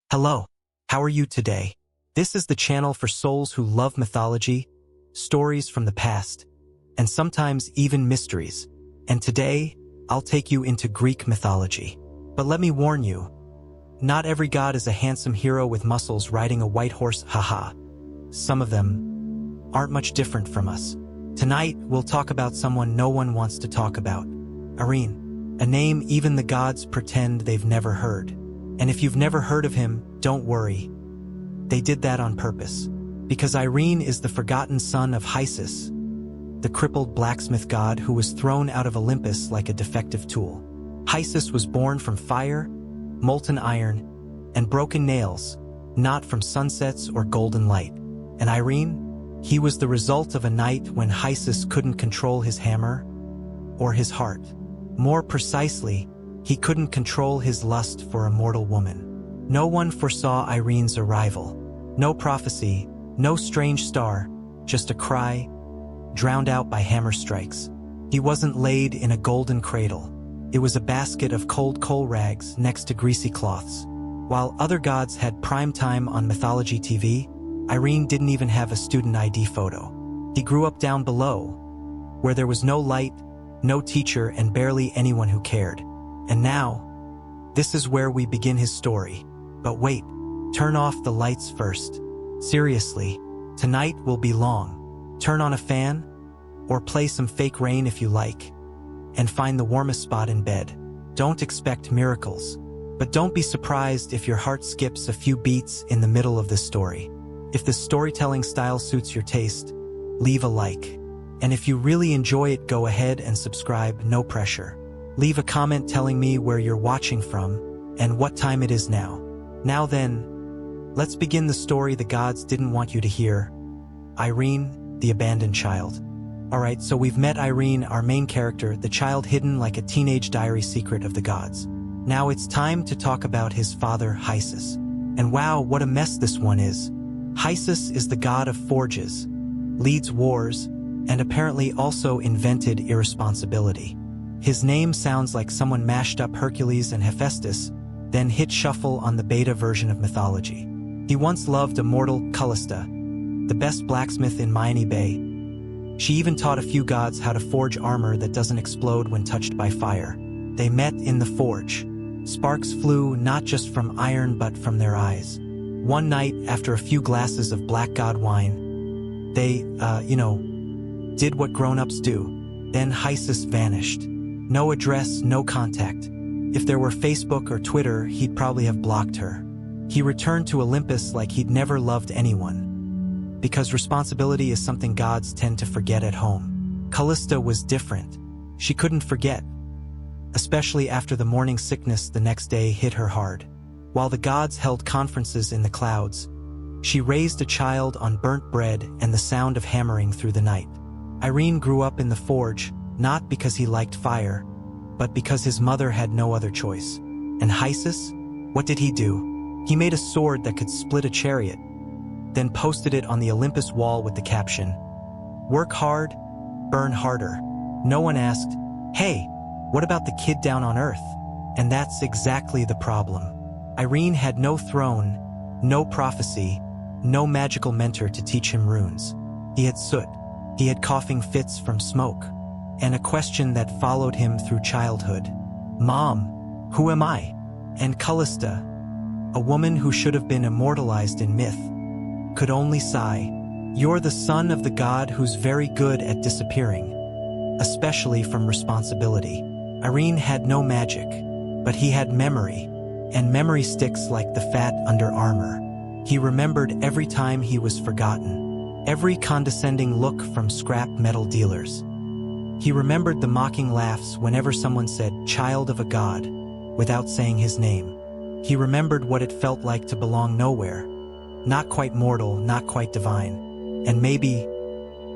Hello, how are you today? This is the channel for souls who love mythology, stories from the past, and sometimes even mysteries. And today, I'll take you into Greek mythology. But let me warn you, not every god is a handsome hero with muscles riding a white horse, haha. Some of them aren't much different from us. Tonight, we'll talk about someone no one wants to talk about. Irene, a name even the gods pretend they've never heard. And if you've never heard of him, don't worry. They did that on purpose. Because Irene is the forgotten son of Hisus, the crippled blacksmith god who was thrown out of Olympus like a defective tool. Hisus was born from fire, molten iron, and broken nails, not from sunsets or golden light. And Irene? He was the result of a night when Hisus couldn't control his hammer or his heart. More precisely, he couldn't control his lust for a mortal woman. No one foresaw Irene's arrival. No prophecy, no strange star, just a cry, drowned out by hammer strikes. He wasn't laid in a golden cradle. It was a basket of cold coal rags next to greasy cloths. While other gods had prime time on Mythology TV, Irene didn't even have a student ID photo. He grew up down below, where there was no light, no teacher, and barely anyone who cared. And now, this is where we begin his story. But wait, turn off the lights first. Seriously, tonight will be long. Turn on a fan, or play some fake rain if you like, and find the warmest spot in bed. Don't expect miracles, but don't be surprised if your heart skips a few beats in the middle of this story. If the storytelling style suits your taste, leave a like. And if you really enjoy it, go ahead and subscribe, no pressure. Leave a comment telling me where you're watching from and what time it is now. Now then, let's begin the story the gods didn't want you to hear. Irene, the abandoned child. Alright, so we've met Irene, our main character, the child hidden like a teenage diary secret of the gods. Now it's time to talk about his father, Hisus. And wow, what a mess this one is. Hisus is the god of forges, leads wars, and apparently also invented irresponsibility. His name sounds like someone mashed up Hercules and Hephaestus, then hit shuffle on the beta version of Mythology. He once loved immortal Kalista, the best blacksmith in Miami Bay. She even taught a few gods how to forge armor that doesn't explode when touched by fire. They met in the forge. Sparks flew not just from iron but from their eyes. One night, after a few glasses of black god wine, they, did what grown-ups do. Then Hisus vanished. No address, no contact. If there were Facebook or Twitter, he'd probably have blocked her. He returned to Olympus like he'd never loved anyone. Because responsibility is something gods tend to forget at home. Kalista was different. She couldn't forget. Especially after the morning sickness the next day hit her hard. While the gods held conferences in the clouds, she raised a child on burnt bread and the sound of hammering through the night. Irene grew up in the forge, not because he liked fire, but because his mother had no other choice. And Hisus? What did he do? He made a sword that could split a chariot, then posted it on the Olympus wall with the caption, "Work hard, burn harder." No one asked, "Hey, what about the kid down on Earth?" And that's exactly the problem. Irene had no throne, no prophecy, no magical mentor to teach him runes. He had soot. He had coughing fits from smoke. And a question that followed him through childhood. Mom, who am I? And Kalista, a woman who should have been immortalized in myth, could only sigh. You're the son of the god who's very good at disappearing, especially from responsibility. Irene had no magic, but he had memory, and memory sticks like the fat under armor. He remembered every time he was forgotten, every condescending look from scrap metal dealers. He remembered the mocking laughs whenever someone said, "Child of a god," without saying his name. He remembered what it felt like to belong nowhere, not quite mortal, not quite divine. And maybe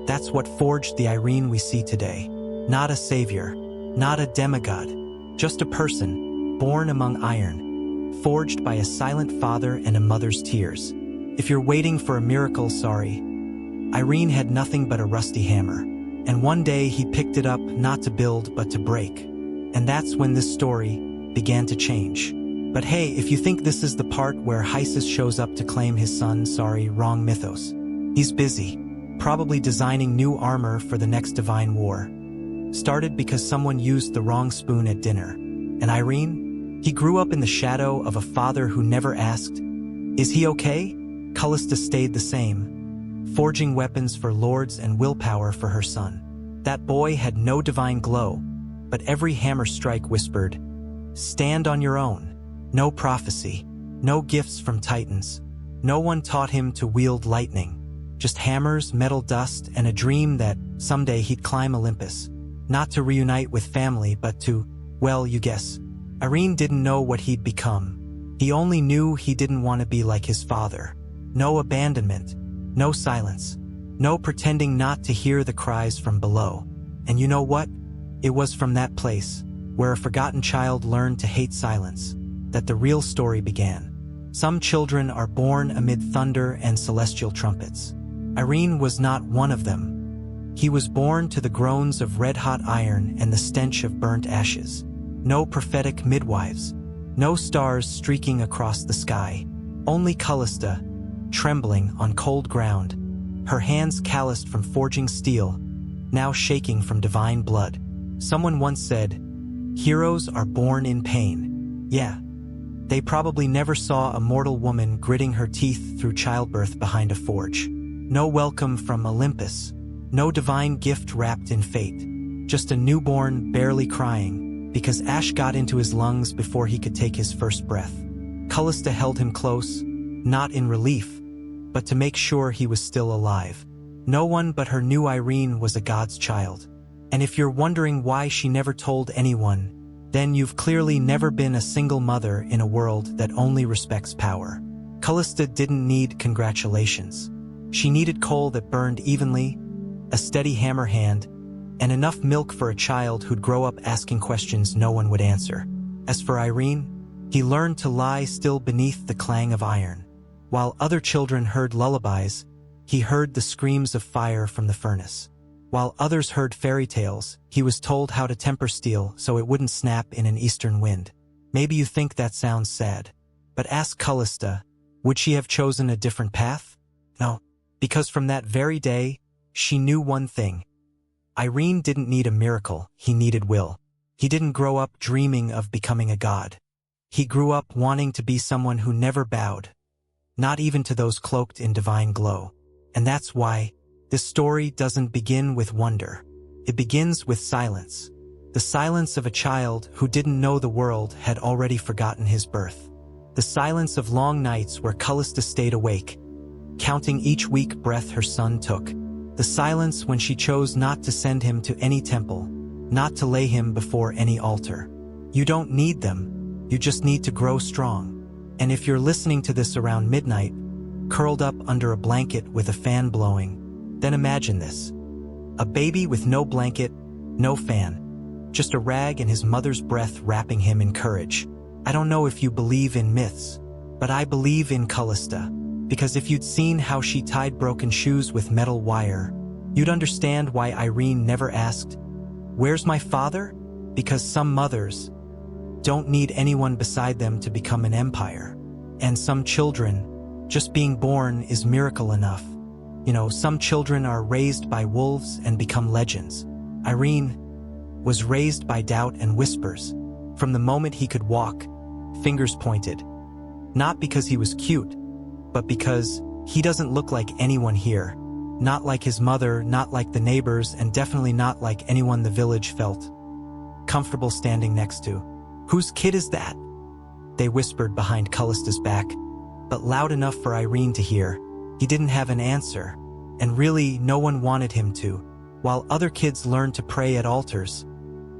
that's what forged the Irene we see today. Not a savior, not a demigod, just a person, born among iron, forged by a silent father and a mother's tears. If you're waiting for a miracle, sorry. Irene had nothing but a rusty hammer. And one day he picked it up not to build but to break. And that's when this story began to change. But hey, if you think this is the part where Hisus shows up to claim his son, sorry, wrong mythos. He's busy, probably designing new armor for the next divine war. Started because someone used the wrong spoon at dinner. And Irene? He grew up in the shadow of a father who never asked, "Is he okay?" Kalista stayed the same, forging weapons for lords and willpower for her son. That boy had no divine glow, but every hammer strike whispered, "Stand on your own." No prophecy, no gifts from titans. No one taught him to wield lightning. Just hammers, metal dust, and a dream that someday he'd climb Olympus. Not to reunite with family, but to, well, you guess. Irene didn't know what he'd become. He only knew he didn't want to be like his father. No abandonment, no silence, no pretending not to hear the cries from below. And you know what? It was from that place, where a forgotten child learned to hate silence, that the real story began. Some children are born amid thunder and celestial trumpets. Irene was not one of them. He was born to the groans of red-hot iron and the stench of burnt ashes. No prophetic midwives, no stars streaking across the sky. Only Kalista, trembling on cold ground, her hands calloused from forging steel, now shaking from divine blood. Someone once said, "Heroes are born in pain." Yeah. They probably never saw a mortal woman gritting her teeth through childbirth behind a forge. No welcome from Olympus. No divine gift wrapped in fate. Just a newborn barely crying because ash got into his lungs before he could take his first breath. Kalista held him close, not in relief, but to make sure he was still alive. No one but her knew Irene was a god's child. And if you're wondering why she never told anyone, then you've clearly never been a single mother in a world that only respects power. Kalista didn't need congratulations. She needed coal that burned evenly, a steady hammer hand, and enough milk for a child who'd grow up asking questions no one would answer. As for Irene, he learned to lie still beneath the clang of iron. While other children heard lullabies, he heard the screams of fire from the furnace. While others heard fairy tales, he was told how to temper steel so it wouldn't snap in an eastern wind. Maybe you think that sounds sad, but ask Kalista, would she have chosen a different path? No, because from that very day, she knew one thing. Irene didn't need a miracle, he needed will. He didn't grow up dreaming of becoming a god. He grew up wanting to be someone who never bowed, not even to those cloaked in divine glow. And that's why this story doesn't begin with wonder. It begins with silence. The silence of a child who didn't know the world had already forgotten his birth. The silence of long nights where Kalista stayed awake, counting each weak breath her son took. The silence when she chose not to send him to any temple, not to lay him before any altar. You don't need them, you just need to grow strong. And if you're listening to this around midnight, curled up under a blanket with a fan blowing, then imagine this. A baby with no blanket, no fan, just a rag and his mother's breath wrapping him in courage. I don't know if you believe in myths, but I believe in Kalista. Because if you'd seen how she tied broken shoes with metal wire, you'd understand why Irene never asked, "Where's my father?" Because some mothers don't need anyone beside them to become an empire. And some children, just being born is miracle enough. You know, some children are raised by wolves and become legends. Irene was raised by doubt and whispers. From the moment he could walk, fingers pointed. Not because he was cute, but because he doesn't look like anyone here. Not like his mother, not like the neighbors, and definitely not like anyone the village felt comfortable standing next to. "Whose kid is that?" they whispered behind Kalista's back, but loud enough for Irene to hear. He didn't have an answer, and really no one wanted him to. While other kids learned to pray at altars,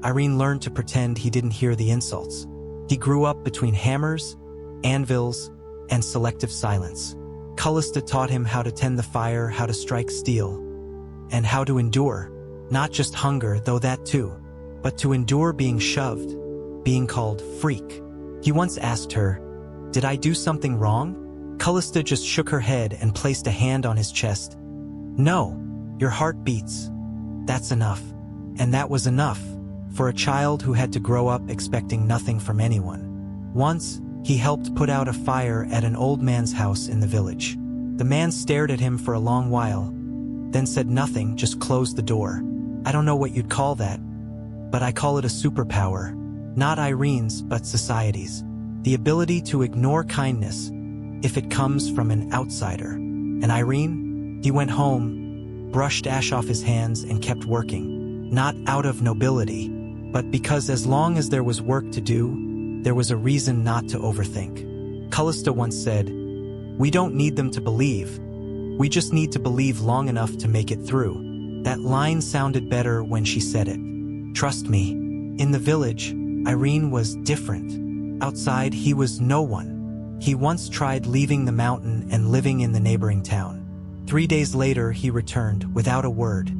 Irene learned to pretend he didn't hear the insults. He grew up between hammers, anvils, and selective silence. Kalista taught him how to tend the fire, how to strike steel, and how to endure. Not just hunger, though that too, but to endure being shoved, being called freak. He once asked her, "Did I do something wrong?" Kalista just shook her head and placed a hand on his chest. "No, your heart beats. That's enough." And that was enough for a child who had to grow up expecting nothing from anyone. Once, He helped put out a fire at an old man's house in the village. The man stared at him for a long while, then said nothing, just closed the door. I don't know what you'd call that, but I call it a superpower. Not Irene's, but society's. The ability to ignore kindness if it comes from an outsider. And Irene? He went home, brushed ash off his hands, and kept working. Not out of nobility, but because as long as there was work to do, there was a reason not to overthink. Kalista once said, "We don't need them to believe. We just need to believe long enough to make it through." That line sounded better when she said it. Trust me, in the village, Irene was different. Outside, he was no one. He once tried leaving the mountain and living in the neighboring town. 3 days later, he returned without a word,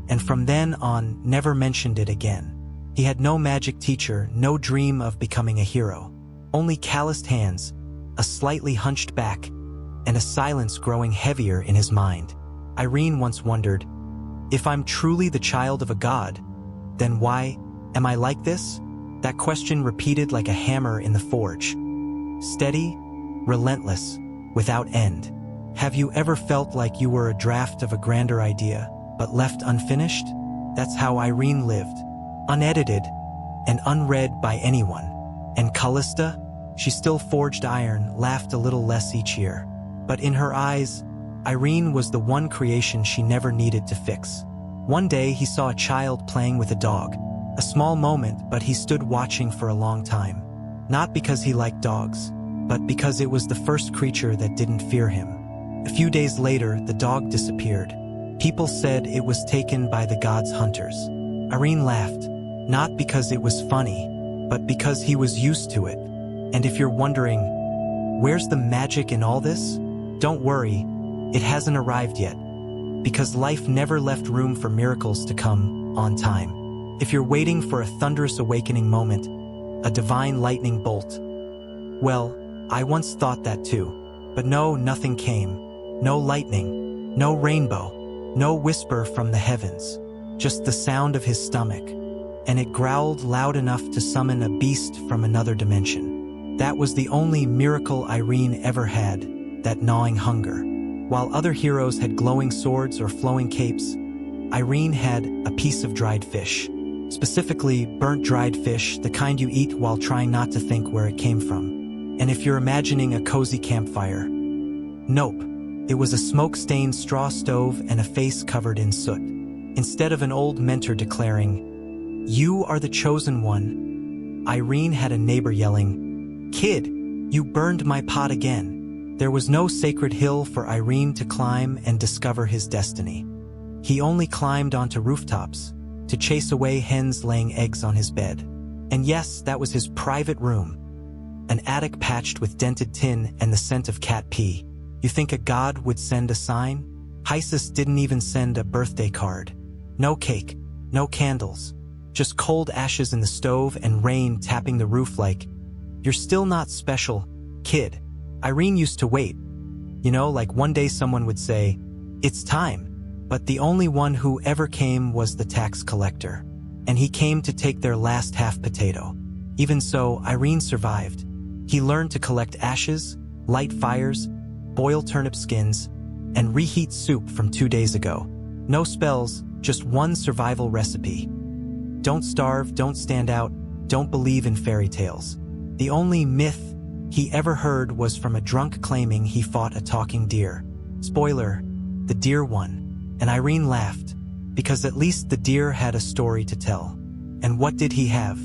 and from then on, never mentioned it again. He had no magic teacher, no dream of becoming a hero. Only calloused hands, a slightly hunched back, and a silence growing heavier in his mind. Irene once wondered, if I'm truly the child of a god, then why am I like this? That question repeated like a hammer in the forge. Steady, relentless, without end. Have you ever felt like you were a draft of a grander idea, but left unfinished? That's how Irene lived, unedited and unread by anyone. And Kalista? She still forged iron, laughed a little less each year. But in her eyes, Irene was the one creation she never needed to fix. One day he saw a child playing with a dog. A small moment, but he stood watching for a long time. Not because he liked dogs, but because it was the first creature that didn't fear him. A few days later, the dog disappeared. People said it was taken by the god's hunters. Irene laughed, not because it was funny, but because he was used to it. And if you're wondering, where's the magic in all this? Don't worry, it hasn't arrived yet. Because life never left room for miracles to come on time. If you're waiting for a thunderous awakening moment, a divine lightning bolt, well, I once thought that too. But no, nothing came. No lightning, no rainbow, no whisper from the heavens. Just the sound of his stomach. And it growled loud enough to summon a beast from another dimension. That was the only miracle Irene ever had, that gnawing hunger. While other heroes had glowing swords or flowing capes, Irene had a piece of dried fish. Specifically, burnt dried fish, the kind you eat while trying not to think where it came from. And if you're imagining a cozy campfire, nope. It was a smoke-stained straw stove and a face covered in soot. Instead of an old mentor declaring, "You are the chosen one," Irene had a neighbor yelling, "Kid, you burned my pot again." There was no sacred hill for Irene to climb and discover his destiny. He only climbed onto rooftops to chase away hens laying eggs on his bed. And yes, that was his private room. An attic patched with dented tin and the scent of cat pee. You think a god would send a sign? Hisus didn't even send a birthday card. No cake, no candles, just cold ashes in the stove and rain tapping the roof like, "You're still not special, kid." Irene used to wait. You know, like one day someone would say, "It's time." But the only one who ever came was the tax collector. And he came to take their last half potato. Even so, Irene survived. He learned to collect ashes, light fires, boil turnip skins, and reheat soup from 2 days ago. No spells, just one survival recipe. Don't starve, don't stand out, don't believe in fairy tales. The only myth he ever heard was from a drunk claiming he fought a talking deer. Spoiler, the deer won. And Irene laughed, because at least the deer had a story to tell. And what did he have?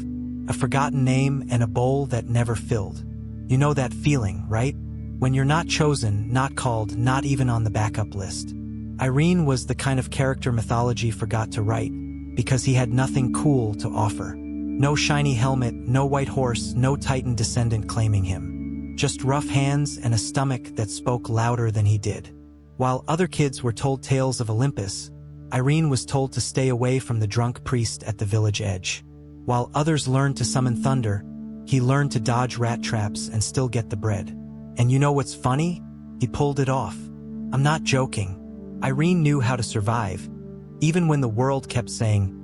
A forgotten name and a bowl that never filled. You know that feeling, right? When you're not chosen, not called, not even on the backup list. Irene was the kind of character Mythology forgot to write, because he had nothing cool to offer. No shiny helmet, no white horse, no Titan descendant claiming him. Just rough hands and a stomach that spoke louder than he did. While other kids were told tales of Olympus, Irene was told to stay away from the drunk priest at the village edge. While others learned to summon thunder, he learned to dodge rat traps and still get the bread. And you know what's funny? He pulled it off. I'm not joking. Irene knew how to survive, even when the world kept saying,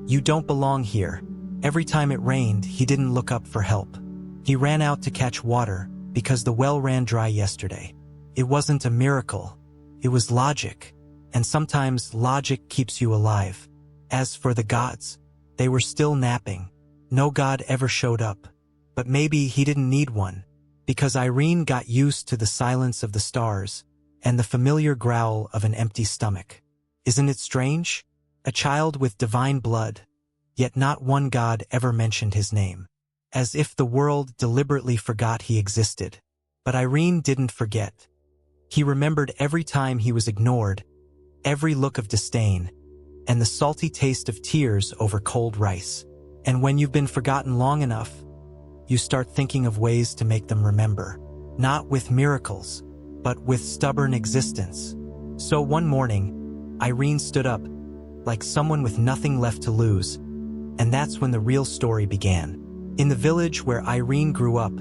"You don't belong here." Every time it rained, he didn't look up for help. He ran out to catch water because the well ran dry yesterday. It wasn't a miracle. It was logic. And sometimes logic keeps you alive. As for the gods, they were still napping. No god ever showed up. But maybe he didn't need one, because Irene got used to the silence of the stars and the familiar growl of an empty stomach. Isn't it strange? A child with divine blood, yet not one god ever mentioned his name. As if the world deliberately forgot he existed. But Irene didn't forget. He remembered every time he was ignored, every look of disdain, and the salty taste of tears over cold rice. And when you've been forgotten long enough, you start thinking of ways to make them remember. Not with miracles, but with stubborn existence. So one morning, Irene stood up, like someone with nothing left to lose, and that's when the real story began. In the village where Irene grew up,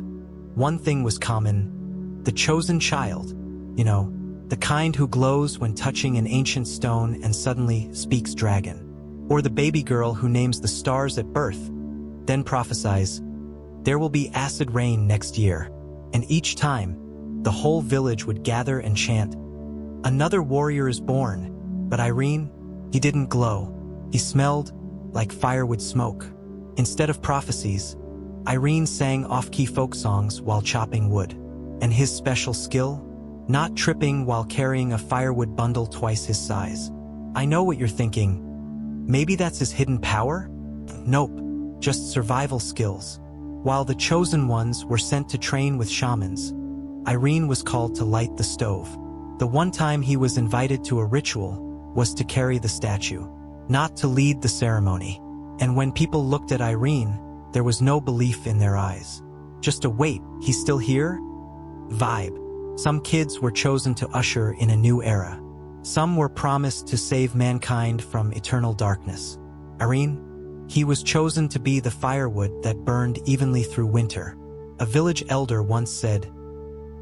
one thing was common: the chosen child. You know, the kind who glows when touching an ancient stone and suddenly speaks dragon. Or the baby girl who names the stars at birth, then prophesies, "There will be acid rain next year." And each time, the whole village would gather and chant, "Another warrior is born." But Irene, he didn't glow. He smelled like firewood smoke. Instead of prophecies, Irene sang off-key folk songs while chopping wood. And his special skill? Not tripping while carrying a firewood bundle twice his size. I know what you're thinking. Maybe that's his hidden power? Nope, just survival skills. While the chosen ones were sent to train with shamans, Irene was called to light the stove. The one time he was invited to a ritual was to carry the statue, not to lead the ceremony. And when people looked at Irene, there was no belief in their eyes. Just a "wait, he's still here?" vibe. Some kids were chosen to usher in a new era. Some were promised to save mankind from eternal darkness. Irene, he was chosen to be the firewood that burned evenly through winter. A village elder once said,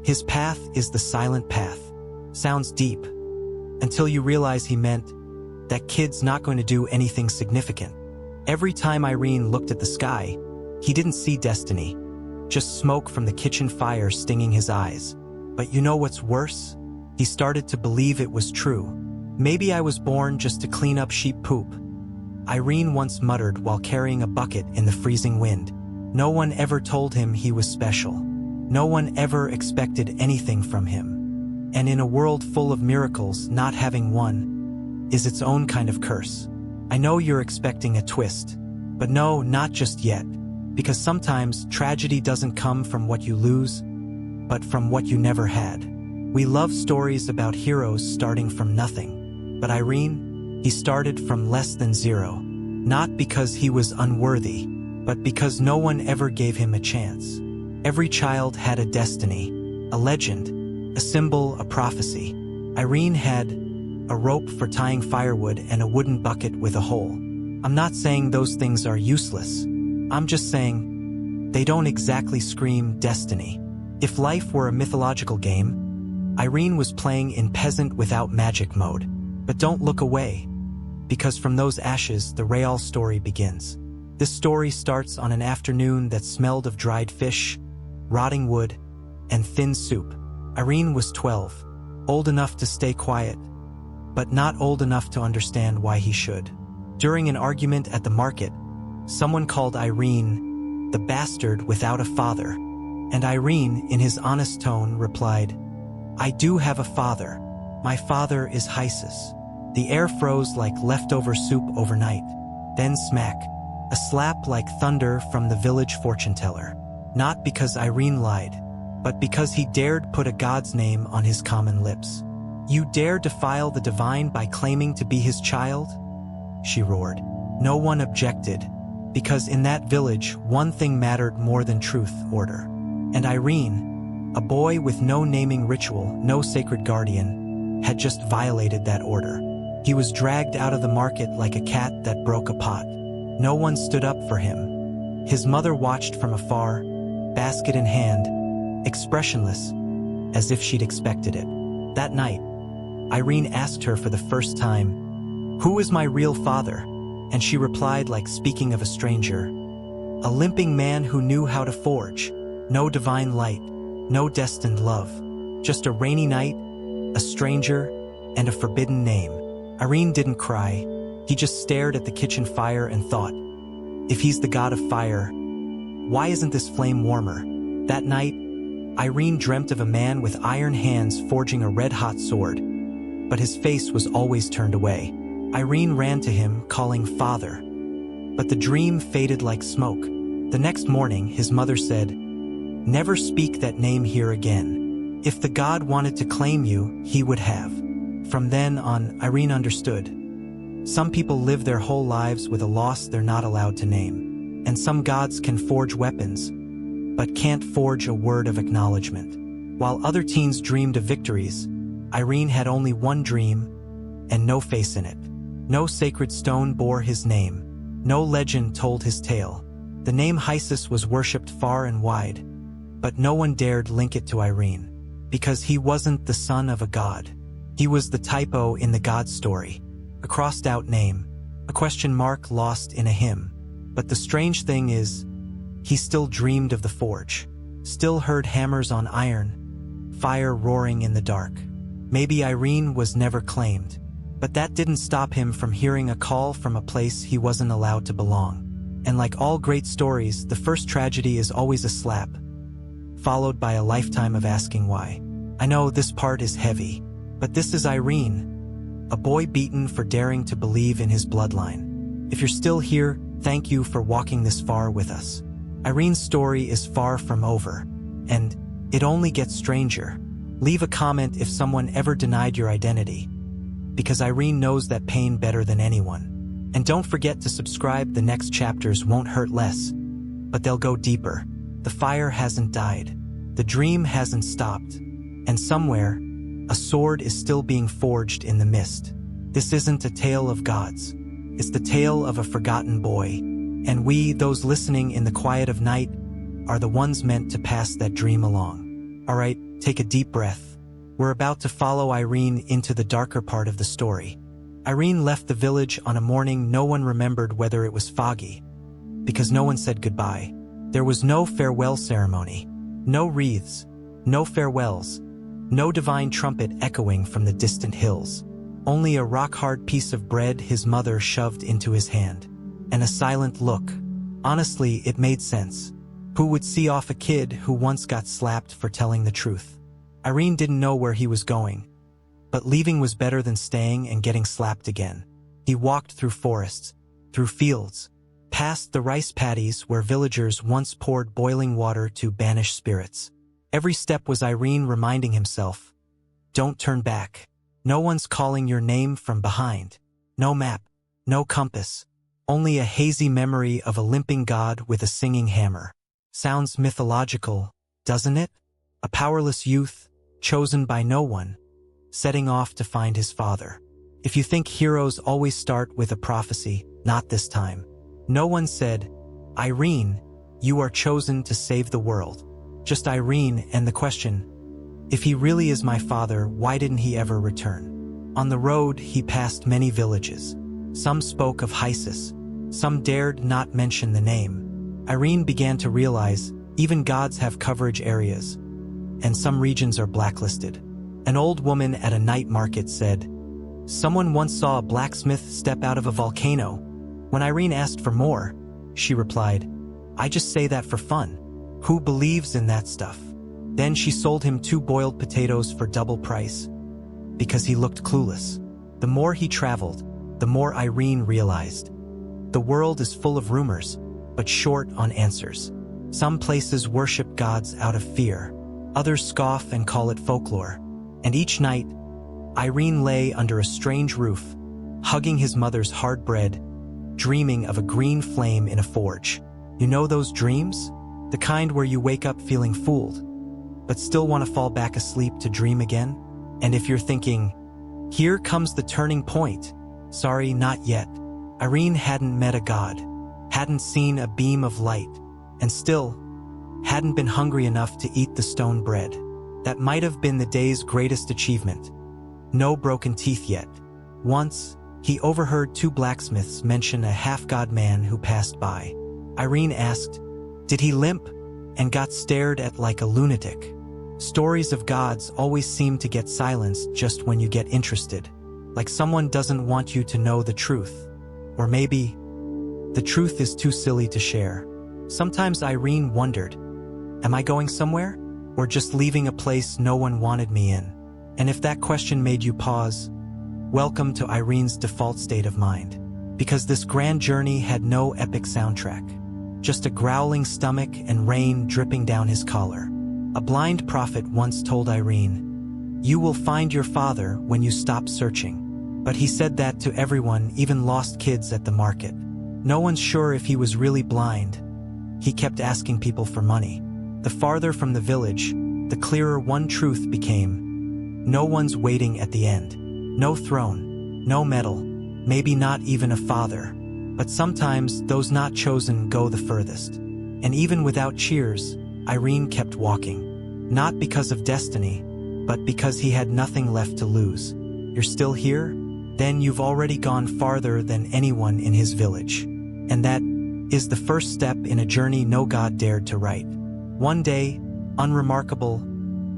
"His path is the silent path." Sounds deep, until you realize he meant that kid's not going to do anything significant. Every time Irene looked at the sky, he didn't see destiny, just smoke from the kitchen fire stinging his eyes. But you know what's worse? He started to believe it was true. "Maybe I was born just to clean up sheep poop," Irene once muttered while carrying a bucket in the freezing wind. No one ever told him he was special. No one ever expected anything from him. And in a world full of miracles, not having one is its own kind of curse. I know you're expecting a twist, but no, not just yet. Because sometimes tragedy doesn't come from what you lose, but from what you never had. We love stories about heroes starting from nothing. But Irene, he started from less than zero. Not because he was unworthy, but because no one ever gave him a chance. Every child had a destiny, a legend, a symbol, a prophecy. Irene had a rope for tying firewood and a wooden bucket with a hole. I'm not saying those things are useless. I'm just saying they don't exactly scream destiny. If life were a mythological game, Irene was playing in peasant without magic mode. But don't look away, because from those ashes the real story begins. This story starts on an afternoon that smelled of dried fish, rotting wood, and thin soup. Irene was 12, old enough to stay quiet, but not old enough to understand why he should. During an argument at the market, someone called Irene the bastard without a father. And Irene, in his honest tone, replied, "I do have a father. My father is Hisus." The air froze like leftover soup overnight. Then smack, a slap like thunder from the village fortune-teller. Not because Irene lied, but because he dared put a god's name on his common lips. "You dare defile the divine by claiming to be his child?" she roared. No one objected, because in that village, one thing mattered more than truth: order. And Irene, a boy with no naming ritual, no sacred guardian, had just violated that order. He was dragged out of the market like a cat that broke a pot. No one stood up for him. His mother watched from afar, basket in hand, expressionless, as if she'd expected it. That night, Irene asked her for the first time, "Who is my real father?" And she replied like speaking of a stranger, "A limping man who knew how to forge." No divine light, no destined love. Just a rainy night, a stranger, and a forbidden name. Irene didn't cry. He just stared at the kitchen fire and thought, if he's the god of fire, why isn't this flame warmer? That night, Irene dreamt of a man with iron hands forging a red-hot sword, but his face was always turned away. Irene ran to him, calling Father. But the dream faded like smoke. The next morning, his mother said, never speak that name here again. If the god wanted to claim you, he would have. From then on, Irene understood. Some people live their whole lives with a loss they're not allowed to name. And some gods can forge weapons, but can't forge a word of acknowledgement. While other teens dreamed of victories, Irene had only one dream, and no face in it. No sacred stone bore his name. No legend told his tale. The name Hisus was worshipped far and wide, but no one dared link it to Irene, because he wasn't the son of a god. He was the typo in the god story, a crossed-out name, a question mark lost in a hymn. But the strange thing is, he still dreamed of the forge, still heard hammers on iron, fire roaring in the dark. Maybe Irene was never claimed, but that didn't stop him from hearing a call from a place he wasn't allowed to belong. And like all great stories, the first tragedy is always a slap, followed by a lifetime of asking why. I know this part is heavy, but this is Irene, a boy beaten for daring to believe in his bloodline. If you're still here, thank you for walking this far with us. Irene's story is far from over, and it only gets stranger. Leave a comment if someone ever denied your identity, because Irene knows that pain better than anyone. And don't forget to subscribe. The next chapters won't hurt less, but they'll go deeper. The fire hasn't died. The dream hasn't stopped. And somewhere, a sword is still being forged in the mist. This isn't a tale of gods. It's the tale of a forgotten boy. And we, those listening in the quiet of night, are the ones meant to pass that dream along. All right, take a deep breath. We're about to follow Irene into the darker part of the story. Irene left the village on a morning no one remembered, whether it was foggy, because no one said goodbye. There was no farewell ceremony, no wreaths, no farewells, no divine trumpet echoing from the distant hills. Only a rock-hard piece of bread his mother shoved into his hand, and a silent look. Honestly, it made sense. Who would see off a kid who once got slapped for telling the truth? Irene didn't know where he was going, but leaving was better than staying and getting slapped again. He walked through forests, through fields, past the rice paddies where villagers once poured boiling water to banish spirits. Every step was Irene reminding himself, don't turn back. No one's calling your name from behind. No map, no compass, only a hazy memory of a limping god with a singing hammer. Sounds mythological, doesn't it? A powerless youth, chosen by no one, setting off to find his father. If you think heroes always start with a prophecy, not this time. No one said, Irene, you are chosen to save the world. Just Irene and the question, if he really is my father, why didn't he ever return? On the road, he passed many villages. Some spoke of Hisus. Some dared not mention the name. Irene began to realize even gods have coverage areas, and some regions are blacklisted. An old woman at a night market said, someone once saw a blacksmith step out of a volcano. When Irene asked for more, she replied, I just say that for fun. Who believes in that stuff? Then she sold him 2 boiled potatoes for double price, because he looked clueless. The more he traveled, the more Irene realized. The world is full of rumors, but short on answers. Some places worship gods out of fear. Others scoff and call it folklore. And each night, Irene lay under a strange roof, hugging his mother's hard bread, dreaming of a green flame in a forge. You know those dreams? The kind where you wake up feeling fooled, but still want to fall back asleep to dream again? And if you're thinking, here comes the turning point, sorry, not yet. Irene hadn't met a god, hadn't seen a beam of light, and still hadn't been hungry enough to eat the stone bread. That might have been the day's greatest achievement. No broken teeth yet. Once, he overheard 2 blacksmiths mention a half-god man who passed by. Irene asked, did he limp? and got stared at like a lunatic. Stories of gods always seem to get silenced just when you get interested, like someone doesn't want you to know the truth. Or maybe the truth is too silly to share. Sometimes Irene wondered, am I going somewhere? Or just leaving a place no one wanted me in? And if that question made you pause, welcome to Irene's default state of mind. Because this grand journey had no epic soundtrack. Just a growling stomach and rain dripping down his collar. A blind prophet once told Irene, "You will find your father when you stop searching." But he said that to everyone, even lost kids at the market. No one's sure if he was really blind. He kept asking people for money. The farther from the village, the clearer one truth became. No one's waiting at the end. No throne, no medal, maybe not even a father. But sometimes those not chosen go the furthest. And even without cheers, Irene kept walking. Not because of destiny, but because he had nothing left to lose. You're still here? Then you've already gone farther than anyone in his village. And that is the first step in a journey no god dared to write. One day, unremarkable,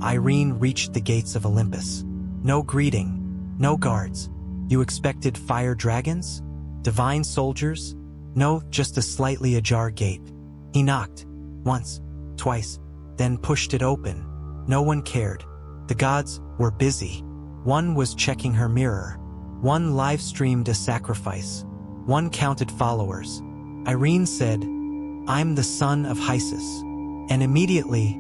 Irene reached the gates of Olympus. No greeting, no guards. You expected fire dragons? Divine soldiers? No, just a slightly ajar gate. He knocked, once, twice, then pushed it open. No one cared. The gods were busy. One was checking her mirror. One live-streamed a sacrifice. One counted followers. Irene said, "I'm the son of Hisus." And immediately,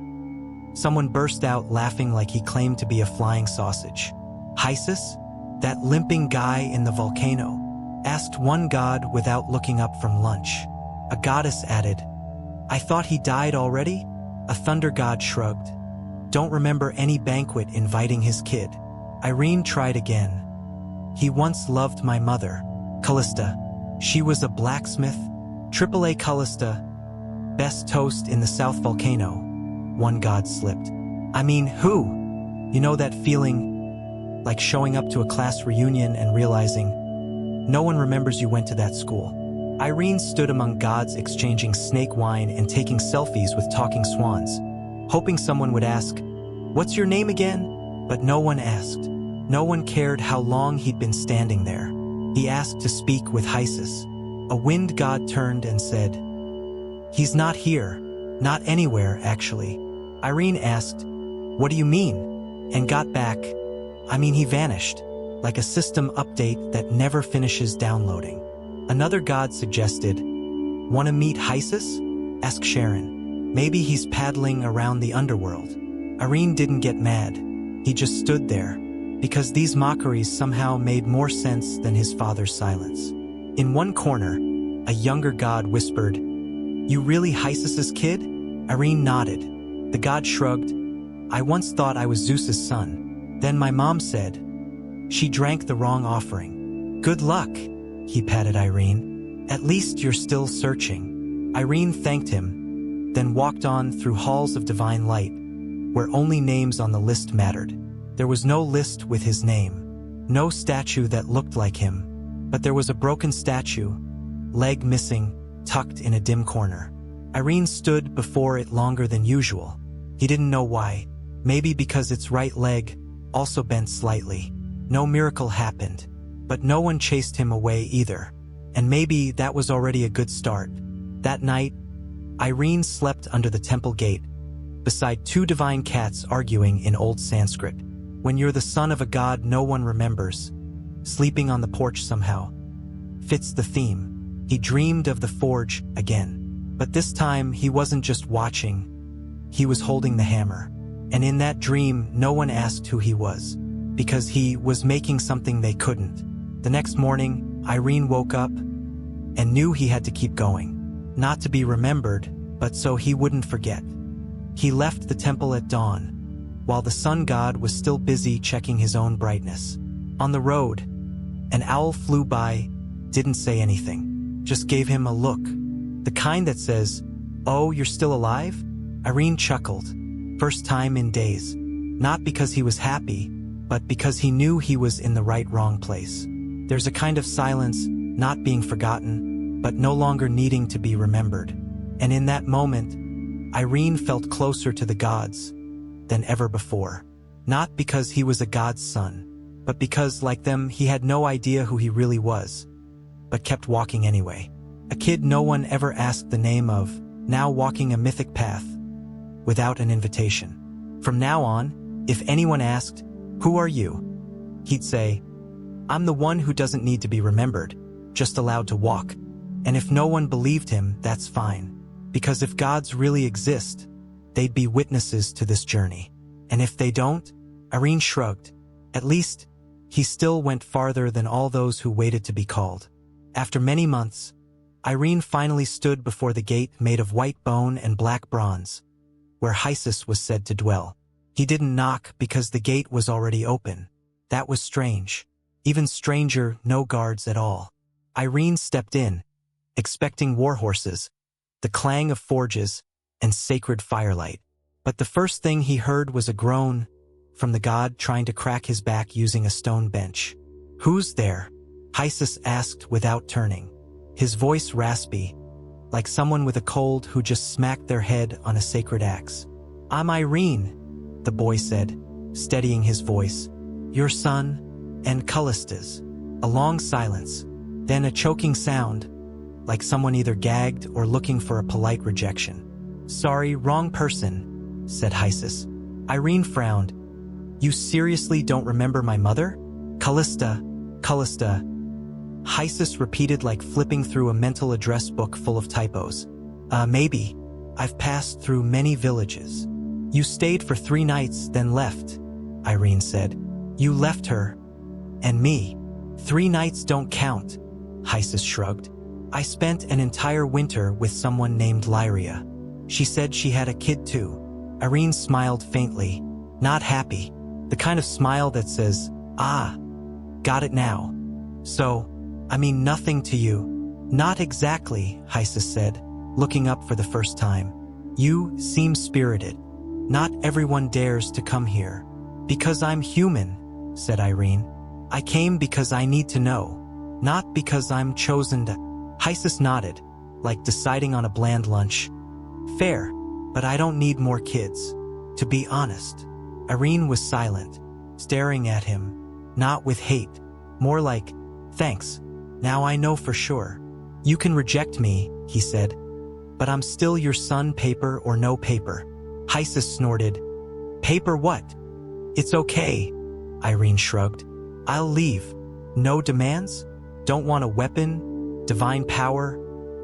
someone burst out laughing like he claimed to be a flying sausage. "Hisus? That limping guy in the volcano?" asked one god without looking up from lunch. A goddess added, "I thought he died already?" A thunder god shrugged. "Don't remember any banquet inviting his kid." Irene tried again. "He once loved my mother, Kalista. She was a blacksmith, AAA Kalista, best toast in the South Volcano." One god slipped. "I mean, who?" You know that feeling, like showing up to a class reunion and realizing no one remembers you went to that school. Irene stood among gods exchanging snake wine and taking selfies with talking swans, hoping someone would ask, "What's your name again?" But no one asked. No one cared how long he'd been standing there. He asked to speak with Hisus. A wind god turned and said, "He's not here. Not anywhere, actually." Irene asked, "What do you mean?" and got back, "I mean, he vanished, like a system update that never finishes downloading." Another god suggested, "Want to meet Hisus? Ask Sharon. Maybe he's paddling around the underworld." Irene didn't get mad. He just stood there, because these mockeries somehow made more sense than his father's silence. In one corner, a younger god whispered, "You really Hisus's kid?" Irene nodded. The god shrugged. "I once thought I was Zeus's son. Then my mom said, she drank the wrong offering." "Good luck," he patted Irene. "At least you're still searching." Irene thanked him, then walked on through halls of divine light, where only names on the list mattered. There was no list with his name, no statue that looked like him, but there was a broken statue, leg missing, tucked in a dim corner. Irene stood before it longer than usual. He didn't know why. Maybe because its right leg also bent slightly. No miracle happened, but no one chased him away either. And maybe that was already a good start. That night, Irene slept under the temple gate, beside two divine cats arguing in old Sanskrit. When you're the son of a god no one remembers, sleeping on the porch somehow fits the theme. He dreamed of the forge again. But this time he wasn't just watching, he was holding the hammer. And in that dream no one asked who he was, because he was making something they couldn't. The next morning, Irene woke up and knew he had to keep going. Not to be remembered, but so he wouldn't forget. He left the temple at dawn, while the sun god was still busy checking his own brightness. On the road, an owl flew by, didn't say anything, just gave him a look. The kind that says, "Oh, you're still alive?" Irene chuckled. First time in days. Not because he was happy, but because he knew he was in the wrong place. There's a kind of silence, not being forgotten, but no longer needing to be remembered. And in that moment, Irene felt closer to the gods than ever before. Not because he was a god's son, but because, like them, he had no idea who he really was, but kept walking anyway. A kid no one ever asked the name of, now walking a mythic path without an invitation. From now on, if anyone asked, "Who are you?" he'd say, "I'm the one who doesn't need to be remembered, just allowed to walk." And if no one believed him, that's fine. Because if gods really exist, they'd be witnesses to this journey. And if they don't, Irene shrugged. At least, he still went farther than all those who waited to be called. After many months, Irene finally stood before the gate made of white bone and black bronze, where Hisus was said to dwell. He didn't knock because the gate was already open. That was strange. Even stranger, no guards at all. Irene stepped in, expecting war horses, the clang of forges, and sacred firelight. But the first thing he heard was a groan from the god trying to crack his back using a stone bench. "Who's there?" Hisus asked without turning, his voice raspy, like someone with a cold who just smacked their head on a sacred axe. "I'm Irene," the boy said, steadying his voice. "Your son and Kalista's." A long silence, then a choking sound, like someone either gagged or looking for a polite rejection. "Sorry, wrong person," said Hisus. Irene frowned. "You seriously don't remember my mother?" Kalista. Hisus repeated like flipping through a mental address book full of typos. Maybe. I've passed through many villages." "You stayed for 3 nights, then left," Irene said. "You left her. And me." "3 nights don't count," Hisus shrugged. "I spent an entire winter with someone named Lyria. She said she had a kid too." Irene smiled faintly, not happy, the kind of smile that says, "Ah, got it now. So, I mean nothing to you." "Not exactly," Hisus said, looking up for the first time. "You seem spirited. Not everyone dares to come here." "Because I'm human," said Irene. "I came because I need to know, not because I'm chosen to." Hisus nodded, like deciding on a bland lunch. "Fair, but I don't need more kids. To be honest." Irene was silent, staring at him, not with hate, more like, "Thanks, now I know for sure." "You can reject me," he said, "but I'm still your son, paper or no paper." Hisus snorted. "Paper what?" "It's okay," Irene shrugged. "I'll leave. No demands? Don't want a weapon, divine power,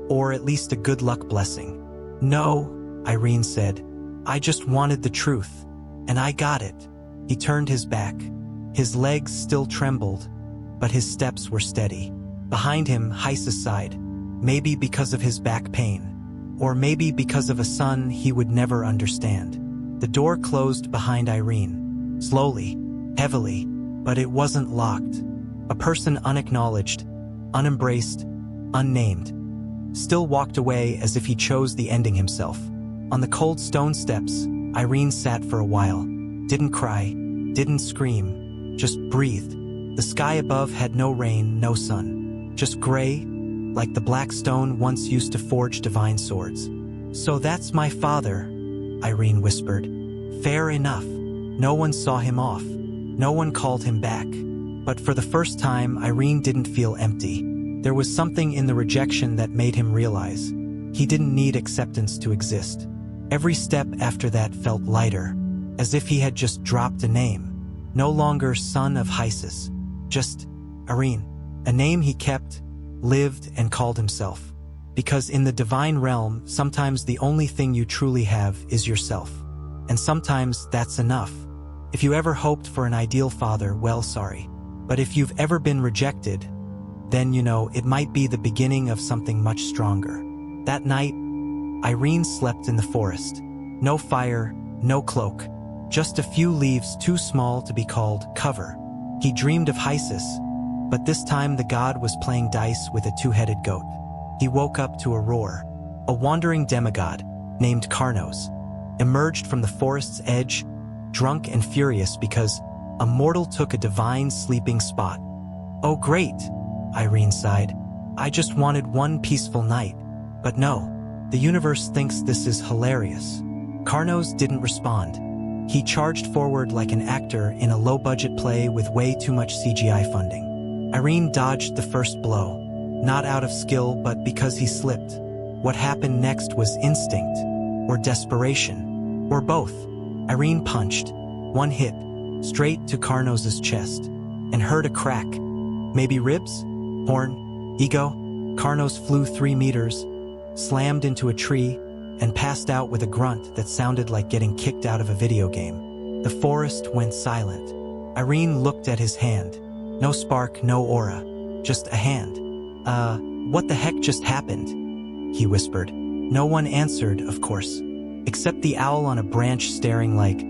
or at least a good luck blessing?" "No," Irene said. "I just wanted the truth, and I got it." He turned his back. His legs still trembled, but his steps were steady. Behind him, Hisus sighed, maybe because of his back pain, or maybe because of a son he would never understand. The door closed behind Irene, slowly, heavily, but it wasn't locked. A person unacknowledged, unembraced, unnamed, still walked away as if he chose the ending himself. On the cold stone steps, Irene sat for a while, didn't cry, didn't scream, just breathed. The sky above had no rain, no sun, just gray, like the black stone once used to forge divine swords. "So that's my father," Irene whispered. "Fair enough. No one saw him off. No one called him back." But for the first time, Irene didn't feel empty. There was something in the rejection that made him realize he didn't need acceptance to exist. Every step after that felt lighter, as if he had just dropped a name. No longer son of Hisus, just Irene, a name he kept, lived, and called himself. Because in the divine realm, sometimes the only thing you truly have is yourself. And sometimes that's enough. If you ever hoped for an ideal father, well, sorry. But if you've ever been rejected, then it might be the beginning of something much stronger. That night, Irene slept in the forest. No fire, no cloak, just a few leaves too small to be called cover. He dreamed of Hisus, but this time the god was playing dice with a 2-headed goat. He woke up to a roar. A wandering demigod, named Karnos, emerged from the forest's edge, drunk and furious because a mortal took a divine sleeping spot. "Oh great," Irene sighed. "I just wanted one peaceful night. But no, the universe thinks this is hilarious." Carnos didn't respond. He charged forward like an actor in a low-budget play with way too much CGI funding. Irene dodged the first blow, not out of skill but because he slipped. What happened next was instinct, or desperation, or both. Irene punched, one hit, straight to Carnos's chest, and heard a crack. Maybe ribs? Horn? Ego? Carnos flew 3 meters, slammed into a tree, and passed out with a grunt that sounded like getting kicked out of a video game. The forest went silent. Irene looked at his hand. No spark, no aura, just a hand. What the heck just happened? He whispered. No one answered, of course, except the owl on a branch staring like,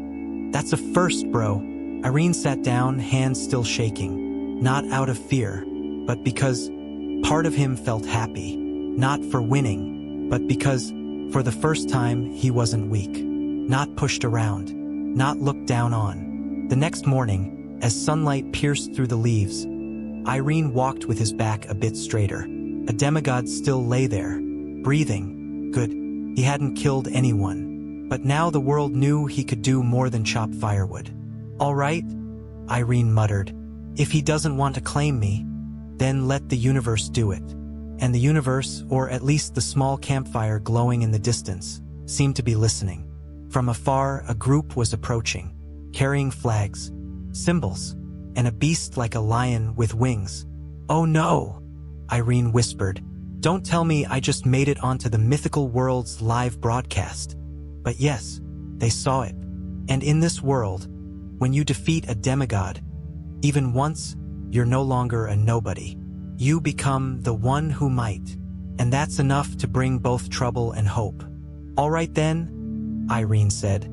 "That's a first, bro." Irene sat down, hands still shaking, not out of fear, but because part of him felt happy, not for winning, but because, for the first time, he wasn't weak, not pushed around, not looked down on. The next morning, as sunlight pierced through the leaves, Irene walked with his back a bit straighter. A demigod still lay there, breathing. Good. He hadn't killed anyone. But now the world knew he could do more than chop firewood. "All right," Irene muttered. "If he doesn't want to claim me, then let the universe do it." And the universe, or at least the small campfire glowing in the distance, seemed to be listening. From afar, a group was approaching, carrying flags, symbols, and a beast like a lion with wings. "Oh no," Irene whispered. "Don't tell me I just made it onto the mythical world's live broadcast." But yes, they saw it. And in this world, when you defeat a demigod, even once, you're no longer a nobody. You become the one who might. And that's enough to bring both trouble and hope. "All right then," Irene said,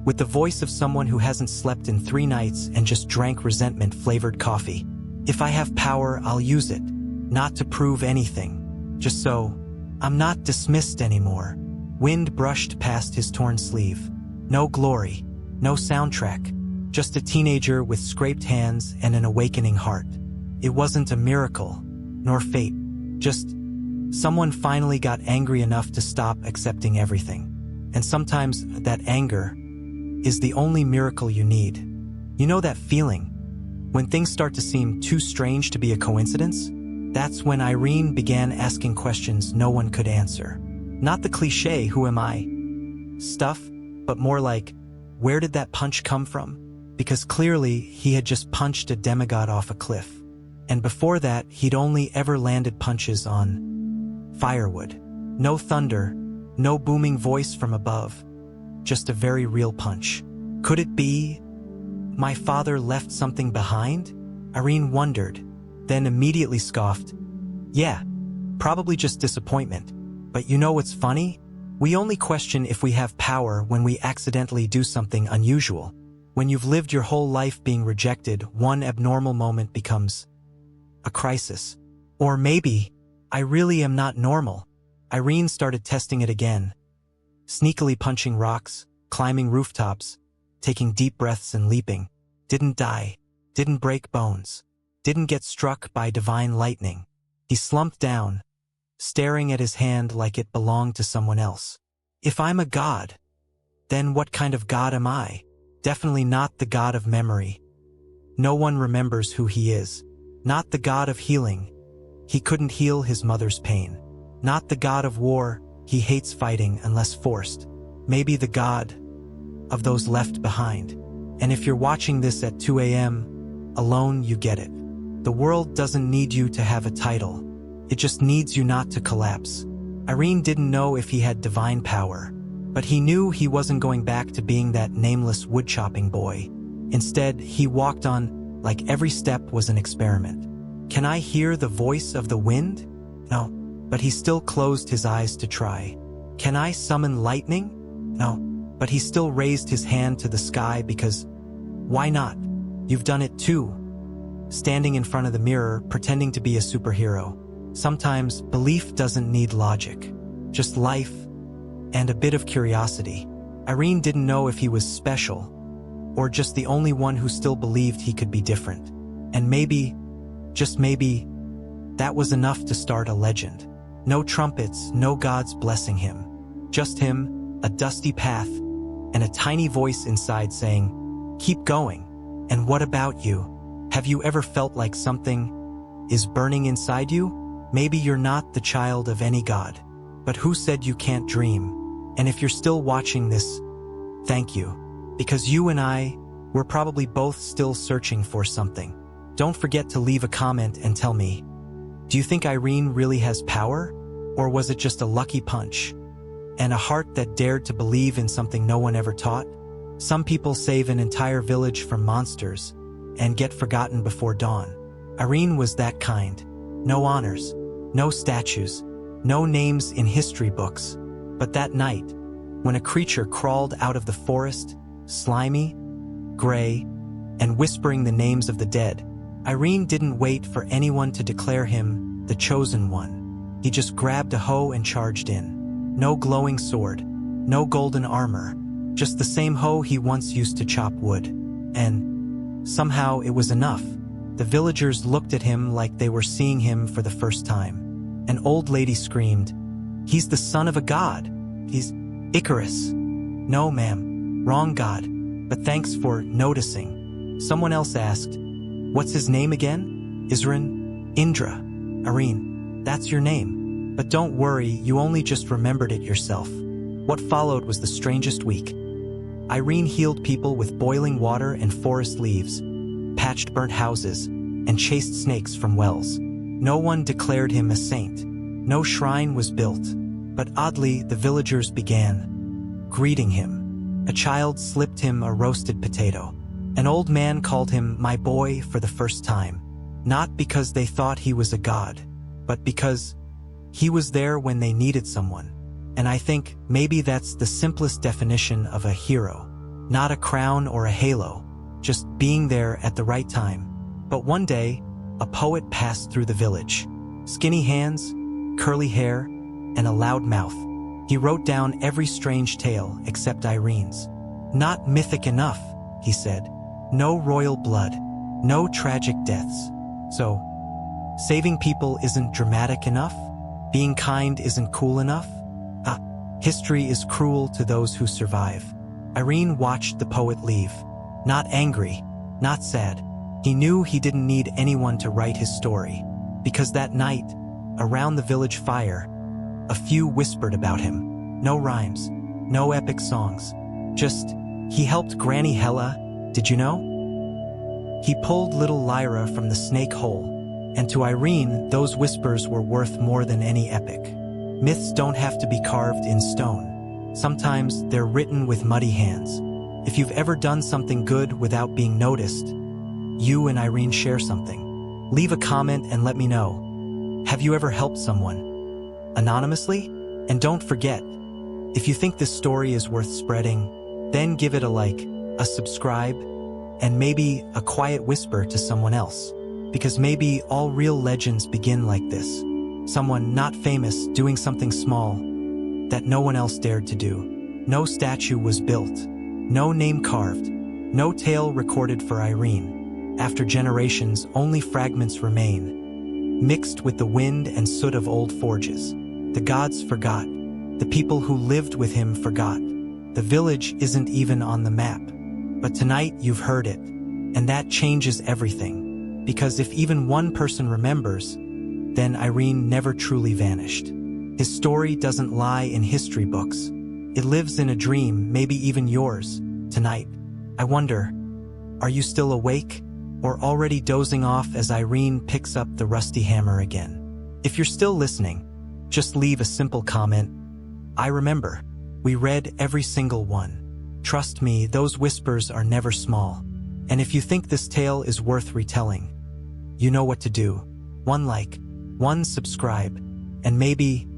with the voice of someone who hasn't slept in 3 nights and just drank resentment-flavored coffee. "If I have power, I'll use it. Not to prove anything. Just so I'm not dismissed anymore." Wind brushed past his torn sleeve. No glory, no soundtrack, just a teenager with scraped hands and an awakening heart. It wasn't a miracle, nor fate, just someone finally got angry enough to stop accepting everything. And sometimes that anger is the only miracle you need. You know that feeling? When things start to seem too strange to be a coincidence? That's when Irene began asking questions no one could answer. Not the cliché, "Who am I?" stuff, but more like, where did that punch come from? Because clearly he had just punched a demigod off a cliff. And before that, he'd only ever landed punches on firewood. No thunder, no booming voice from above, just a very real punch. Could it be my father left something behind? Irene wondered, then immediately scoffed. Yeah, probably just disappointment. But you know what's funny? We only question if we have power when we accidentally do something unusual. When you've lived your whole life being rejected, one abnormal moment becomes a crisis. Or maybe, I really am not normal. Irene started testing it again. Sneakily punching rocks, climbing rooftops, taking deep breaths and leaping. Didn't die. Didn't break bones. Didn't get struck by divine lightning. He slumped down, staring at his hand like it belonged to someone else. If I'm a god, then what kind of god am I? Definitely not the god of memory. No one remembers who he is. Not the god of healing. He couldn't heal his mother's pain. Not the god of war. He hates fighting unless forced. Maybe the god of those left behind. And if you're watching this at 2 a.m., alone, you get it. The world doesn't need you to have a title. It just needs you not to collapse. Irene didn't know if he had divine power, but he knew he wasn't going back to being that nameless wood-chopping boy. Instead, he walked on like every step was an experiment. Can I hear the voice of the wind? No, but he still closed his eyes to try. Can I summon lightning? No, but he still raised his hand to the sky because why not? You've done it too. Standing in front of the mirror, pretending to be a superhero. Sometimes belief doesn't need logic, just life and a bit of curiosity. Irene didn't know if he was special or just the only one who still believed he could be different. And maybe, just maybe, that was enough to start a legend. No trumpets, no gods blessing him. Just him, a dusty path, and a tiny voice inside saying, "Keep going." And what about you? Have you ever felt like something is burning inside you? Maybe you're not the child of any god, but who said you can't dream? And if you're still watching this, thank you. Because you and I, we're probably both still searching for something. Don't forget to leave a comment and tell me, do you think Irene really has power? Or was it just a lucky punch? And a heart that dared to believe in something no one ever taught? Some people save an entire village from monsters and get forgotten before dawn. Irene was that kind. No honors, no statues, no names in history books. But that night, when a creature crawled out of the forest, slimy, gray, and whispering the names of the dead, Irene didn't wait for anyone to declare him the chosen one. He just grabbed a hoe and charged in. No glowing sword, no golden armor, just the same hoe he once used to chop wood. And somehow it was enough. The villagers looked at him like they were seeing him for the first time. An old lady screamed, "He's the son of a god. He's Icarus." "No, ma'am, wrong god, but thanks for noticing." Someone else asked, "What's his name again?" "Isrin, Indra, Irene, that's your name. But don't worry, you only just remembered it yourself." What followed was the strangest week. Irene healed people with boiling water and forest leaves, patched burnt houses, and chased snakes from wells. No one declared him a saint. No shrine was built. But oddly, the villagers began greeting him. A child slipped him a roasted potato. An old man called him "my boy" for the first time. Not because they thought he was a god, but because he was there when they needed someone. And I think maybe that's the simplest definition of a hero. Not a crown or a halo, just being there at the right time. But one day, a poet passed through the village. Skinny hands, curly hair, and a loud mouth. He wrote down every strange tale except Irene's. "Not mythic enough," he said. "No royal blood, no tragic deaths. So, saving people isn't dramatic enough? Being kind isn't cool enough? History is cruel to those who survive." Irene watched the poet leave. Not angry, not sad. He knew he didn't need anyone to write his story. Because that night, around the village fire, a few whispered about him. No rhymes, no epic songs. Just, he helped Granny Hela, did you know? He pulled little Lyra from the snake hole. And to Irene, those whispers were worth more than any epic. Myths don't have to be carved in stone. Sometimes they're written with muddy hands. If you've ever done something good without being noticed, you and Irene share something. Leave a comment and let me know. Have you ever helped someone anonymously? And don't forget, if you think this story is worth spreading, then give it a like, a subscribe, and maybe a quiet whisper to someone else. Because maybe all real legends begin like this. Someone not famous doing something small that no one else dared to do. No statue was built, no name carved, no tale recorded for Irene. After generations, only fragments remain, mixed with the wind and soot of old forges. The gods forgot. The people who lived with him forgot. The village isn't even on the map. But tonight you've heard it, and that changes everything. Because if even one person remembers, then Irene never truly vanished. His story doesn't lie in history books. It lives in a dream, maybe even yours, tonight. I wonder, are you still awake, or already dozing off as Irene picks up the rusty hammer again? If you're still listening, just leave a simple comment. I remember. We read every single one. Trust me, those whispers are never small. And if you think this tale is worth retelling, you know what to do. One like, one subscribe, and maybe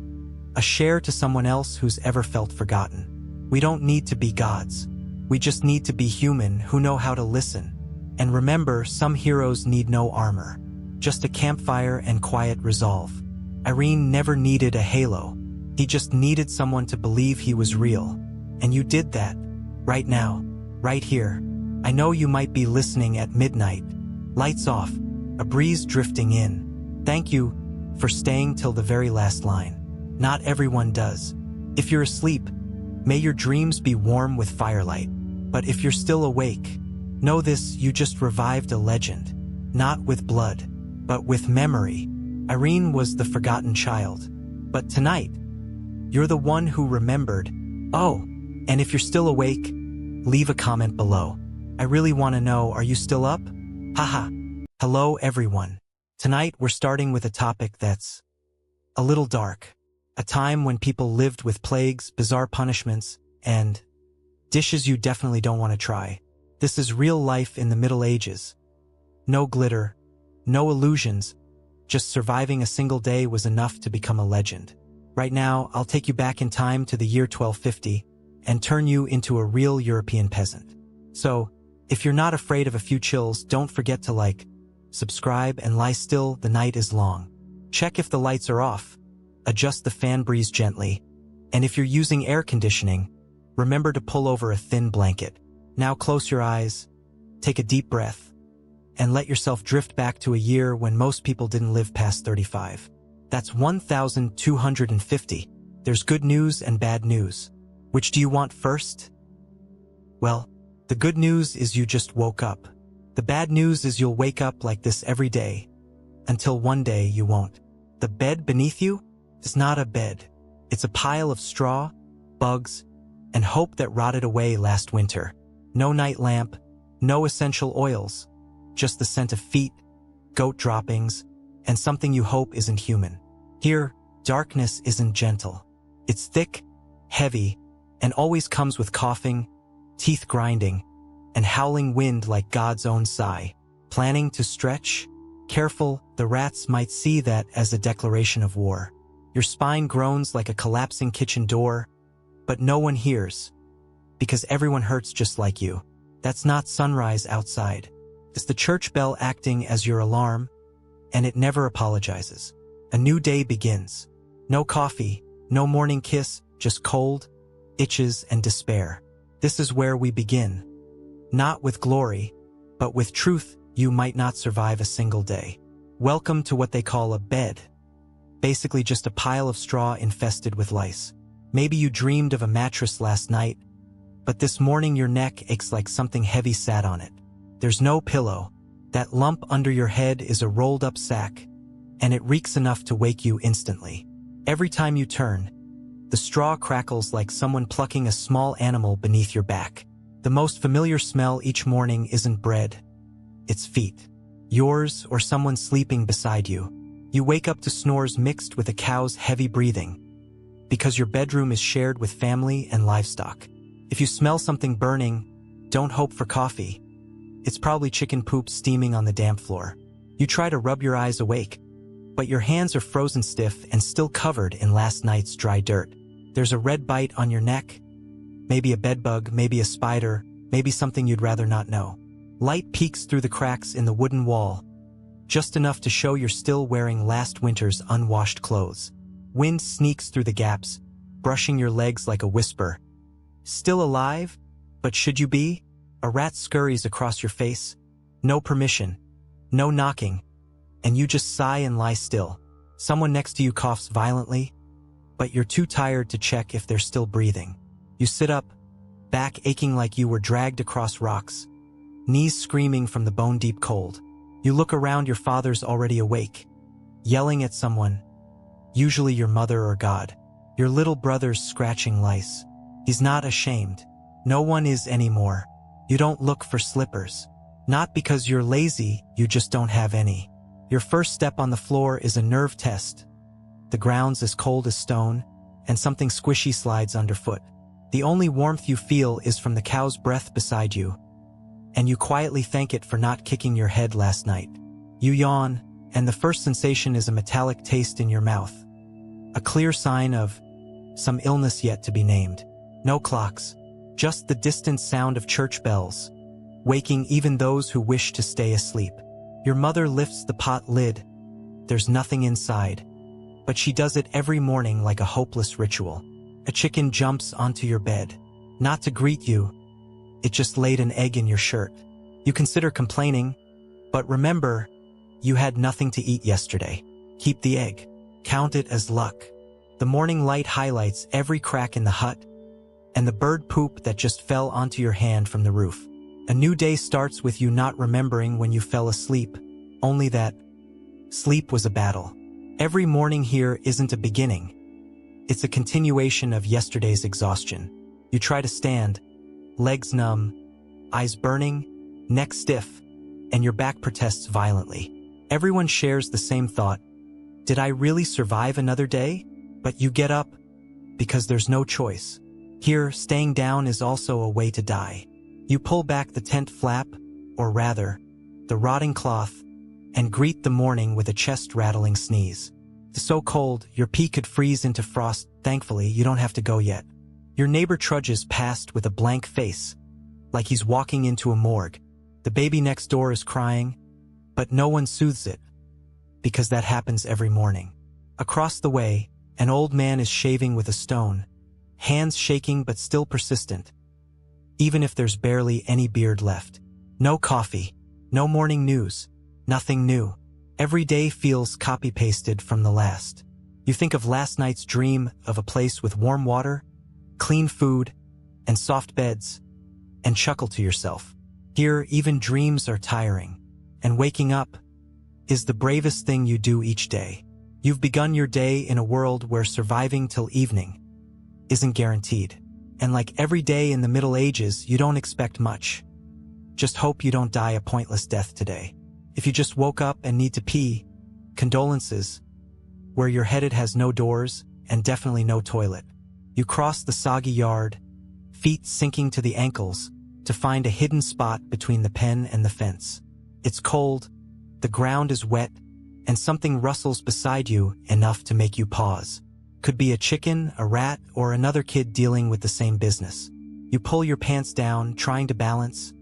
a share to someone else who's ever felt forgotten. We don't need to be gods. We just need to be human who know how to listen. And remember, some heroes need no armor, just a campfire and quiet resolve. Irene never needed a halo. He just needed someone to believe he was real. And you did that. Right now. Right here. I know you might be listening at midnight. Lights off. A breeze drifting in. Thank you for staying till the very last line. Not everyone does. If you're asleep, May your dreams be warm with firelight. But if you're still awake, know this: you just revived a legend. Not with blood, but with memory. Irene was the forgotten child. But tonight, you're the one who remembered. Oh, and if you're still awake, leave a comment below. I really want to know, are you still up? Haha. Hello everyone. Tonight we're starting with a topic that's a little dark. A time when people lived with plagues, bizarre punishments, and dishes you definitely don't want to try. This is real life in the Middle Ages. No glitter, no illusions, just surviving a single day was enough to become a legend. Right now, I'll take you back in time to the year 1250 and turn you into a real European peasant. So, if you're not afraid of a few chills, don't forget to like, subscribe, and lie still. The night is long. Check if the lights are off. Adjust the fan breeze gently. And if you're using air conditioning, remember to pull over a thin blanket. Now close your eyes, take a deep breath, and let yourself drift back to a year when most people didn't live past 35. That's 1250. There's good news and bad news. Which do you want first? Well, the good news is you just woke up. The bad news is you'll wake up like this every day, until one day you won't. The bed beneath you is not a bed. It's a pile of straw, bugs, and hope that rotted away last winter. No night lamp, no essential oils, just the scent of feet, goat droppings, and something you hope isn't human. Here, darkness isn't gentle. It's thick, heavy, and always comes with coughing, teeth grinding, and howling wind like God's own sigh. Planning to stretch? Careful, the rats might see that as a declaration of war. Your spine groans like a collapsing kitchen door, but no one hears, because everyone hurts just like you. That's not sunrise outside. It's the church bell acting as your alarm, and it never apologizes. A new day begins. No coffee, no morning kiss, just cold, itches, and despair. This is where we begin. Not with glory, but with truth. You might not survive a single day. Welcome to what they call a bed. Basically just a pile of straw infested with lice. Maybe you dreamed of a mattress last night, but this morning your neck aches like something heavy sat on it. There's no pillow. That lump under your head is a rolled-up sack, and it reeks enough to wake you instantly. Every time you turn, the straw crackles like someone plucking a small animal beneath your back. The most familiar smell each morning isn't bread. It's feet. Yours or someone sleeping beside you. You wake up to snores mixed with a cow's heavy breathing, because your bedroom is shared with family and livestock. If you smell something burning, don't hope for coffee. It's probably chicken poop steaming on the damp floor. You try to rub your eyes awake, but your hands are frozen stiff and still covered in last night's dry dirt. There's a red bite on your neck, maybe a bedbug, maybe a spider, maybe something you'd rather not know. Light peeks through the cracks in the wooden wall, just enough to show you're still wearing last winter's unwashed clothes. Wind sneaks through the gaps, brushing your legs like a whisper. Still alive? But should you be? A rat scurries across your face. No permission, no knocking, and you just sigh and lie still. Someone next to you coughs violently, but you're too tired to check if they're still breathing. You sit up, back aching like you were dragged across rocks, knees screaming from the bone-deep cold. You look around, your father's already awake, yelling at someone, usually your mother or God. Your little brother's scratching lice. He's not ashamed. No one is anymore. You don't look for slippers. Not because you're lazy, you just don't have any. Your first step on the floor is a nerve test. The ground's as cold as stone, and something squishy slides underfoot. The only warmth you feel is from the cow's breath beside you, and you quietly thank it for not kicking your head last night. You yawn, and the first sensation is a metallic taste in your mouth. A clear sign of some illness yet to be named. No clocks, just the distant sound of church bells, waking even those who wish to stay asleep. Your mother lifts the pot lid. There's nothing inside, but she does it every morning like a hopeless ritual. A chicken jumps onto your bed, not to greet you. It just laid an egg in your shirt. You consider complaining, but remember, you had nothing to eat yesterday. Keep the egg. Count it as luck. The morning light highlights every crack in the hut, and the bird poop that just fell onto your hand from the roof. A new day starts with you not remembering when you fell asleep, only that sleep was a battle. Every morning here isn't a beginning. It's a continuation of yesterday's exhaustion. You try to stand, legs numb, eyes burning, neck stiff, and your back protests violently. Everyone shares the same thought. Did I really survive another day? But you get up because there's no choice. Here, staying down is also a way to die. You pull back the tent flap, or rather, the rotting cloth, and greet the morning with a chest-rattling sneeze. It's so cold, your pee could freeze into frost. Thankfully, you don't have to go yet. Your neighbor trudges past with a blank face, like he's walking into a morgue. The baby next door is crying, but no one soothes it, because that happens every morning. Across the way, an old man is shaving with a stone, hands shaking but still persistent, even if there's barely any beard left. No coffee, no morning news, nothing new. Every day feels copy-pasted from the last. You think of last night's dream of a place with warm water, clean food, and soft beds, and chuckle to yourself. Here, even dreams are tiring, and waking up is the bravest thing you do each day. You've begun your day in a world where surviving till evening isn't guaranteed. And like every day in the Middle Ages, you don't expect much. Just hope you don't die a pointless death today. If you just woke up and need to pee, condolences. Where you're headed has no doors and definitely no toilet. You cross the soggy yard, feet sinking to the ankles, to find a hidden spot between the pen and the fence. It's cold, the ground is wet, and something rustles beside you enough to make you pause. Could be a chicken, a rat, or another kid dealing with the same business. You pull your pants down, trying to balance,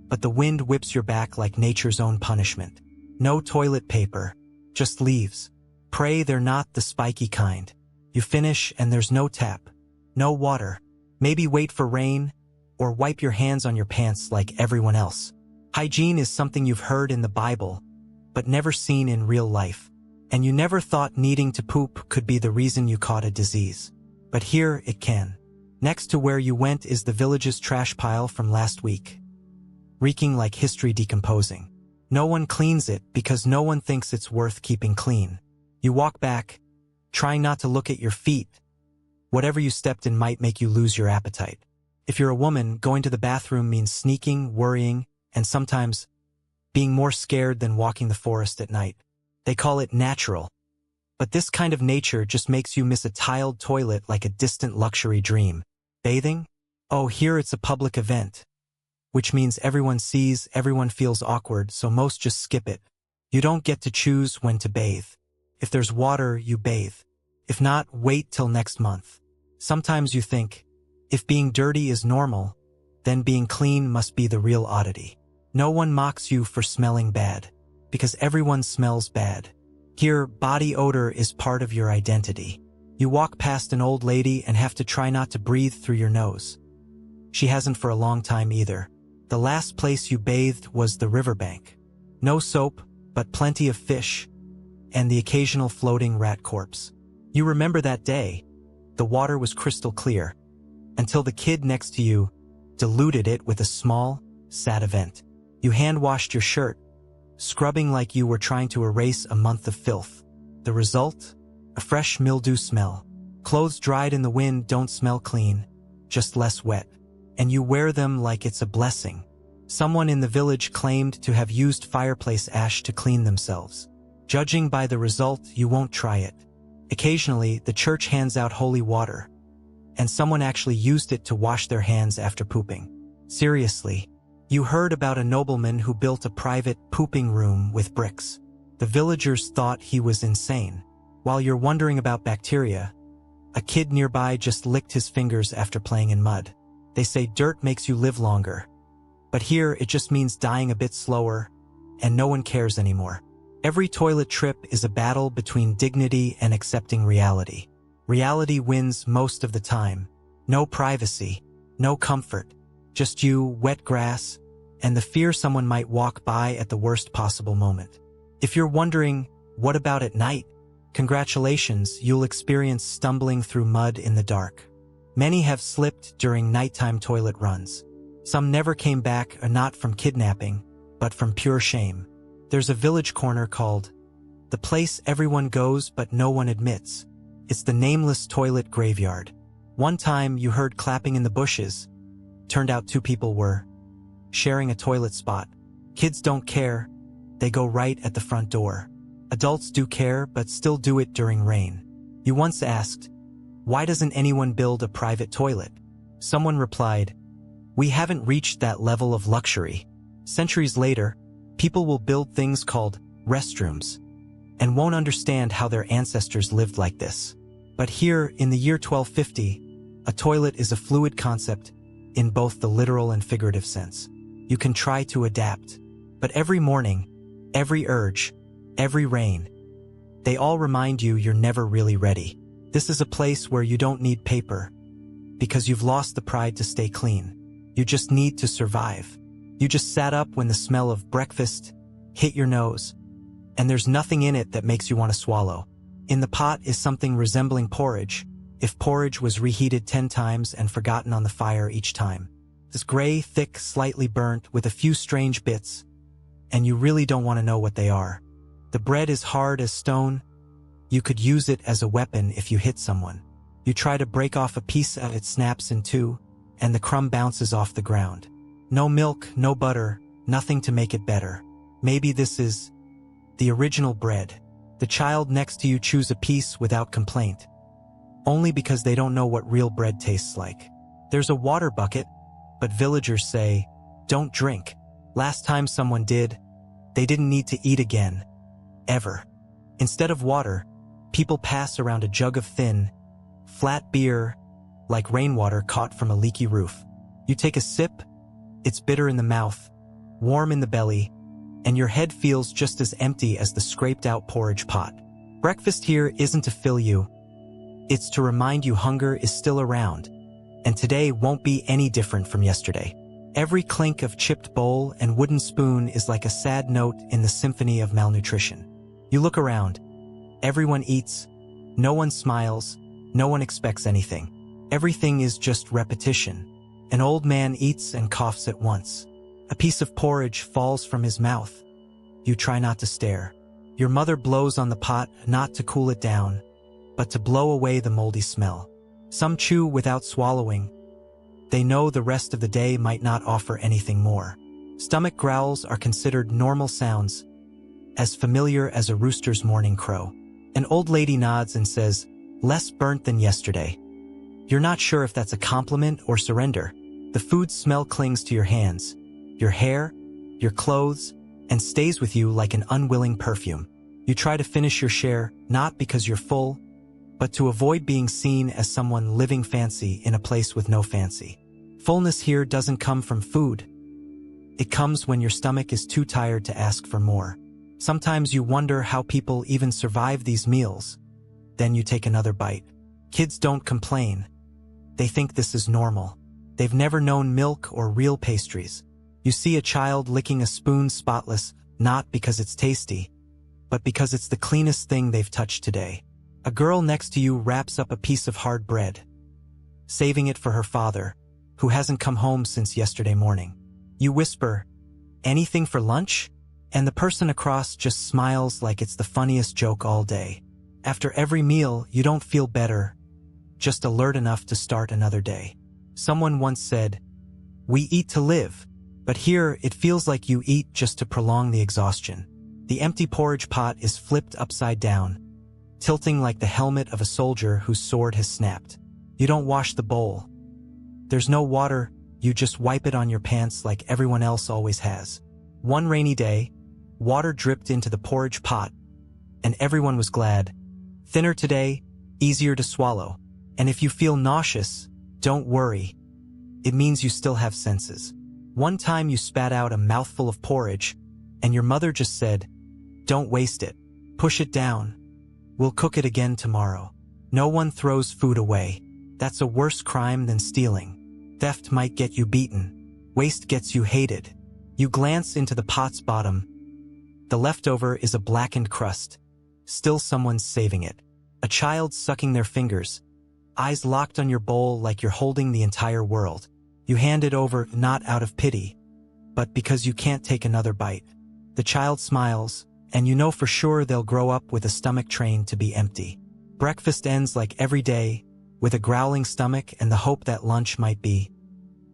but the wind whips your back like nature's own punishment. No toilet paper, just leaves. Pray they're not the spiky kind. You finish and there's no tap, no water. Maybe wait for rain, or wipe your hands on your pants like everyone else. Hygiene is something you've heard in the Bible, but never seen in real life. And you never thought needing to poop could be the reason you caught a disease. But here it can. Next to where you went is the village's trash pile from last week, reeking like history decomposing. No one cleans it because no one thinks it's worth keeping clean. You walk back, trying not to look at your feet. Whatever you stepped in might make you lose your appetite. If you're a woman, going to the bathroom means sneaking, worrying, and sometimes being more scared than walking the forest at night. They call it natural. But this kind of nature just makes you miss a tiled toilet like a distant luxury dream. Bathing? Oh, here it's a public event, which means everyone sees, everyone feels awkward, so most just skip it. You don't get to choose when to bathe. If there's water, you bathe. If not, wait till next month. Sometimes you think, if being dirty is normal, then being clean must be the real oddity. No one mocks you for smelling bad, because everyone smells bad. Here, body odor is part of your identity. You walk past an old lady and have to try not to breathe through your nose. She hasn't for a long time either. The last place you bathed was the riverbank. No soap, but plenty of fish, and the occasional floating rat corpse. You remember that day. The water was crystal clear, until the kid next to you diluted it with a small, sad event. You hand-washed your shirt, scrubbing like you were trying to erase a month of filth. The result? A fresh mildew smell. Clothes dried in the wind don't smell clean, just less wet. And you wear them like it's a blessing. Someone in the village claimed to have used fireplace ash to clean themselves. Judging by the result, you won't try it. Occasionally, the church hands out holy water, and someone actually used it to wash their hands after pooping. Seriously. You heard about a nobleman who built a private pooping room with bricks. The villagers thought he was insane. While you're wondering about bacteria, a kid nearby just licked his fingers after playing in mud. They say dirt makes you live longer. But here it just means dying a bit slower, and no one cares anymore. Every toilet trip is a battle between dignity and accepting reality. Reality wins most of the time. No privacy, no comfort. Just you, wet grass, and the fear someone might walk by at the worst possible moment. If you're wondering, what about at night? Congratulations, you'll experience stumbling through mud in the dark. Many have slipped during nighttime toilet runs. Some never came back, not from kidnapping, but from pure shame. There's a village corner called the place everyone goes but no one admits. It's the nameless toilet graveyard. One time you heard clapping in the bushes. Turned out two people were sharing a toilet spot. Kids don't care. They go right at the front door. Adults do care but still do it during rain. You once asked, why doesn't anyone build a private toilet? Someone replied, we haven't reached that level of luxury. Centuries later, people will build things called restrooms and won't understand how their ancestors lived like this. But here, in the year 1250, a toilet is a fluid concept in both the literal and figurative sense. You can try to adapt, but every morning, every urge, every rain, they all remind you you're never really ready. This is a place where you don't need paper, because you've lost the pride to stay clean. You just need to survive. You just sat up when the smell of breakfast hit your nose, and there's nothing in it that makes you want to swallow. In the pot is something resembling porridge, if porridge was reheated 10 times and forgotten on the fire each time. This gray, thick, slightly burnt with a few strange bits, and you really don't want to know what they are. The bread is hard as stone. You could use it as a weapon if you hit someone. You try to break off a piece and it snaps in two, and the crumb bounces off the ground. No milk, no butter, nothing to make it better. Maybe this is the original bread. The child next to you chews a piece without complaint, only because they don't know what real bread tastes like. There's a water bucket, but villagers say, don't drink. Last time someone did, they didn't need to eat again. Ever. Instead of water, people pass around a jug of thin, flat beer, like rainwater caught from a leaky roof. You take a sip, it's bitter in the mouth, warm in the belly, and your head feels just as empty as the scraped-out porridge pot. Breakfast here isn't to fill you. It's to remind you hunger is still around, and today won't be any different from yesterday. Every clink of chipped bowl and wooden spoon is like a sad note in the symphony of malnutrition. You look around. Everyone eats. No one smiles. No one expects anything. Everything is just repetition. An old man eats and coughs at once. A piece of porridge falls from his mouth. You try not to stare. Your mother blows on the pot not to cool it down, but to blow away the moldy smell. Some chew without swallowing. They know the rest of the day might not offer anything more. Stomach growls are considered normal sounds, as familiar as a rooster's morning crow. An old lady nods and says, less burnt than yesterday. You're not sure if that's a compliment or surrender. The food smell clings to your hands, your hair, your clothes, and stays with you like an unwilling perfume. You try to finish your share, not because you're full, but to avoid being seen as someone living fancy in a place with no fancy. Fullness here doesn't come from food. It comes when your stomach is too tired to ask for more. Sometimes you wonder how people even survive these meals. Then you take another bite. Kids don't complain. They think this is normal. They've never known milk or real pastries. You see a child licking a spoon spotless, not because it's tasty, but because it's the cleanest thing they've touched today. A girl next to you wraps up a piece of hard bread, saving it for her father, who hasn't come home since yesterday morning. You whisper, anything for lunch? And the person across just smiles like it's the funniest joke all day. After every meal, you don't feel better, just alert enough to start another day. Someone once said, we eat to live, but here it feels like you eat just to prolong the exhaustion. The empty porridge pot is flipped upside down, tilting like the helmet of a soldier whose sword has snapped. You don't wash the bowl. There's no water, you just wipe it on your pants like everyone else always has. One rainy day, water dripped into the porridge pot, and everyone was glad. Thinner today, easier to swallow. And if you feel nauseous, don't worry. It means you still have senses. One time you spat out a mouthful of porridge, and your mother just said, don't waste it. Push it down. We'll cook it again tomorrow. No one throws food away. That's a worse crime than stealing. Theft might get you beaten. Waste gets you hated. You glance into the pot's bottom. The leftover is a blackened crust. Still someone's saving it. A child sucking their fingers. eyes locked on your bowl like you're holding the entire world. You hand it over not out of pity, but because you can't take another bite. The child smiles, and you know for sure they'll grow up with a stomach trained to be empty. Breakfast ends like every day, with a growling stomach and the hope that lunch might be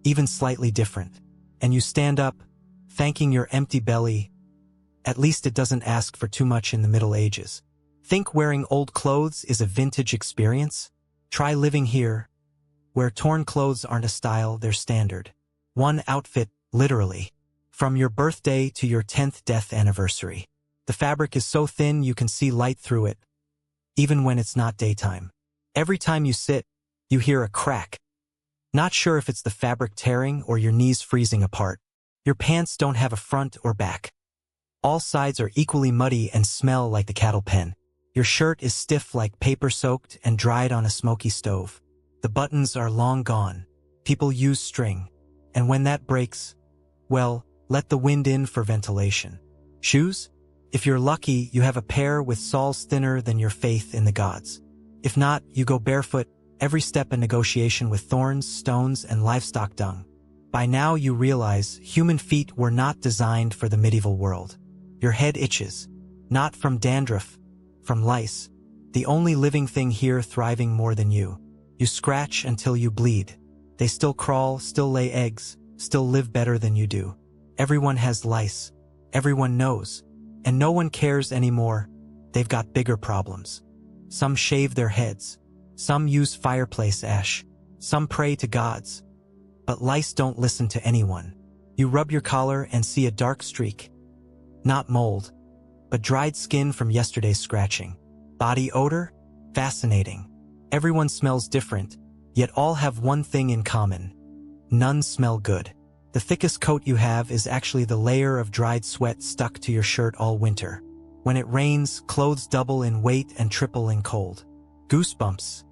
even slightly different. And you stand up, thanking your empty belly. At least it doesn't ask for too much in the Middle Ages. Think wearing old clothes is a vintage experience? Try living here, where torn clothes aren't a style, they're standard. One outfit, literally. From your birthday to your 10th death anniversary. The fabric is so thin you can see light through it, even when it's not daytime. Every time you sit, you hear a crack. Not sure if it's the fabric tearing or your knees freezing apart. Your pants don't have a front or back. All sides are equally muddy and smell like the cattle pen. Your shirt is stiff like paper soaked and dried on a smoky stove. The buttons are long gone. People use string. And when that breaks, well, let the wind in for ventilation. Shoes? If you're lucky, you have a pair with soles thinner than your faith in the gods. If not, you go barefoot, every step a negotiation with thorns, stones, and livestock dung. By now you realize human feet were not designed for the medieval world. Your head itches. Not from dandruff, from lice. The only living thing here thriving more than you. You scratch until you bleed. They still crawl, still lay eggs, still live better than you do. Everyone has lice. Everyone knows. And no one cares anymore. They've got bigger problems. Some shave their heads. Some use fireplace ash. Some pray to gods. But lice don't listen to anyone. You rub your collar and see a dark streak. Not mold, but dried skin from yesterday's scratching. Body odor? Fascinating. Everyone smells different, yet all have one thing in common. None smell good. The thickest coat you have is actually the layer of dried sweat stuck to your shirt all winter. When it rains, clothes double in weight and triple in cold. Goosebumps.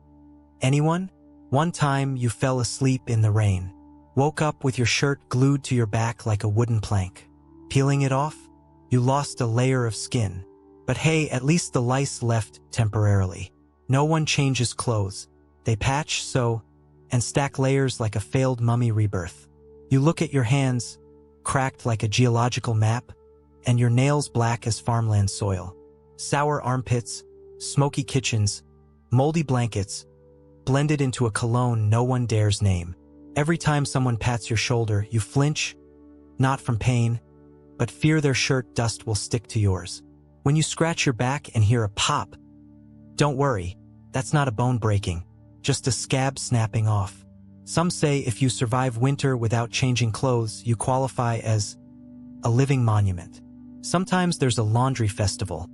Anyone? One time you fell asleep in the rain. Woke up with your shirt glued to your back like a wooden plank. Peeling it off? You lost a layer of skin. But hey, at least the lice left temporarily. No one changes clothes. They patch, sew, and stack layers like a failed mummy rebirth. You look at your hands, cracked like a geological map, and your nails black as farmland soil. Sour armpits, smoky kitchens, moldy blankets, blended into a cologne no one dares name. Every time someone pats your shoulder, you flinch, not from pain, but fear their shirt dust will stick to yours. When you scratch your back and hear a pop, don't worry, that's not a bone breaking, just a scab snapping off. Some say if you survive winter without changing clothes, you qualify as a living monument. Sometimes there's a laundry festival,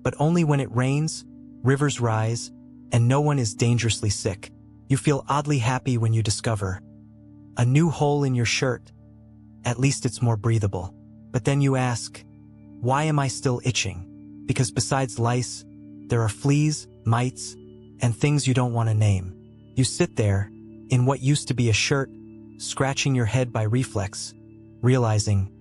but only when it rains, rivers rise, and no one is dangerously sick. You feel oddly happy when you discover a new hole in your shirt. At least it's more breathable. But then you ask, why am I still itching? Because besides lice, there are fleas, mites, and things you don't want to name. You sit there, in what used to be a shirt, scratching your head by reflex, realizing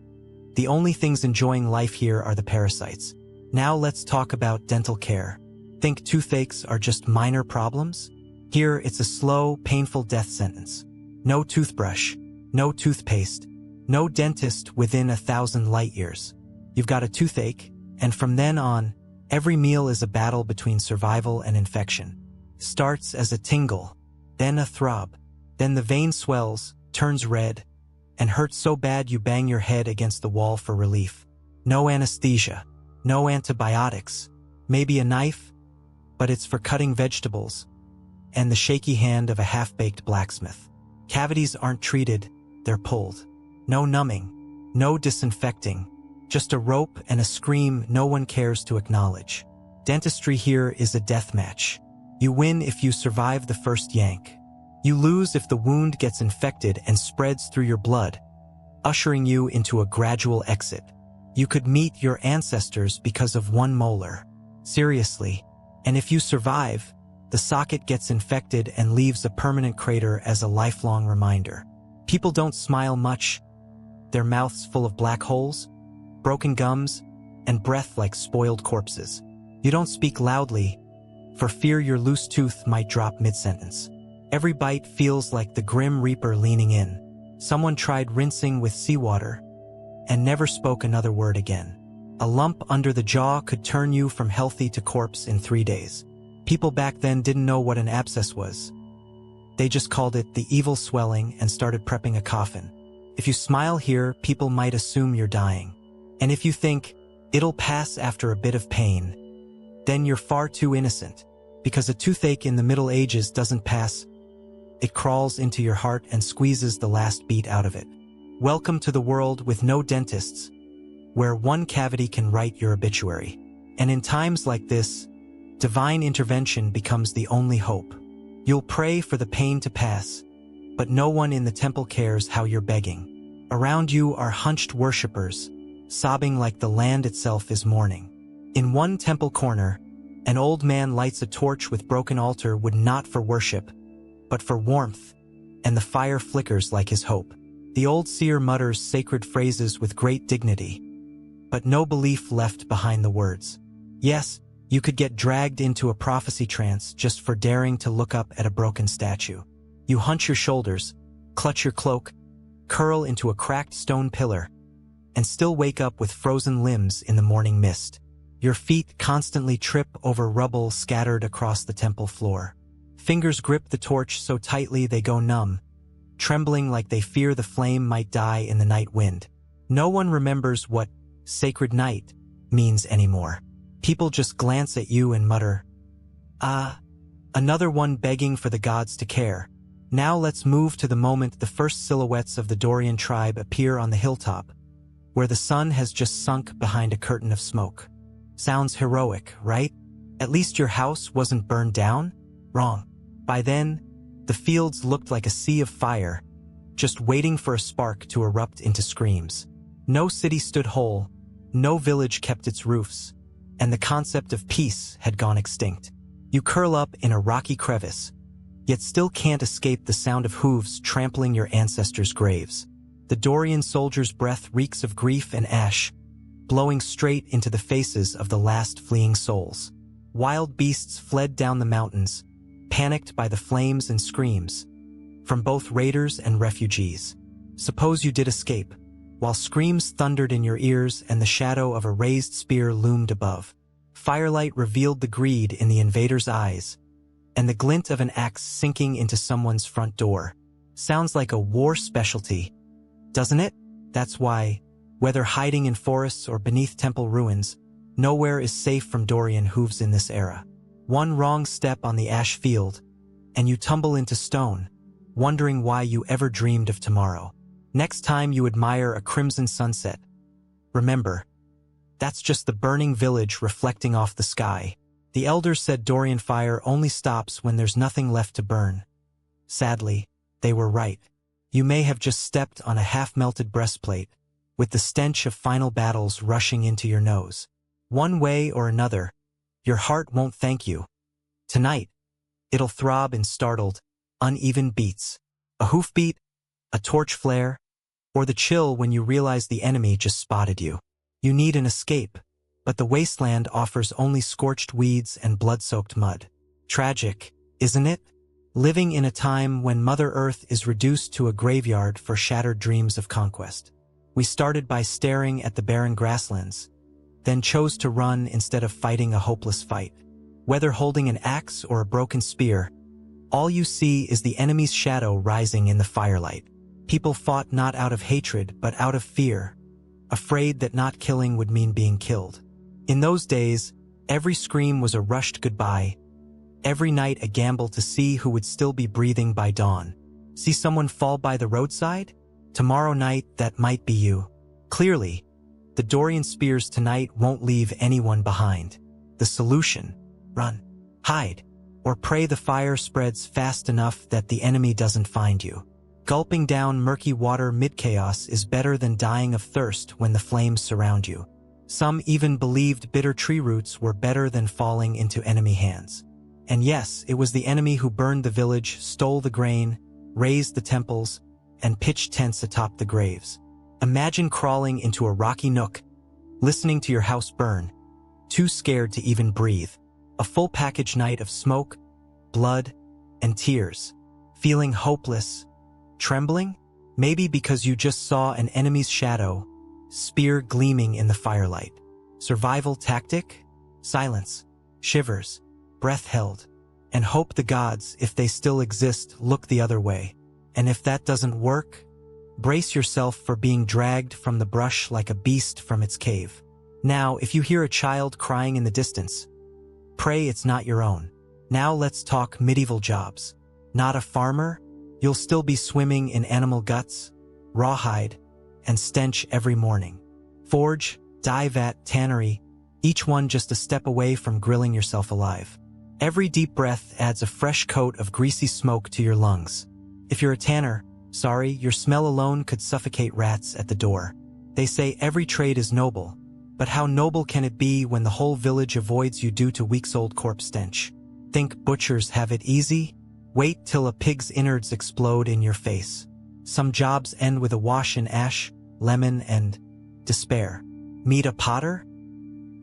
the only things enjoying life here are the parasites. Now let's talk about dental care. Think toothaches are just minor problems? Here it's a slow, painful death sentence. No toothbrush, no toothpaste, no dentist within 1,000 light years. You've got a toothache, and from then on, every meal is a battle between survival and infection. Starts as a tingle, then a throb, then the vein swells, turns red, and hurts so bad you bang your head against the wall for relief. No anesthesia, no antibiotics, maybe a knife, but it's for cutting vegetables, and the shaky hand of a half-baked blacksmith. Cavities aren't treated, they're pulled. No numbing, no disinfecting, just a rope and a scream no one cares to acknowledge. Dentistry here is a death match. You win if you survive the first yank. You lose if the wound gets infected and spreads through your blood, ushering you into a gradual exit. You could meet your ancestors because of one molar. Seriously. And if you survive, the socket gets infected and leaves a permanent crater as a lifelong reminder. People don't smile much, their mouths full of black holes, broken gums, and breath like spoiled corpses. You don't speak loudly, for fear your loose tooth might drop mid-sentence. Every bite feels like the grim reaper leaning in. Someone tried rinsing with seawater and never spoke another word again. A lump under the jaw could turn you from healthy to corpse in 3 days. People back then didn't know what an abscess was. They just called it the evil swelling and started prepping a coffin. If you smile here, people might assume you're dying. And if you think, it'll pass after a bit of pain, then you're far too innocent. Because a toothache in the Middle Ages doesn't pass. It crawls into your heart and squeezes the last beat out of it. Welcome to the world with no dentists, where one cavity can write your obituary. And in times like this, divine intervention becomes the only hope. You'll pray for the pain to pass, but no one in the temple cares how you're begging. Around you are hunched worshippers, sobbing like the land itself is mourning. In one temple corner, an old man lights a torch with broken altar wood not for worship, but for warmth, and the fire flickers like his hope. The old seer mutters sacred phrases with great dignity, but no belief left behind the words. Yes, you could get dragged into a prophecy trance just for daring to look up at a broken statue. You hunch your shoulders, clutch your cloak, curl into a cracked stone pillar, and still wake up with frozen limbs in the morning mist. Your feet constantly trip over rubble scattered across the temple floor. Fingers grip the torch so tightly they go numb, trembling like they fear the flame might die in the night wind. No one remembers what sacred night means anymore. People just glance at you and mutter, another one begging for the gods to care. Now let's move to the moment the first silhouettes of the Dorian tribe appear on the hilltop, where the sun has just sunk behind a curtain of smoke. Sounds heroic, right? At least your house wasn't burned down? Wrong. By then, the fields looked like a sea of fire, just waiting for a spark to erupt into screams. No city stood whole, no village kept its roofs, and the concept of peace had gone extinct. You curl up in a rocky crevice, yet still can't escape the sound of hooves trampling your ancestors' graves. The Dorian soldier's breath reeks of grief and ash, blowing straight into the faces of the last fleeing souls. Wild beasts fled down the mountains, panicked by the flames and screams, from both raiders and refugees. Suppose you did escape, while screams thundered in your ears and the shadow of a raised spear loomed above. Firelight revealed the greed in the invader's eyes, and the glint of an axe sinking into someone's front door. Sounds like a war specialty, doesn't it? That's why, whether hiding in forests or beneath temple ruins, nowhere is safe from Dorian hooves in this era. One wrong step on the ash field, and you tumble into stone, wondering why you ever dreamed of tomorrow. Next time you admire a crimson sunset, remember, that's just the burning village reflecting off the sky. The elders said Dorian fire only stops when there's nothing left to burn. Sadly, they were right. You may have just stepped on a half-melted breastplate, with the stench of final battles rushing into your nose. One way or another, your heart won't thank you. Tonight, it'll throb in startled, uneven beats. A hoofbeat, a torch flare, or the chill when you realize the enemy just spotted you. You need an escape, but the wasteland offers only scorched weeds and blood-soaked mud. Tragic, isn't it? Living in a time when Mother Earth is reduced to a graveyard for shattered dreams of conquest. We started by staring at the barren grasslands, then chose to run instead of fighting a hopeless fight. Whether holding an axe or a broken spear, all you see is the enemy's shadow rising in the firelight. People fought not out of hatred but out of fear, afraid that not killing would mean being killed. In those days, every scream was a rushed goodbye, every night a gamble to see who would still be breathing by dawn. See someone fall by the roadside? Tomorrow night, that might be you. Clearly, the Dorian spears tonight won't leave anyone behind. The solution: run, hide, or pray the fire spreads fast enough that the enemy doesn't find you. Gulping down murky water mid-chaos is better than dying of thirst when the flames surround you. Some even believed bitter tree roots were better than falling into enemy hands. And yes, it was the enemy who burned the village, stole the grain, razed the temples, and pitched tents atop the graves. Imagine crawling into a rocky nook, listening to your house burn, too scared to even breathe. A full package night of smoke, blood, and tears. Feeling hopeless, trembling? Maybe because you just saw an enemy's shadow, spear gleaming in the firelight. Survival tactic? Silence, shivers, breath held, and hope the gods, if they still exist, look the other way. And if that doesn't work, brace yourself for being dragged from the brush like a beast from its cave. Now, if you hear a child crying in the distance, pray it's not your own. Now let's talk medieval jobs. Not a farmer? You'll still be swimming in animal guts, rawhide, and stench every morning. Forge, dye vat, tannery, each one just a step away from grilling yourself alive. Every deep breath adds a fresh coat of greasy smoke to your lungs. If you're a tanner, sorry, your smell alone could suffocate rats at the door. They say every trade is noble, but how noble can it be when the whole village avoids you due to weeks-old corpse stench? Think butchers have it easy? Wait till a pig's innards explode in your face. Some jobs end with a wash in ash, lemon, and despair. Meet a potter?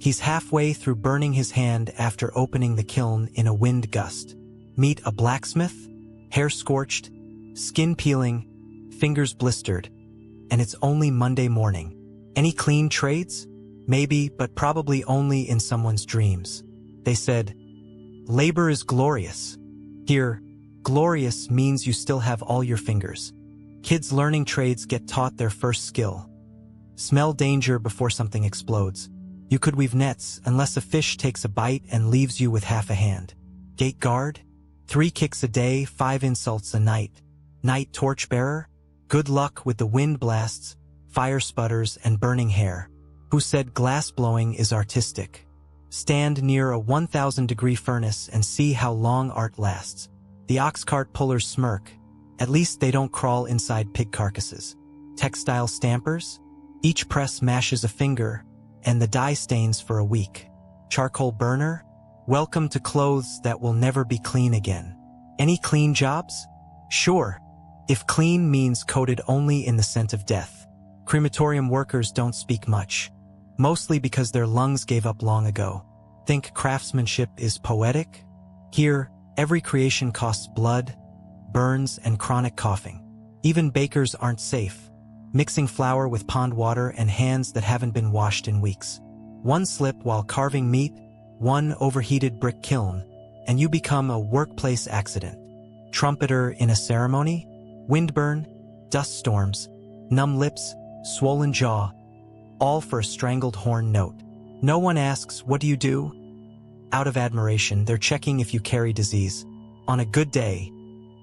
He's halfway through burning his hand after opening the kiln in a wind gust. Meet a blacksmith? Hair scorched, skin peeling, fingers blistered, and it's only Monday morning. Any clean trades? Maybe, but probably only in someone's dreams. They said, labor is glorious. Here, glorious means you still have all your fingers. Kids learning trades get taught their first skill. Smell danger before something explodes. You could weave nets unless a fish takes a bite and leaves you with half a hand. Gate guard? 3 kicks a day, 5 insults a night. Night torchbearer? Good luck with the wind blasts, fire sputters, and burning hair. Who said glass blowing is artistic? Stand near a 1,000-degree furnace and see how long art lasts. The ox cart pullers smirk. At least they don't crawl inside pig carcasses. Textile stampers? Each press mashes a finger, and the dye stains for a week. Charcoal burner? Welcome to clothes that will never be clean again. Any clean jobs? Sure, if clean means coated only in the scent of death. Crematorium workers don't speak much, mostly because their lungs gave up long ago. Think craftsmanship is poetic? Here, every creation costs blood, burns, and chronic coughing. Even bakers aren't safe, mixing flour with pond water and hands that haven't been washed in weeks. One slip while carving meat, one overheated brick kiln, and you become a workplace accident. Trumpeter in a ceremony? Windburn, dust storms, numb lips, swollen jaw, all for a strangled horn note. No one asks, what do you do? Out of admiration, they're checking if you carry disease. On a good day,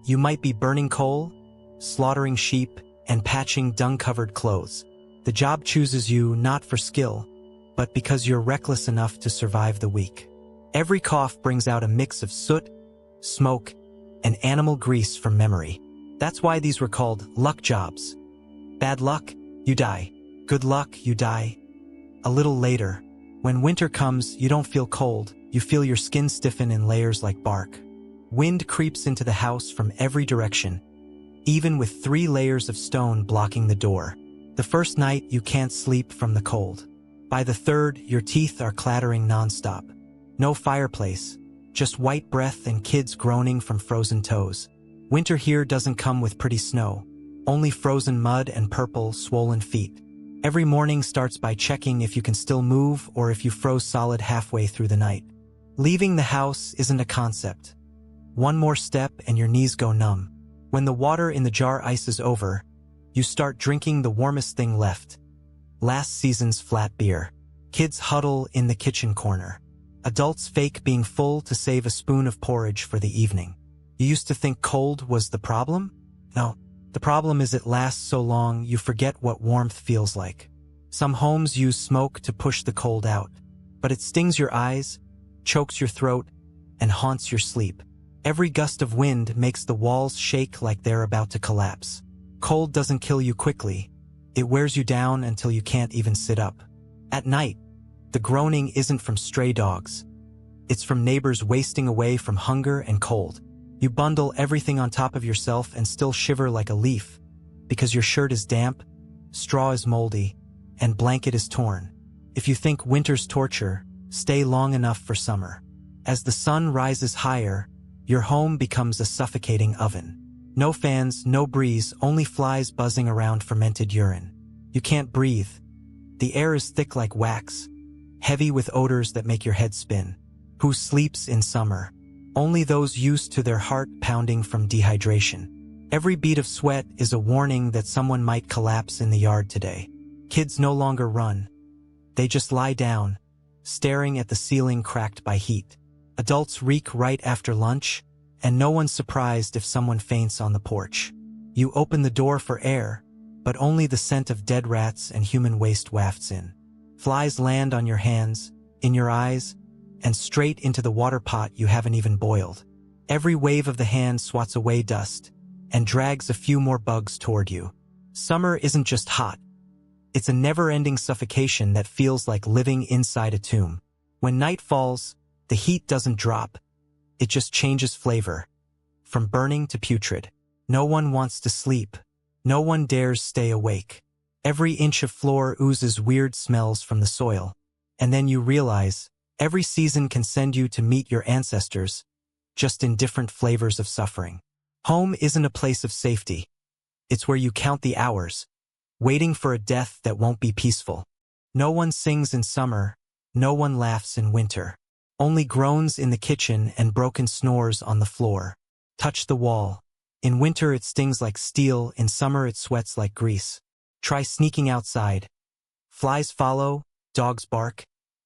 you might be burning coal, slaughtering sheep, and patching dung-covered clothes. The job chooses you not for skill, but because you're reckless enough to survive the week. Every cough brings out a mix of soot, smoke, and animal grease from memory. That's why these were called luck jobs. Bad luck, you die. Good luck, you die. A little later, when winter comes, you don't feel cold. You feel your skin stiffen in layers like bark. Wind creeps into the house from every direction, even with 3 layers of stone blocking the door. The first night, you can't sleep from the cold. By the third, your teeth are clattering nonstop. No fireplace, just white breath and kids groaning from frozen toes. Winter here doesn't come with pretty snow, only frozen mud and purple, swollen feet. Every morning starts by checking if you can still move or if you froze solid halfway through the night. Leaving the house isn't a concept. One more step and your knees go numb. When the water in the jar ices over, you start drinking the warmest thing left. Last season's flat beer. Kids huddle in the kitchen corner. Adults fake being full to save a spoon of porridge for the evening. You used to think cold was the problem? No, the problem is it lasts so long you forget what warmth feels like. Some homes use smoke to push the cold out, but it stings your eyes, chokes your throat, and haunts your sleep. Every gust of wind makes the walls shake like they're about to collapse. Cold doesn't kill you quickly. It wears you down until you can't even sit up. At night, the groaning isn't from stray dogs. It's from neighbors wasting away from hunger and cold. You bundle everything on top of yourself and still shiver like a leaf, because your shirt is damp, straw is moldy, and blanket is torn. If you think winter's torture, stay long enough for summer. As the sun rises higher, your home becomes a suffocating oven. No fans, no breeze, only flies buzzing around fermented urine. You can't breathe. The air is thick like wax, heavy with odors that make your head spin. Who sleeps in summer? Only those used to their heart pounding from dehydration. Every bead of sweat is a warning that someone might collapse in the yard today. Kids no longer run. They just lie down, staring at the ceiling cracked by heat. Adults reek right after lunch, and no one's surprised if someone faints on the porch. You open the door for air, but only the scent of dead rats and human waste wafts in. Flies land on your hands, in your eyes, and straight into the water pot you haven't even boiled. Every wave of the hand swats away dust and drags a few more bugs toward you. Summer isn't just hot. It's a never-ending suffocation that feels like living inside a tomb. When night falls, the heat doesn't drop. It just changes flavor. From burning to putrid. No one wants to sleep. No one dares stay awake. Every inch of floor oozes weird smells from the soil. And then you realize, every season can send you to meet your ancestors, just in different flavors of suffering. Home isn't a place of safety. It's where you count the hours, waiting for a death that won't be peaceful. No one sings in summer, no one laughs in winter. Only groans in the kitchen and broken snores on the floor. Touch the wall. In winter it stings like steel, in summer it sweats like grease. Try sneaking outside. Flies follow, dogs bark,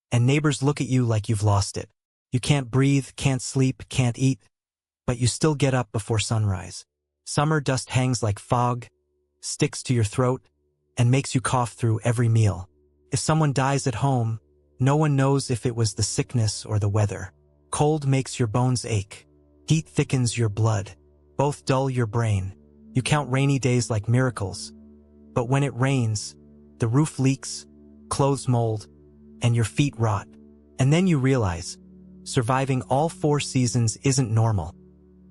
and neighbors look at you like you've lost it. You can't breathe, can't sleep, can't eat, but you still get up before sunrise. Summer dust hangs like fog, sticks to your throat, and makes you cough through every meal. If someone dies at home, no one knows if it was the sickness or the weather. Cold makes your bones ache. Heat thickens your blood. Both dull your brain. You count rainy days like miracles. But when it rains, the roof leaks, clothes mold, and your feet rot. And then you realize, surviving all 4 seasons isn't normal.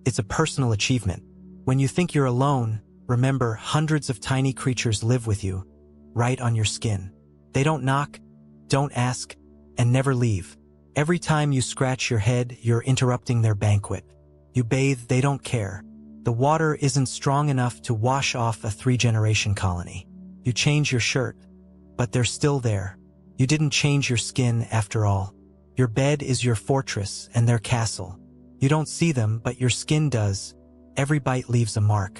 It's a personal achievement. When you think you're alone, remember hundreds of tiny creatures live with you, right on your skin. They don't knock, don't ask, and never leave. Every time you scratch your head, you're interrupting their banquet. You bathe, they don't care. The water isn't strong enough to wash off a 3-generation colony. You change your shirt, but they're still there. You didn't change your skin after all. Your bed is your fortress and their castle. You don't see them, but your skin does. Every bite leaves a mark.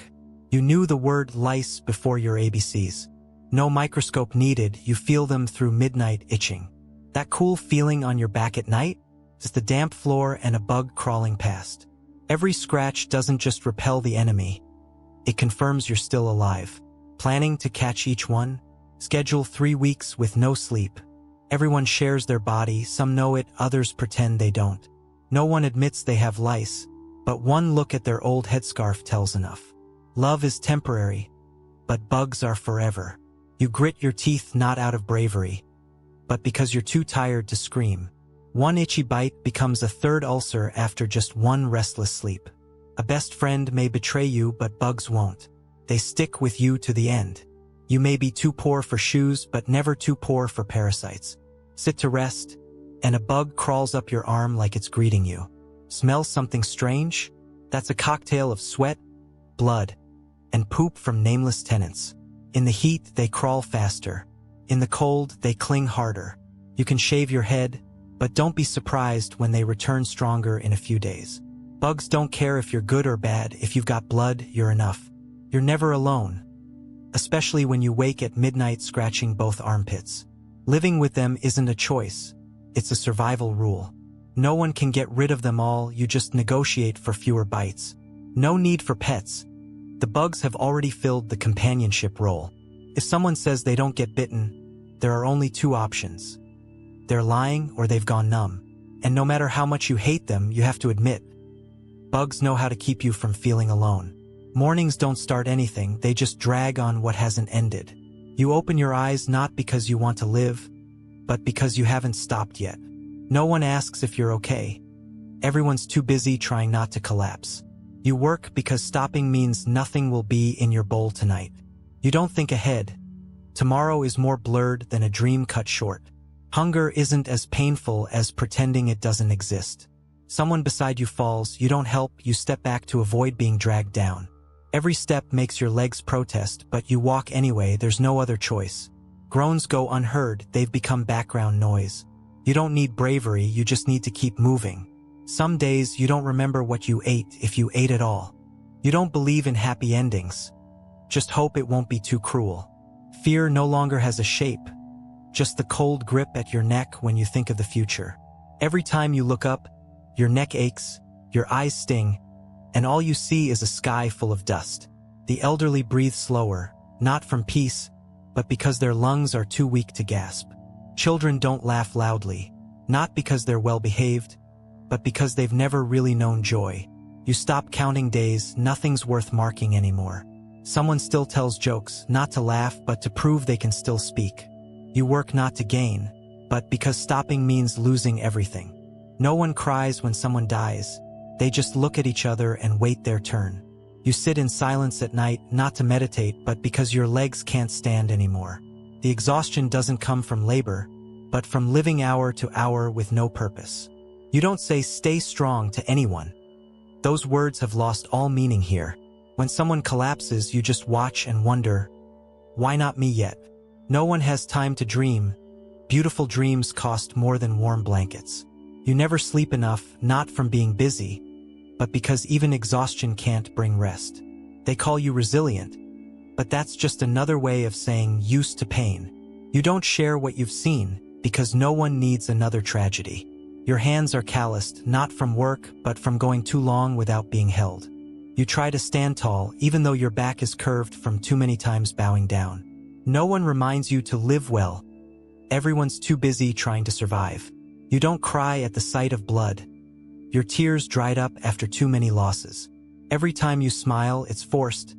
You knew the word lice before your ABCs. No microscope needed, you feel them through midnight itching. That cool feeling on your back at night? It's the damp floor and a bug crawling past. Every scratch doesn't just repel the enemy. It confirms you're still alive. Planning to catch each one? Schedule 3 weeks with no sleep. Everyone shares their body, some know it, others pretend they don't. No one admits they have lice, but one look at their old headscarf tells enough. Love is temporary, but bugs are forever. You grit your teeth not out of bravery, but because you're too tired to scream. One itchy bite becomes a 3rd ulcer after just one restless sleep. A best friend may betray you, but bugs won't. They stick with you to the end. You may be too poor for shoes, but never too poor for parasites. Sit to rest, and a bug crawls up your arm like it's greeting you. Smell something strange? That's a cocktail of sweat, blood, and poop from nameless tenants. In the heat, they crawl faster. In the cold, they cling harder. You can shave your head, but don't be surprised when they return stronger in a few days. Bugs don't care if you're good or bad. If you've got blood, you're enough. You're never alone, especially when you wake at midnight scratching both armpits. Living with them isn't a choice. It's a survival rule. No one can get rid of them all, you just negotiate for fewer bites. No need for pets. The bugs have already filled the companionship role. If someone says they don't get bitten, there are only 2 options. They're lying or they've gone numb. And no matter how much you hate them, you have to admit, bugs know how to keep you from feeling alone. Mornings don't start anything, they just drag on what hasn't ended. You open your eyes not because you want to live, but because you haven't stopped yet. No one asks if you're okay. Everyone's too busy trying not to collapse. You work because stopping means nothing will be in your bowl tonight. You don't think ahead. Tomorrow is more blurred than a dream cut short. Hunger isn't as painful as pretending it doesn't exist. Someone beside you falls, you don't help, you step back to avoid being dragged down. Every step makes your legs protest, but you walk anyway, there's no other choice. Groans go unheard, they've become background noise. You don't need bravery, you just need to keep moving. Some days you don't remember what you ate, if you ate at all. You don't believe in happy endings. Just hope it won't be too cruel. Fear no longer has a shape, just the cold grip at your neck when you think of the future. Every time you look up, your neck aches, your eyes sting, and all you see is a sky full of dust. The elderly breathe slower, not from peace, but because their lungs are too weak to gasp. Children don't laugh loudly, not because they're well-behaved, but because they've never really known joy. You stop counting days, nothing's worth marking anymore. Someone still tells jokes, not to laugh, but to prove they can still speak. You work not to gain, but because stopping means losing everything. No one cries when someone dies. They just look at each other and wait their turn. You sit in silence at night, not to meditate, but because your legs can't stand anymore. The exhaustion doesn't come from labor, but from living hour to hour with no purpose. You don't say "stay strong" to anyone. Those words have lost all meaning here. When someone collapses, you just watch and wonder, why not me yet? No one has time to dream. Beautiful dreams cost more than warm blankets. You never sleep enough, not from being busy, but because even exhaustion can't bring rest. They call you resilient, but that's just another way of saying used to pain. You don't share what you've seen, because no one needs another tragedy. Your hands are calloused, not from work, but from going too long without being held. You try to stand tall, even though your back is curved from too many times bowing down. No one reminds you to live well. Everyone's too busy trying to survive. You don't cry at the sight of blood. Your tears dried up after too many losses. Every time you smile, it's forced,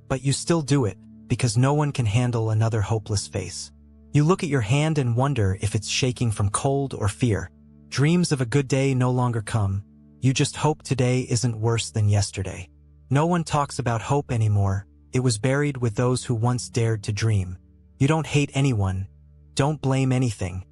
but you still do it, because no one can handle another hopeless face. You look at your hand and wonder if it's shaking from cold or fear. Dreams of a good day no longer come. You just hope today isn't worse than yesterday. No one talks about hope anymore. It was buried with those who once dared to dream. You don't hate anyone. Don't blame anything.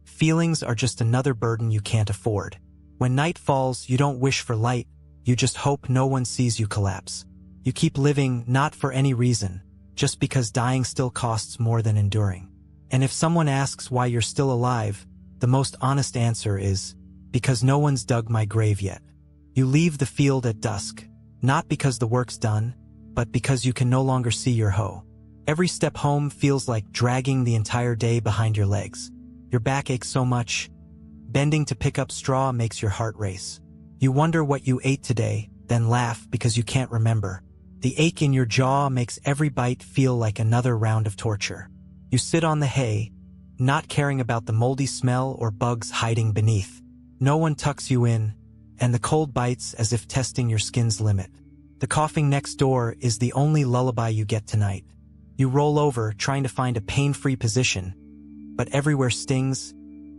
Feelings are just another burden you can't afford. When night falls, you don't wish for light. You just hope no one sees you collapse. You keep living, not for any reason, just because dying still costs more than enduring. And if someone asks why you're still alive, the most honest answer is, because no one's dug my grave yet. You leave the field at dusk, not because the work's done, but because you can no longer see your hoe. Every step home feels like dragging the entire day behind your legs. Your back aches so much. Bending to pick up straw makes your heart race. You wonder what you ate today, then laugh because you can't remember. The ache in your jaw makes every bite feel like another round of torture. You sit on the hay, not caring about the moldy smell or bugs hiding beneath. No one tucks you in, and the cold bites as if testing your skin's limit. The coughing next door is the only lullaby you get tonight. You roll over, trying to find a pain-free position, but everywhere stings,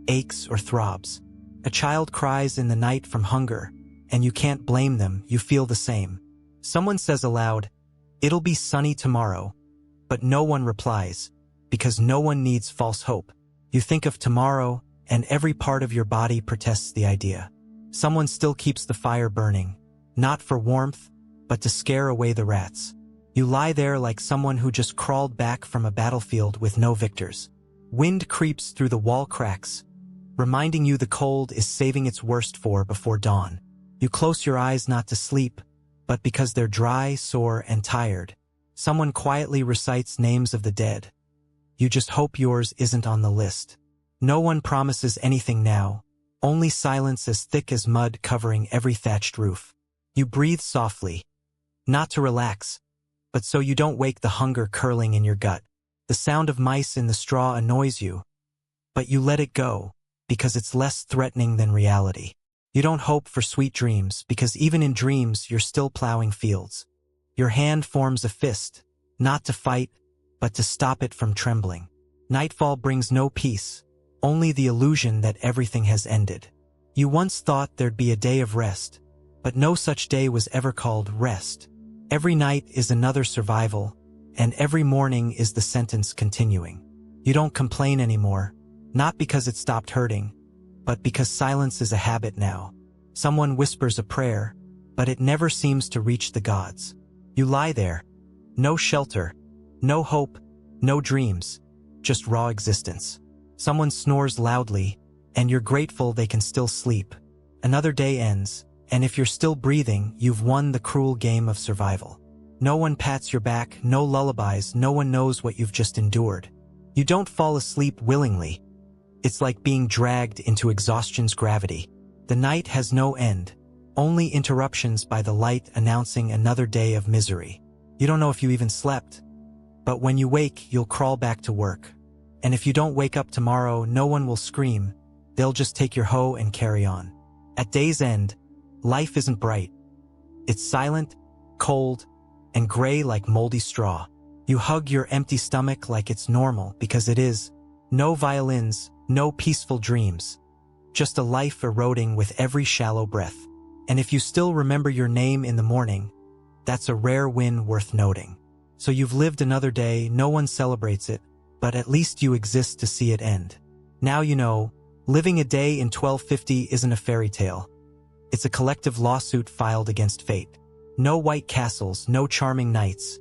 aches, or throbs. A child cries in the night from hunger, and you can't blame them, you feel the same. Someone says aloud, "It'll be sunny tomorrow," but no one replies, because no one needs false hope. You think of tomorrow, and every part of your body protests the idea. Someone still keeps the fire burning, not for warmth, but to scare away the rats. You lie there like someone who just crawled back from a battlefield with no victors. Wind creeps through the wall cracks, reminding you the cold is saving its worst for before dawn. You close your eyes not to sleep, but because they're dry, sore, and tired. Someone quietly recites names of the dead. You just hope yours isn't on the list. No one promises anything now, only silence as thick as mud covering every thatched roof. You breathe softly, not to relax, but so you don't wake the hunger curling in your gut. The sound of mice in the straw annoys you, but you let it go, because it's less threatening than reality. You don't hope for sweet dreams, because even in dreams you're still plowing fields. Your hand forms a fist, not to fight, but to stop it from trembling. Nightfall brings no peace, only the illusion that everything has ended. You once thought there'd be a day of rest, but no such day was ever called rest. Every night is another survival, and every morning is the sentence continuing. You don't complain anymore, not because it stopped hurting, but because silence is a habit now. Someone whispers a prayer, but it never seems to reach the gods. You lie there. No shelter, no hope, no dreams, just raw existence. Someone snores loudly, and you're grateful they can still sleep. Another day ends, and if you're still breathing, you've won the cruel game of survival. No one pats your back, no lullabies, no one knows what you've just endured. You don't fall asleep willingly. It's like being dragged into exhaustion's gravity. The night has no end, only interruptions by the light announcing another day of misery. You don't know if you even slept. But when you wake, you'll crawl back to work. And if you don't wake up tomorrow, no one will scream. They'll just take your hoe and carry on. At day's end, life isn't bright. It's silent, cold, and gray like moldy straw. You hug your empty stomach like it's normal, because it is. No violins, no peaceful dreams. Just a life eroding with every shallow breath. And if you still remember your name in the morning, that's a rare win worth noting. So you've lived another day, no one celebrates it, but at least you exist to see it end. Now you know, living a day in 1250 isn't a fairy tale. It's a collective lawsuit filed against fate. No white castles, no charming knights.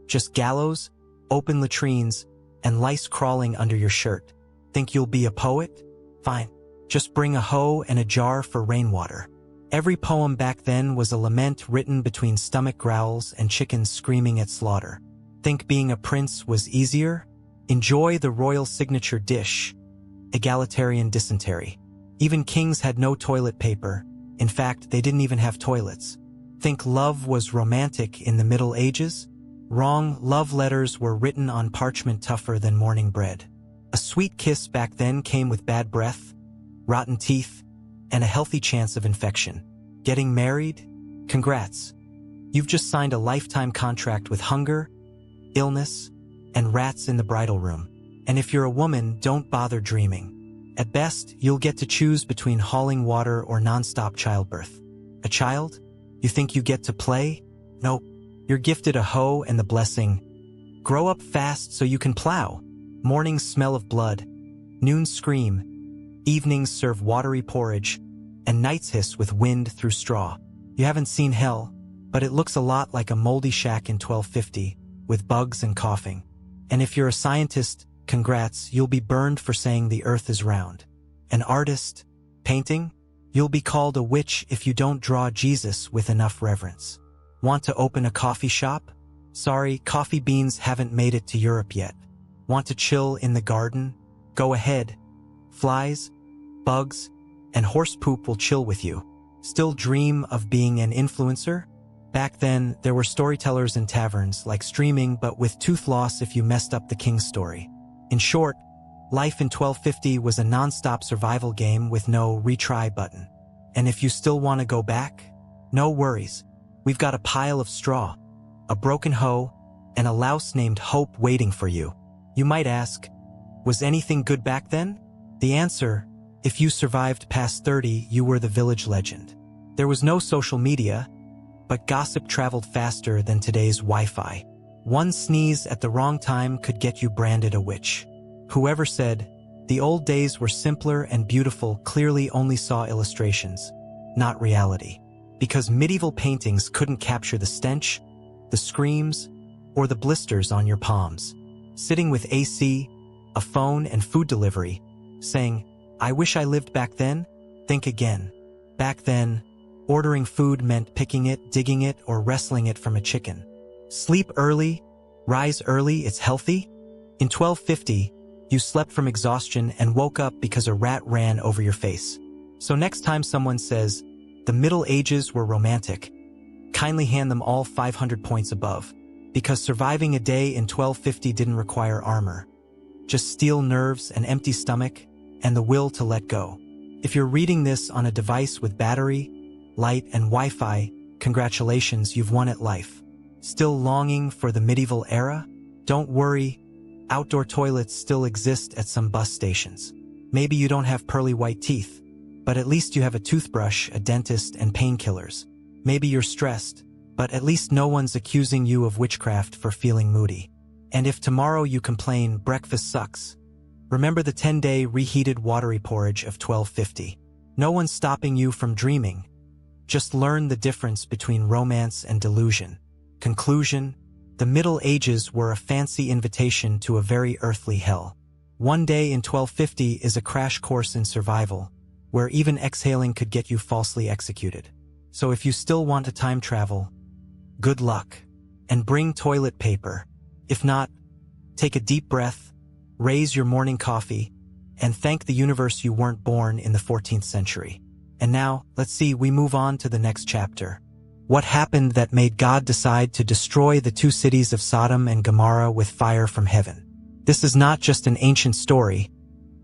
Just gallows, open latrines, and lice crawling under your shirt. Think you'll be a poet? Fine. Just bring a hoe and a jar for rainwater. Every poem back then was a lament written between stomach growls and chickens screaming at slaughter. Think being a prince was easier? Enjoy the royal signature dish. Egalitarian dysentery. Even kings had no toilet paper. In fact, they didn't even have toilets. Think love was romantic in the Middle Ages? Wrong, love letters were written on parchment tougher than morning bread. A sweet kiss back then came with bad breath, rotten teeth, and a healthy chance of infection. Getting married? Congrats. You've just signed a lifetime contract with hunger, illness, and rats in the bridal room. And if you're a woman, don't bother dreaming. At best, you'll get to choose between hauling water or non-stop childbirth. A child? You think you get to play? Nope. You're gifted a hoe and the blessing. Grow up fast so you can plow. Mornings smell of blood. Noons scream. Evenings serve watery porridge. And nights hiss with wind through straw. You haven't seen hell, but it looks a lot like a moldy shack in 1250, with bugs and coughing. And if you're a scientist, congrats, you'll be burned for saying the earth is round. An artist, painting? You'll be called a witch if you don't draw Jesus with enough reverence. Want to open a coffee shop? Sorry, coffee beans haven't made it to Europe yet. Want to chill in the garden? Go ahead. Flies, bugs, and horse poop will chill with you. Still dream of being an influencer? Back then, there were storytellers in taverns, like streaming but with tooth loss if you messed up the king's story. In short, life in 1250 was a non-stop survival game with no retry button. And if you still want to go back, no worries. We've got a pile of straw, a broken hoe, and a louse named Hope waiting for you. You might ask, was anything good back then? The answer, if you survived past 30, you were the village legend. There was no social media, but gossip traveled faster than today's Wi-Fi. One sneeze at the wrong time could get you branded a witch. Whoever said, the old days were simpler and beautiful clearly only saw illustrations, not reality. Because medieval paintings couldn't capture the stench, the screams, or the blisters on your palms. Sitting with AC, a phone, and food delivery, saying, I wish I lived back then? Think again. Back then, ordering food meant picking it, digging it, or wrestling it from a chicken. Sleep early, rise early, it's healthy? In 1250, you slept from exhaustion and woke up because a rat ran over your face. So next time someone says, the Middle Ages were romantic, kindly hand them all 500 points above, because surviving a day in 1250 didn't require armor. Just steel nerves, an empty stomach, and the will to let go. If you're reading this on a device with battery, light, and Wi-Fi, congratulations, you've won at life. Still longing for the medieval era? Don't worry, outdoor toilets still exist at some bus stations. Maybe you don't have pearly white teeth, but at least you have a toothbrush, a dentist, and painkillers. Maybe you're stressed, but at least no one's accusing you of witchcraft for feeling moody. And if tomorrow you complain breakfast sucks, remember the 10-day reheated watery porridge of 1250. No one's stopping you from dreaming, Just learn the difference between romance and delusion. Conclusion: the Middle Ages were a fancy invitation to a very earthly hell. One day in 1250 is a crash course in survival, where even exhaling could get you falsely executed. So if you still want to time travel, good luck. And bring toilet paper. If not, take a deep breath, raise your morning coffee, and thank the universe you weren't born in the 14th century. And now, let's see, we move on to the next chapter. What happened that made God decide to destroy the two cities of Sodom and Gomorrah with fire from heaven? This is not just an ancient story,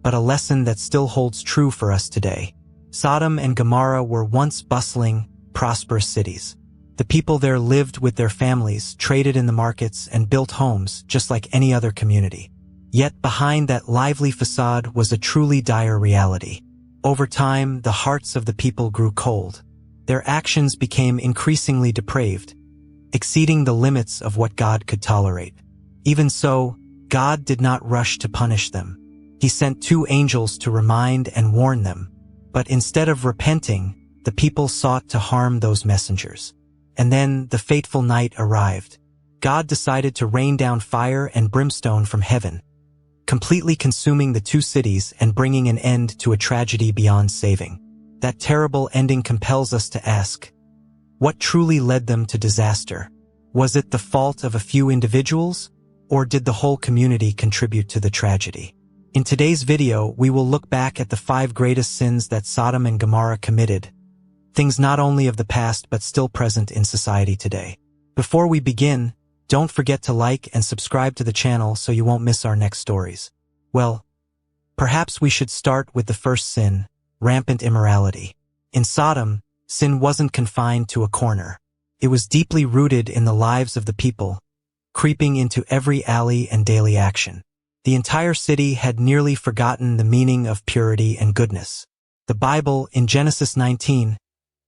but a lesson that still holds true for us today. Sodom and Gomorrah were once bustling, prosperous cities. The people there lived with their families, traded in the markets, and built homes just like any other community. Yet behind that lively facade was a truly dire reality. Over time, the hearts of the people grew cold. Their actions became increasingly depraved, exceeding the limits of what God could tolerate. Even so, God did not rush to punish them. He sent 2 angels to remind and warn them. But instead of repenting, the people sought to harm those messengers. And then the fateful night arrived. God decided to rain down fire and brimstone from heaven, completely consuming the 2 cities and bringing an end to a tragedy beyond saving. That terrible ending compels us to ask, what truly led them to disaster? Was it the fault of a few individuals, or did the whole community contribute to the tragedy? In today's video, we will look back at the 5 greatest sins that Sodom and Gomorrah committed, things not only of the past but still present in society today. Before we begin, don't forget to like and subscribe to the channel so you won't miss our next stories. Well, perhaps we should start with the first sin, rampant immorality. In Sodom, sin wasn't confined to a corner. It was deeply rooted in the lives of the people, creeping into every alley and daily action. The entire city had nearly forgotten the meaning of purity and goodness. The Bible, in Genesis 19,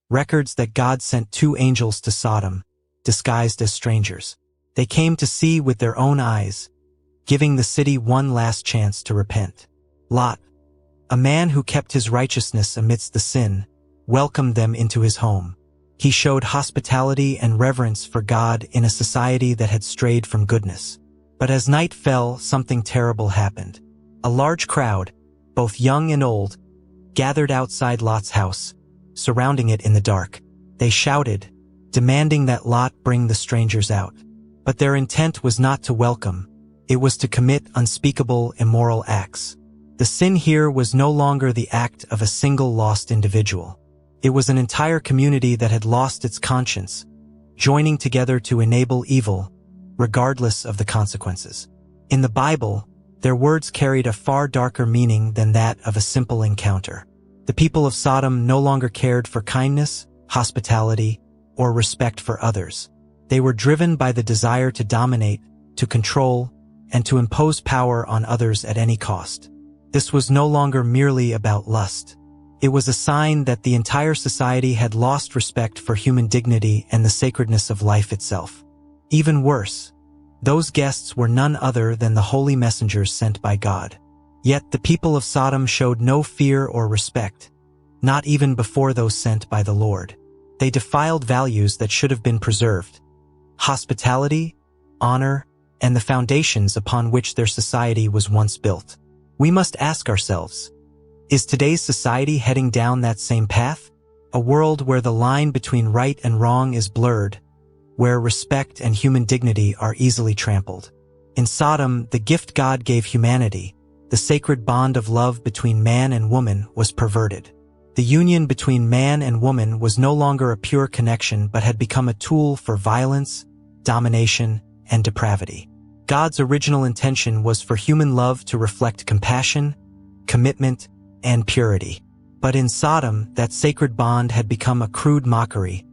records that God sent 2 angels to Sodom, disguised as strangers. They came to see with their own eyes, giving the city one last chance to repent. Lot, a man who kept his righteousness amidst the sin, welcomed them into his home. He showed hospitality and reverence for God in a society that had strayed from goodness. But as night fell, something terrible happened. A large crowd, both young and old, gathered outside Lot's house, surrounding it in the dark. They shouted, demanding that Lot bring the strangers out. But their intent was not to welcome. It was to commit unspeakable immoral acts. The sin here was no longer the act of a single lost individual. It was an entire community that had lost its conscience, joining together to enable evil, regardless of the consequences. In the Bible, their words carried a far darker meaning than that of a simple encounter. The people of Sodom no longer cared for kindness, hospitality, or respect for others. They were driven by the desire to dominate, to control, and to impose power on others at any cost. This was no longer merely about lust. It was a sign that the entire society had lost respect for human dignity and the sacredness of life itself. Even worse, those guests were none other than the holy messengers sent by God. Yet the people of Sodom showed no fear or respect, not even before those sent by the Lord. They defiled values that should have been preserved: hospitality, honor, and the foundations upon which their society was once built. We must ask ourselves, is today's society heading down that same path? A world where the line between right and wrong is blurred, where respect and human dignity are easily trampled. In Sodom, the gift God gave humanity, the sacred bond of love between man and woman, was perverted. The union between man and woman was no longer a pure connection but had become a tool for violence, domination, and depravity. God's original intention was for human love to reflect compassion, commitment, and purity. But in Sodom, that sacred bond had become a crude mockery,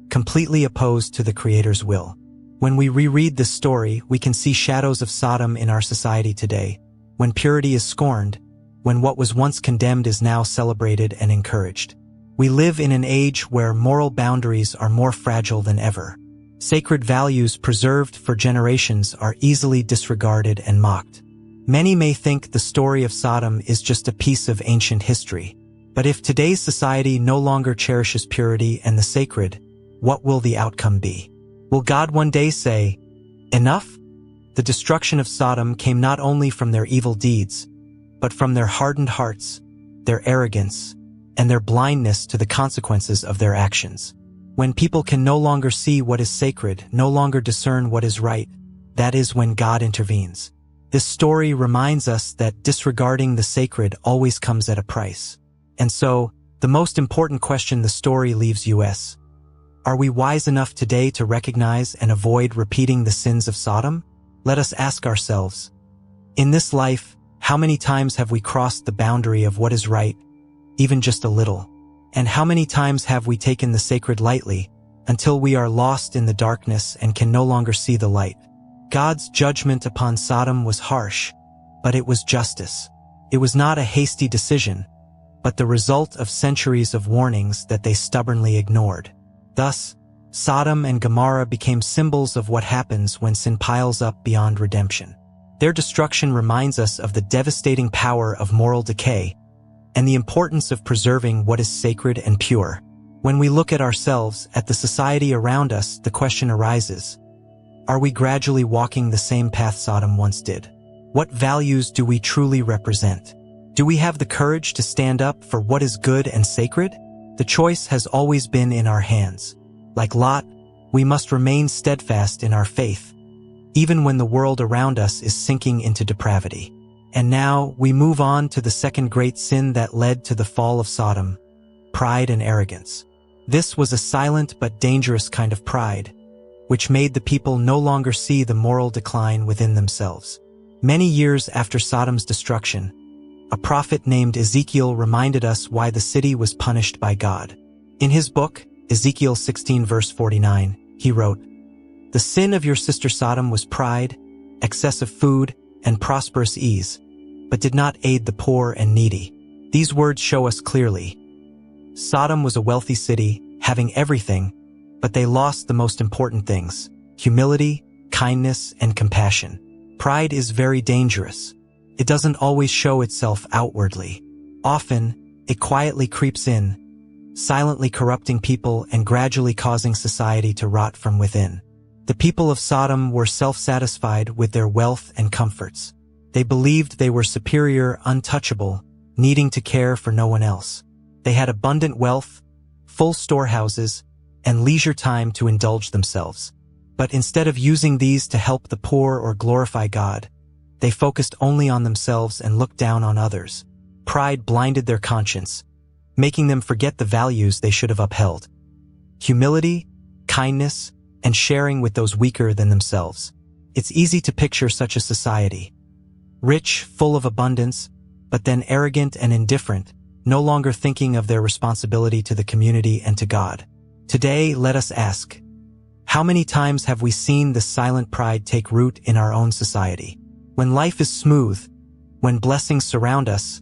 completely opposed to the Creator's will. When we reread this story, we can see shadows of Sodom in our society today, when purity is scorned, when what was once condemned is now celebrated and encouraged. We live in an age where moral boundaries are more fragile than ever. Sacred values preserved for generations are easily disregarded and mocked. Many may think the story of Sodom is just a piece of ancient history, But if today's society no longer cherishes purity and the sacred, what will the outcome be? Will God one day say, "Enough"? The destruction of Sodom came not only from their evil deeds, but from their hardened hearts, their arrogance, and their blindness to the consequences of their actions. When people can no longer see what is sacred, no longer discern what is right, that is when God intervenes. This story reminds us that disregarding the sacred always comes at a price. And so, the most important question the story leaves us: are we wise enough today to recognize and avoid repeating the sins of Sodom? Let us ask ourselves, in this life, how many times have we crossed the boundary of what is right, even just a little? And how many times have we taken the sacred lightly, until we are lost in the darkness and can no longer see the light? God's judgment upon Sodom was harsh, but it was justice. It was not a hasty decision, but the result of centuries of warnings that they stubbornly ignored. Thus, Sodom and Gomorrah became symbols of what happens when sin piles up beyond redemption. Their destruction reminds us of the devastating power of moral decay and the importance of preserving what is sacred and pure. When we look at ourselves, at the society around us, the question arises: are we gradually walking the same path Sodom once did? What values do we truly represent? Do we have the courage to stand up for what is good and sacred? The choice has always been in our hands. Like Lot, we must remain steadfast in our faith, even when the world around us is sinking into depravity. And now, we move on to the second great sin that led to the fall of Sodom: pride and arrogance. This was a silent but dangerous kind of pride, which made the people no longer see the moral decline within themselves. Many years after Sodom's destruction, a prophet named Ezekiel reminded us why the city was punished by God. In his book, Ezekiel 16 verse 49, he wrote, "The sin of your sister Sodom was pride, excessive food, and prosperous ease, but did not aid the poor and needy." These words show us clearly. Sodom was a wealthy city, having everything, but they lost the most important things: humility, kindness, and compassion. Pride is very dangerous. It doesn't always show itself outwardly. Often, it quietly creeps in, silently corrupting people and gradually causing society to rot from within. The people of Sodom were self-satisfied with their wealth and comforts. They believed they were superior, untouchable, needing to care for no one else. They had abundant wealth, full storehouses, and leisure time to indulge themselves. But instead of using these to help the poor or glorify God, they focused only on themselves and looked down on others. Pride blinded their conscience, making them forget the values they should have upheld: humility, kindness, and sharing with those weaker than themselves. It's easy to picture such a society. Rich, full of abundance, but then arrogant and indifferent, no longer thinking of their responsibility to the community and to God. Today, let us ask, how many times have we seen this silent pride take root in our own society? When life is smooth, when blessings surround us,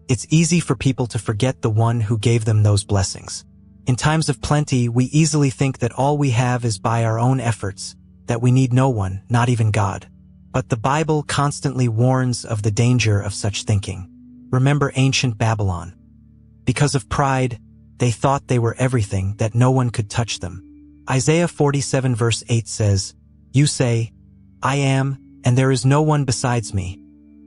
it's easy for people to forget the one who gave them those blessings. In times of plenty, we easily think that all we have is by our own efforts, that we need no one, not even God. But the Bible constantly warns of the danger of such thinking. Remember ancient Babylon. Because of pride, they thought they were everything, that no one could touch them. Isaiah 47 verse 8 says, "You say, 'I am, and there is no one besides me.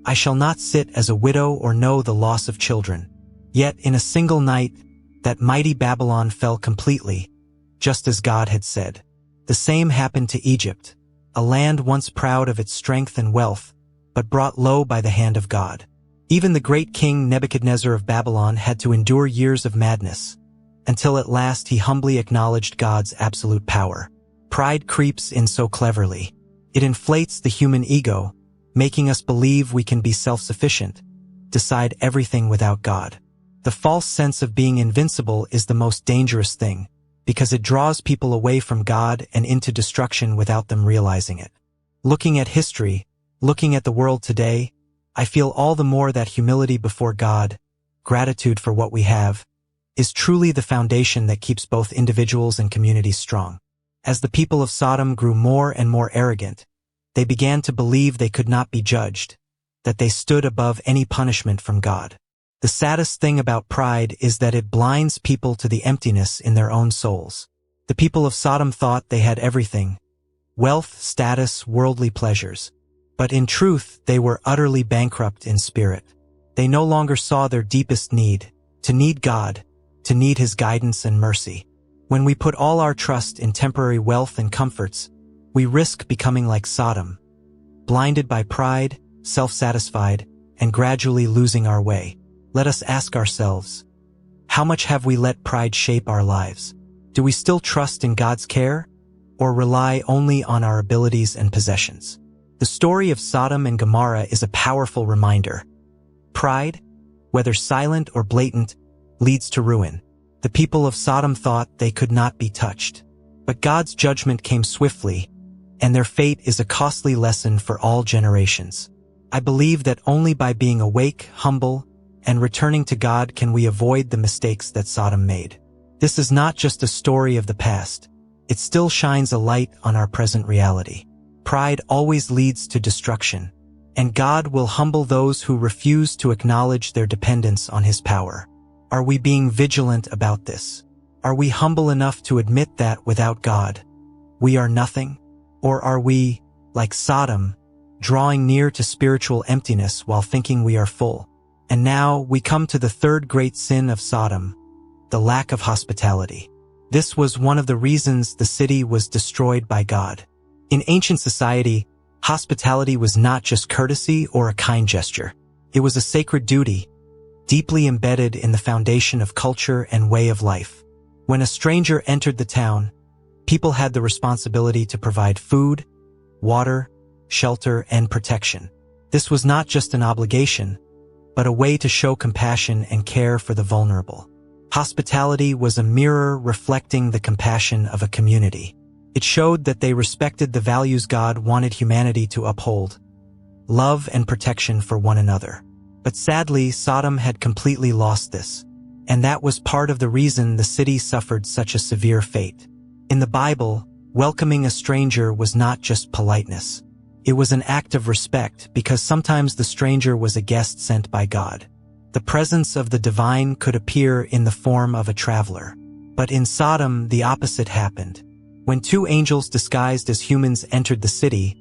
I shall not sit as a widow or know the loss of children.' Yet in a single night, that mighty Babylon fell completely, just as God had said. The same happened to Egypt, a land once proud of its strength and wealth, but brought low by the hand of God. Even the great king Nebuchadnezzar of Babylon had to endure years of madness, until at last he humbly acknowledged God's absolute power. Pride creeps in so cleverly. It inflates the human ego, making us believe we can be self-sufficient, decide everything without God. The false sense of being invincible is the most dangerous thing, because it draws people away from God and into destruction without them realizing it. Looking at history, looking at the world today, I feel all the more that humility before God, gratitude for what we have, is truly the foundation that keeps both individuals and communities strong. As the people of Sodom grew more and more arrogant, they began to believe they could not be judged, that they stood above any punishment from God. The saddest thing about pride is that it blinds people to the emptiness in their own souls. The people of Sodom thought they had everything: wealth, status, worldly pleasures. But in truth, they were utterly bankrupt in spirit. They no longer saw their deepest need, to need God, to need His guidance and mercy. When we put all our trust in temporary wealth and comforts, we risk becoming like Sodom, blinded by pride, self-satisfied, and gradually losing our way. Let us ask ourselves, how much have we let pride shape our lives? Do we still trust in God's care, or rely only on our abilities and possessions? The story of Sodom and Gomorrah is a powerful reminder. Pride, whether silent or blatant, leads to ruin. The people of Sodom thought they could not be touched. But God's judgment came swiftly, and their fate is a costly lesson for all generations. I believe that only by being awake, humble, and returning to God can we avoid the mistakes that Sodom made. This is not just a story of the past. It still shines a light on our present reality. Pride always leads to destruction, and God will humble those who refuse to acknowledge their dependence on His power. Are we being vigilant about this? Are we humble enough to admit that without God, we are nothing? Or are we, like Sodom, drawing near to spiritual emptiness while thinking we are full? And now we come to the third great sin of Sodom, the lack of hospitality. This was one of the reasons the city was destroyed by God. In ancient society, hospitality was not just courtesy or a kind gesture. It was a sacred duty, deeply embedded in the foundation of culture and way of life. When a stranger entered the town, people had the responsibility to provide food, water, shelter, and protection. This was not just an obligation, but a way to show compassion and care for the vulnerable. Hospitality was a mirror reflecting the compassion of a community. It showed that they respected the values God wanted humanity to uphold: love and protection for one another. But sadly, Sodom had completely lost this, and that was part of the reason the city suffered such a severe fate. In the Bible, welcoming a stranger was not just politeness. It was an act of respect because sometimes the stranger was a guest sent by God. The presence of the divine could appear in the form of a traveler. But in Sodom, the opposite happened. When two angels disguised as humans entered the city,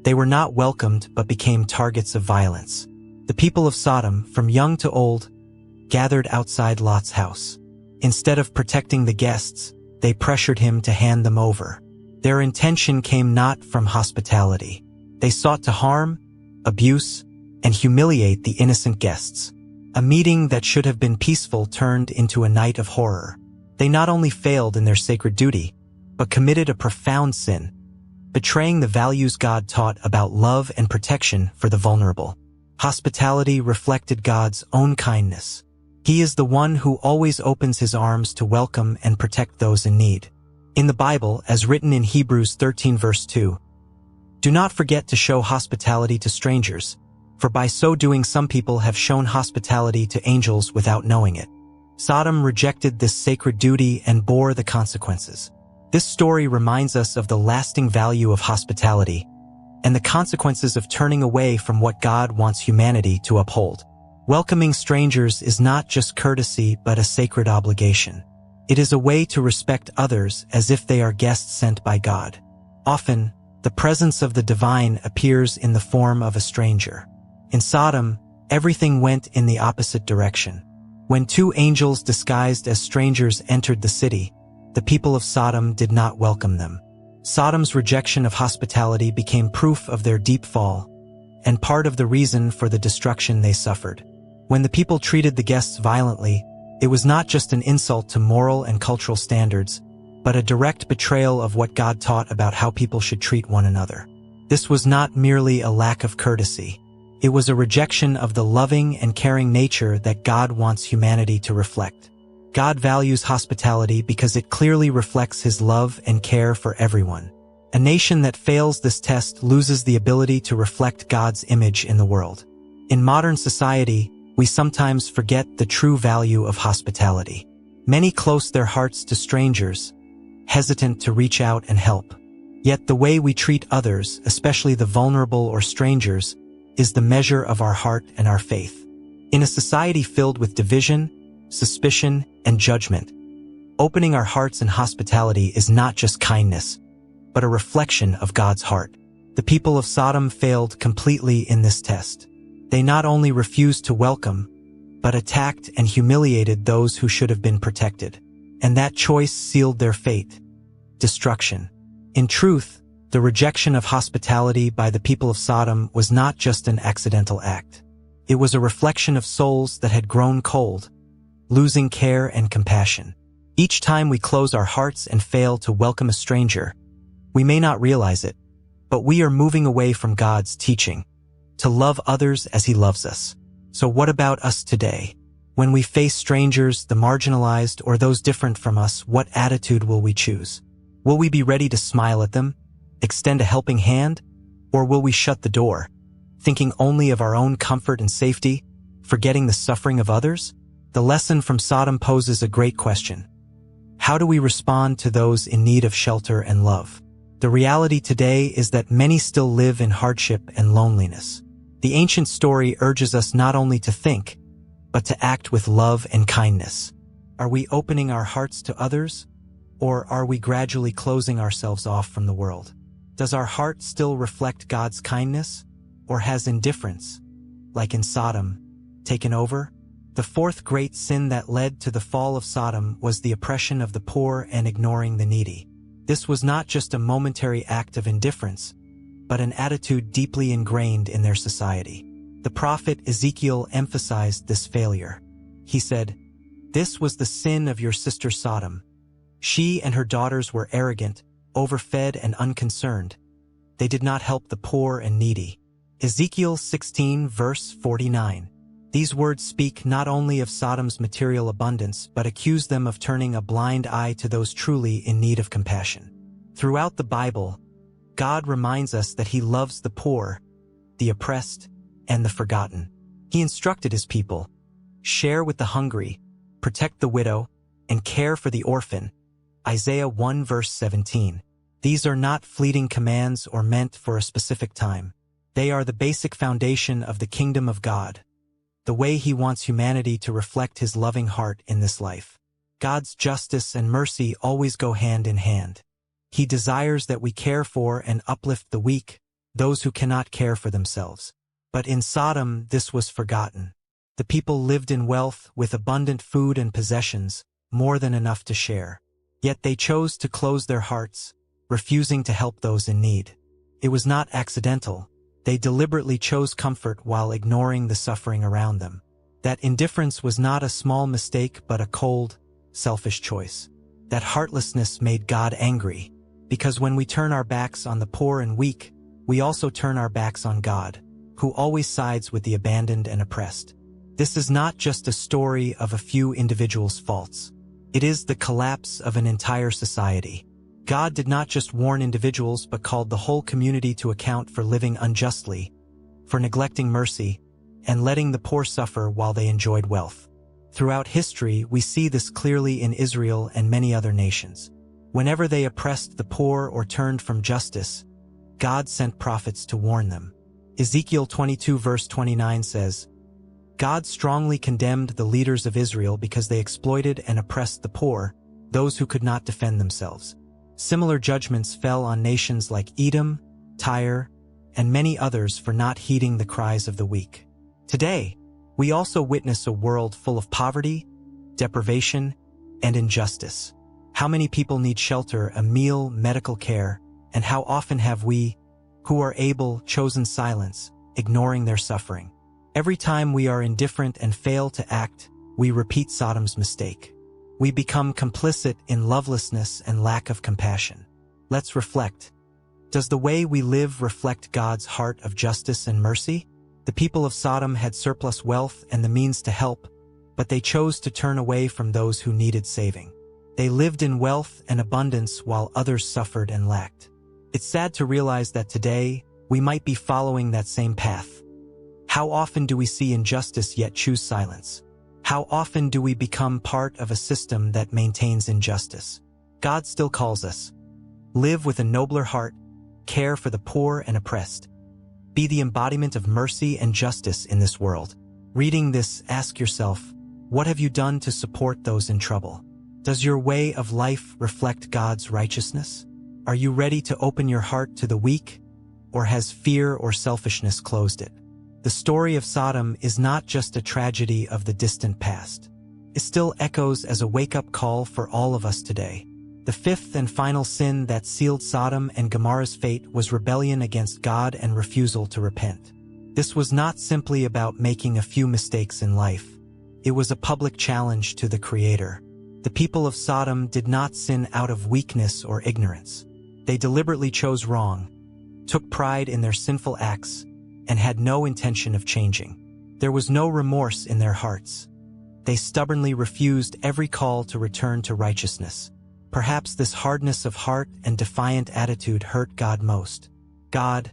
they were not welcomed but became targets of violence. The people of Sodom, from young to old, gathered outside Lot's house. Instead of protecting the guests, they pressured him to hand them over. Their intention came not from hospitality. They sought to harm, abuse, and humiliate the innocent guests. A meeting that should have been peaceful turned into a night of horror. They not only failed in their sacred duty, but committed a profound sin, betraying the values God taught about love and protection for the vulnerable. Hospitality reflected God's own kindness. He is the one who always opens His arms to welcome and protect those in need. In the Bible, as written in Hebrews 13 verse 2, "Do not forget to show hospitality to strangers, for by so doing some people have shown hospitality to angels without knowing it." Sodom rejected this sacred duty and bore the consequences. This story reminds us of the lasting value of hospitality and the consequences of turning away from what God wants humanity to uphold. Welcoming strangers is not just courtesy but a sacred obligation. It is a way to respect others as if they are guests sent by God. Often, the presence of the divine appears in the form of a stranger. In Sodom, everything went in the opposite direction. When two angels disguised as strangers entered the city, the people of Sodom did not welcome them. Sodom's rejection of hospitality became proof of their deep fall, and part of the reason for the destruction they suffered. When the people treated the guests violently, it was not just an insult to moral and cultural standards, but a direct betrayal of what God taught about how people should treat one another. This was not merely a lack of courtesy. It was a rejection of the loving and caring nature that God wants humanity to reflect. God values hospitality because it clearly reflects His love and care for everyone. A nation that fails this test loses the ability to reflect God's image in the world. In modern society, we sometimes forget the true value of hospitality. Many close their hearts to strangers, hesitant to reach out and help. Yet the way we treat others, especially the vulnerable or strangers, is the measure of our heart and our faith. In a society filled with division, suspicion, and judgment, opening our hearts in hospitality is not just kindness, but a reflection of God's heart. The people of Sodom failed completely in this test. They not only refused to welcome, but attacked and humiliated those who should have been protected. And that choice sealed their fate: destruction. In truth, the rejection of hospitality by the people of Sodom was not just an accidental act. It was a reflection of souls that had grown cold, losing care and compassion. Each time we close our hearts and fail to welcome a stranger, we may not realize it, but we are moving away from God's teaching, to love others as He loves us. So what about us today? When we face strangers, the marginalized, or those different from us, what attitude will we choose? Will we be ready to smile at them, extend a helping hand, or will we shut the door, thinking only of our own comfort and safety, forgetting the suffering of others? The lesson from Sodom poses a great question. How do we respond to those in need of shelter and love? The reality today is that many still live in hardship and loneliness. The ancient story urges us not only to think, but to act with love and kindness. Are we opening our hearts to others, or are we gradually closing ourselves off from the world? Does our heart still reflect God's kindness, or has indifference, like in Sodom, taken over? The fourth great sin that led to the fall of Sodom was the oppression of the poor and ignoring the needy. This was not just a momentary act of indifference, but an attitude deeply ingrained in their society. The prophet Ezekiel emphasized this failure. He said, "This was the sin of your sister Sodom. She and her daughters were arrogant, overfed and unconcerned. They did not help the poor and needy." Ezekiel 16 verse 49. These words speak not only of Sodom's material abundance, but accuse them of turning a blind eye to those truly in need of compassion. Throughout the Bible, God reminds us that He loves the poor, the oppressed, and the forgotten. He instructed His people, share with the hungry, protect the widow, and care for the orphan. Isaiah 1 verse 17. These are not fleeting commands or meant for a specific time. They are the basic foundation of the kingdom of God, the way He wants humanity to reflect His loving heart in this life. God's justice and mercy always go hand in hand. He desires that we care for and uplift the weak, those who cannot care for themselves. But in Sodom, this was forgotten. The people lived in wealth with abundant food and possessions, more than enough to share. Yet they chose to close their hearts, refusing to help those in need. It was not accidental. They deliberately chose comfort while ignoring the suffering around them. That indifference was not a small mistake, but a cold, selfish choice. That heartlessness made God angry, because when we turn our backs on the poor and weak, we also turn our backs on God, who always sides with the abandoned and oppressed. This is not just a story of a few individuals' faults. It is the collapse of an entire society. God did not just warn individuals, but called the whole community to account for living unjustly, for neglecting mercy, and letting the poor suffer while they enjoyed wealth. Throughout history, we see this clearly in Israel and many other nations. Whenever they oppressed the poor or turned from justice, God sent prophets to warn them. Ezekiel 22 verse 29 says, God strongly condemned the leaders of Israel because they exploited and oppressed the poor, those who could not defend themselves. Similar judgments fell on nations like Edom, Tyre, and many others for not heeding the cries of the weak. Today, we also witness a world full of poverty, deprivation, and injustice. How many people need shelter, a meal, medical care, and how often have we, who are able, chosen silence, ignoring their suffering? Every time we are indifferent and fail to act, we repeat Sodom's mistake. We become complicit in lovelessness and lack of compassion. Let's reflect. Does the way we live reflect God's heart of justice and mercy? The people of Sodom had surplus wealth and the means to help, but they chose to turn away from those who needed saving. They lived in wealth and abundance while others suffered and lacked. It's sad to realize that today, we might be following that same path. How often do we see injustice yet choose silence? How often do we become part of a system that maintains injustice? God still calls us. Live with a nobler heart, care for the poor and oppressed. Be the embodiment of mercy and justice in this world. Reading this, ask yourself, what have you done to support those in trouble? Does your way of life reflect God's righteousness? Are you ready to open your heart to the weak, or has fear or selfishness closed it? The story of Sodom is not just a tragedy of the distant past. It still echoes as a wake-up call for all of us today. The fifth and final sin that sealed Sodom and Gomorrah's fate was rebellion against God and refusal to repent. This was not simply about making a few mistakes in life. It was a public challenge to the Creator. The people of Sodom did not sin out of weakness or ignorance. They deliberately chose wrong, took pride in their sinful acts, and had no intention of changing. There was no remorse in their hearts. They stubbornly refused every call to return to righteousness. Perhaps this hardness of heart and defiant attitude hurt God most. God,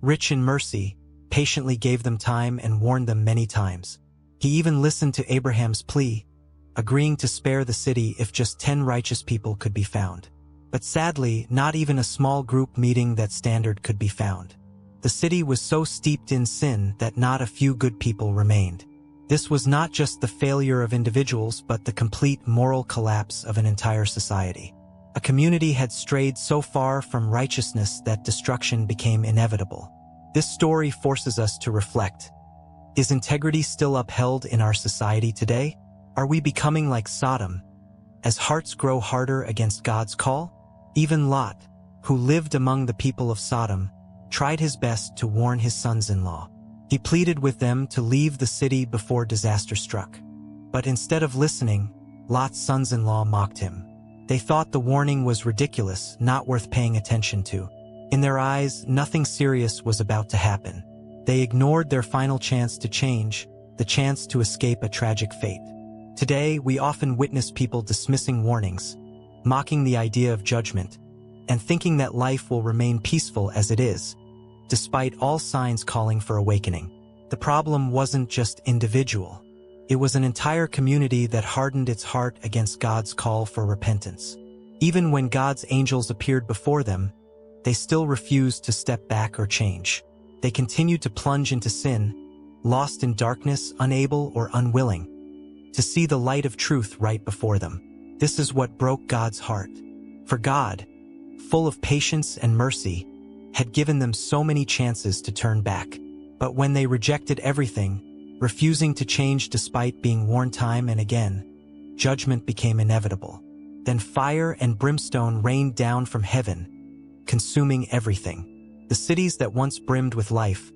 rich in mercy, patiently gave them time and warned them many times. He even listened to Abraham's plea, agreeing to spare the city if just 10 righteous people could be found. But sadly, not even a small group meeting that standard could be found. The city was so steeped in sin that not a few good people remained. This was not just the failure of individuals but the complete moral collapse of an entire society. A community had strayed so far from righteousness that destruction became inevitable. This story forces us to reflect. Is integrity still upheld in our society today? Are we becoming like Sodom, as hearts grow harder against God's call? Even Lot, who lived among the people of Sodom, tried his best to warn his sons-in-law. He pleaded with them to leave the city before disaster struck. But instead of listening, Lot's sons-in-law mocked him. They thought the warning was ridiculous, not worth paying attention to. In their eyes, nothing serious was about to happen. They ignored their final chance to change, the chance to escape a tragic fate. Today, we often witness people dismissing warnings, mocking the idea of judgment, and thinking that life will remain peaceful as it is, despite all signs calling for awakening. The problem wasn't just individual. It was an entire community that hardened its heart against God's call for repentance. Even when God's angels appeared before them, they still refused to step back or change. They continued to plunge into sin, lost in darkness, unable or unwilling to see the light of truth right before them. This is what broke God's heart. For God, full of patience and mercy, had given them so many chances to turn back. But when they rejected everything, refusing to change despite being warned time and again, judgment became inevitable. Then fire and brimstone rained down from heaven, consuming everything. The cities that once brimmed with life,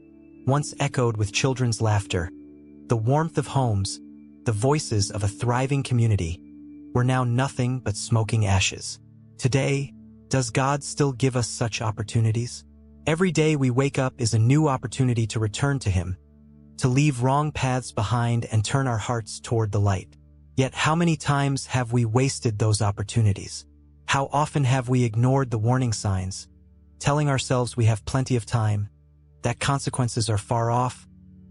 once echoed with children's laughter, the warmth of homes, the voices of a thriving community, were now nothing but smoking ashes. Today, does God still give us such opportunities? Every day we wake up is a new opportunity to return to Him, to leave wrong paths behind and turn our hearts toward the light. Yet how many times have we wasted those opportunities? How often have we ignored the warning signs, telling ourselves we have plenty of time, that consequences are far off,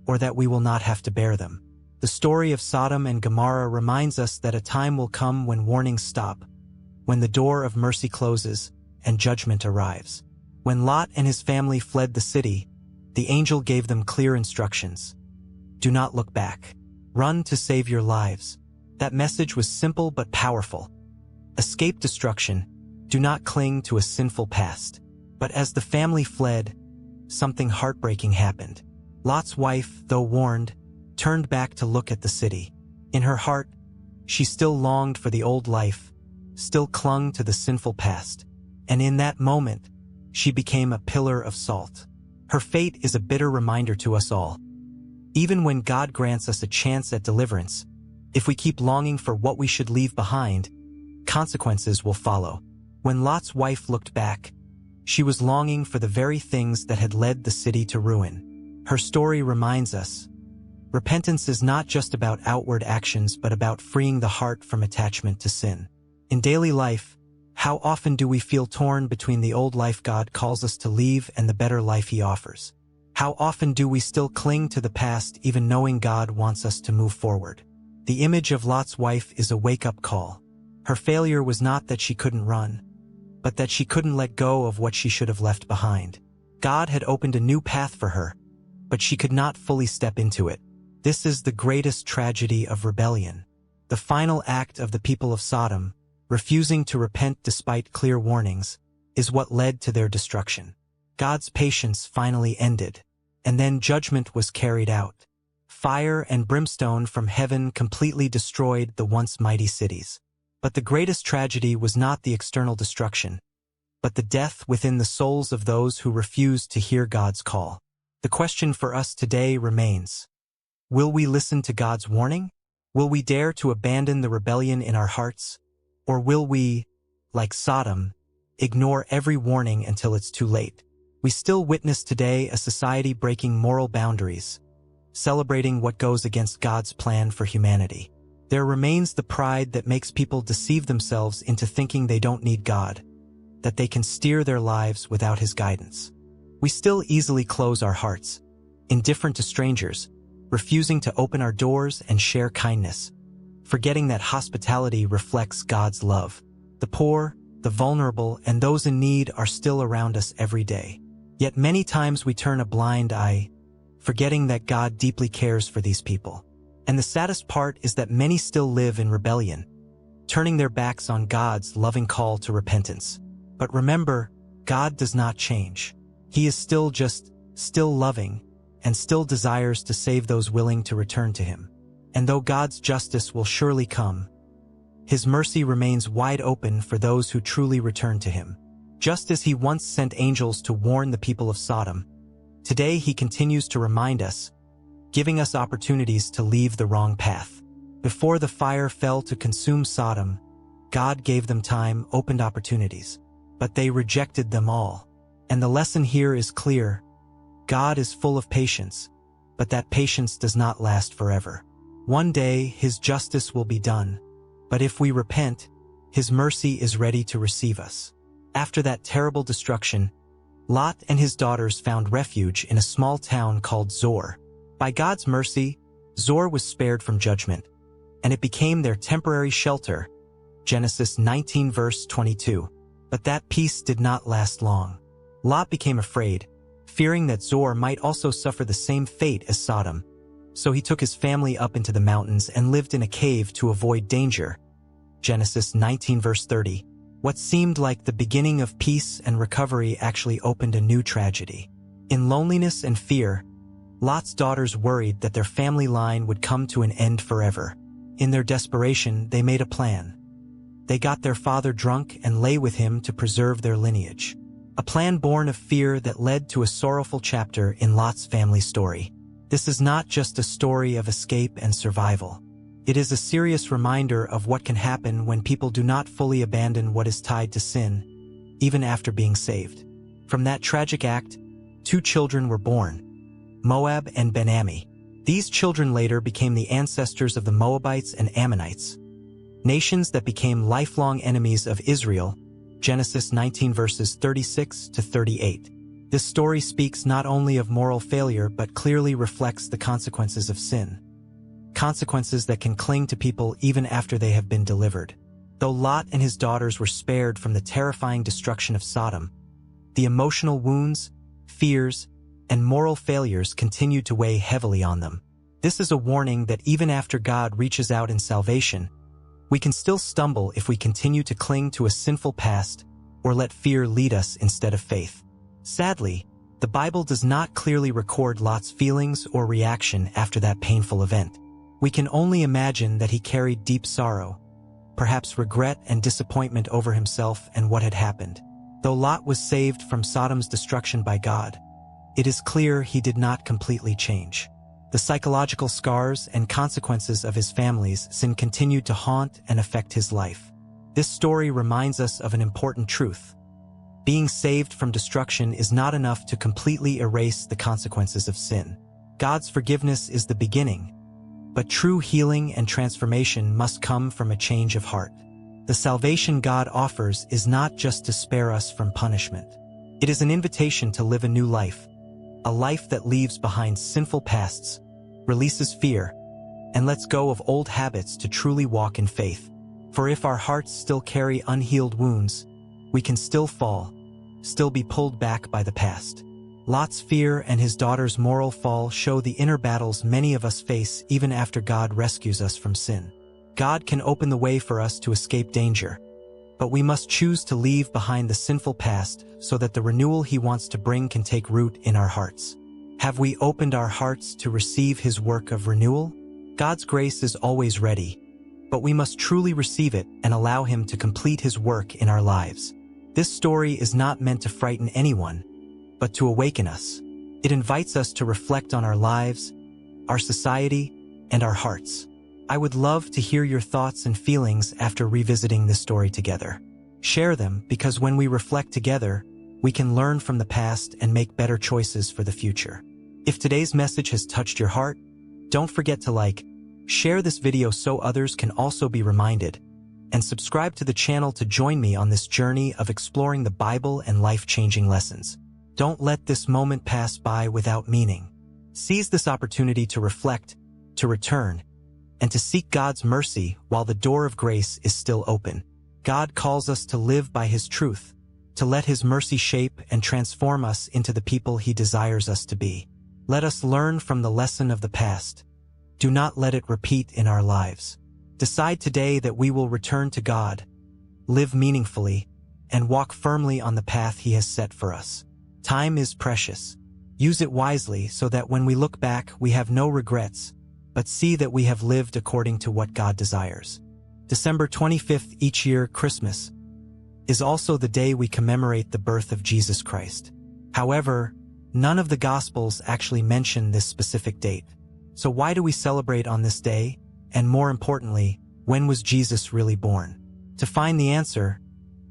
or that we will not have to bear them? The story of Sodom and Gomorrah reminds us that a time will come when warnings stop, when the door of mercy closes and judgment arrives. When Lot and his family fled the city, the angel gave them clear instructions. Do not look back. Run to save your lives. That message was simple but powerful. Escape destruction. Do not cling to a sinful past. But as the family fled, something heartbreaking happened. Lot's wife, though warned, turned back to look at the city. In her heart, she still longed for the old life, still clung to the sinful past. And in that moment, she became a pillar of salt. Her fate is a bitter reminder to us all. Even when God grants us a chance at deliverance, if we keep longing for what we should leave behind, consequences will follow. When Lot's wife looked back, she was longing for the very things that had led the city to ruin. Her story reminds us, repentance is not just about outward actions but about freeing the heart from attachment to sin. In daily life, how often do we feel torn between the old life God calls us to leave and the better life He offers? How often do we still cling to the past even knowing God wants us to move forward? The image of Lot's wife is a wake-up call. Her failure was not that she couldn't run, but that she couldn't let go of what she should have left behind. God had opened a new path for her, but she could not fully step into it. This is the greatest tragedy of rebellion. The final act of the people of Sodom, refusing to repent despite clear warnings, is what led to their destruction. God's patience finally ended, and then judgment was carried out. Fire and brimstone from heaven completely destroyed the once mighty cities. But the greatest tragedy was not the external destruction, but the death within the souls of those who refused to hear God's call. The question for us today remains: will we listen to God's warning? Will we dare to abandon the rebellion in our hearts? Or will we, like Sodom, ignore every warning until it's too late? We still witness today a society breaking moral boundaries, celebrating what goes against God's plan for humanity. There remains the pride that makes people deceive themselves into thinking they don't need God, that they can steer their lives without His guidance. We still easily close our hearts, indifferent to strangers, refusing to open our doors and share kindness, forgetting that hospitality reflects God's love. The poor, the vulnerable, and those in need are still around us every day. Yet many times we turn a blind eye, forgetting that God deeply cares for these people. And the saddest part is that many still live in rebellion, turning their backs on God's loving call to repentance. But remember, God does not change. He is still loving, and still desires to save those willing to return to Him. And though God's justice will surely come, His mercy remains wide open for those who truly return to Him. Just as He once sent angels to warn the people of Sodom, today He continues to remind us, giving us opportunities to leave the wrong path. Before the fire fell to consume Sodom, God gave them time, opened opportunities, but they rejected them all. And the lesson here is clear: God is full of patience, but that patience does not last forever. One day His justice will be done, but if we repent, His mercy is ready to receive us. After that terrible destruction, Lot and his daughters found refuge in a small town called Zor. By God's mercy, Zor was spared from judgment, and it became their temporary shelter. Genesis 19 verse 22. But that peace did not last long. Lot became afraid, fearing that Zor might also suffer the same fate as Sodom. So he took his family up into the mountains and lived in a cave to avoid danger. Genesis 19 verse 30. What seemed like the beginning of peace and recovery actually opened a new tragedy. In loneliness and fear, Lot's daughters worried that their family line would come to an end forever. In their desperation, they made a plan. They got their father drunk and lay with him to preserve their lineage. A plan born of fear that led to a sorrowful chapter in Lot's family story. This is not just a story of escape and survival. It is a serious reminder of what can happen when people do not fully abandon what is tied to sin, even after being saved. From that tragic act, 2 children were born, Moab and Ben-Ammi. These children later became the ancestors of the Moabites and Ammonites, nations that became lifelong enemies of Israel. Genesis 19 verses 36 to 38. This story speaks not only of moral failure but clearly reflects the consequences of sin. Consequences that can cling to people even after they have been delivered. Though Lot and his daughters were spared from the terrifying destruction of Sodom, the emotional wounds, fears, and moral failures continued to weigh heavily on them. This is a warning that even after God reaches out in salvation, we can still stumble if we continue to cling to a sinful past or let fear lead us instead of faith. Sadly, the Bible does not clearly record Lot's feelings or reaction after that painful event. We can only imagine that he carried deep sorrow, perhaps regret and disappointment over himself and what had happened. Though Lot was saved from Sodom's destruction by God, it is clear he did not completely change. The psychological scars and consequences of his family's sin continued to haunt and affect his life. This story reminds us of an important truth. Being saved from destruction is not enough to completely erase the consequences of sin. God's forgiveness is the beginning, but true healing and transformation must come from a change of heart. The salvation God offers is not just to spare us from punishment. It is an invitation to live a new life, a life that leaves behind sinful pasts, releases fear, and lets go of old habits to truly walk in faith. For if our hearts still carry unhealed wounds, we can still fall, still be pulled back by the past. Lot's fear and his daughter's moral fall show the inner battles many of us face even after God rescues us from sin. God can open the way for us to escape danger, but we must choose to leave behind the sinful past so that the renewal he wants to bring can take root in our hearts. Have we opened our hearts to receive his work of renewal? God's grace is always ready, but we must truly receive it and allow him to complete his work in our lives. This story is not meant to frighten anyone, but to awaken us. It invites us to reflect on our lives, our society, and our hearts. I would love to hear your thoughts and feelings after revisiting this story together. Share them, because when we reflect together, we can learn from the past and make better choices for the future. If today's message has touched your heart, don't forget to share this video so others can also be reminded, and subscribe to the channel to join me on this journey of exploring the Bible and life-changing lessons. Don't let this moment pass by without meaning. Seize this opportunity to reflect, to return, and to seek God's mercy while the door of grace is still open. God calls us to live by his truth, to let his mercy shape and transform us into the people he desires us to be. Let us learn from the lesson of the past. Do not let it repeat in our lives. Decide today that we will return to God, live meaningfully, and walk firmly on the path he has set for us. Time is precious. Use it wisely so that when we look back, we have no regrets, but see that we have lived according to what God desires. December 25th each year, Christmas, is also the day we commemorate the birth of Jesus Christ. However, none of the Gospels actually mention this specific date. So why do we celebrate on this day? And more importantly, when was Jesus really born? To find the answer,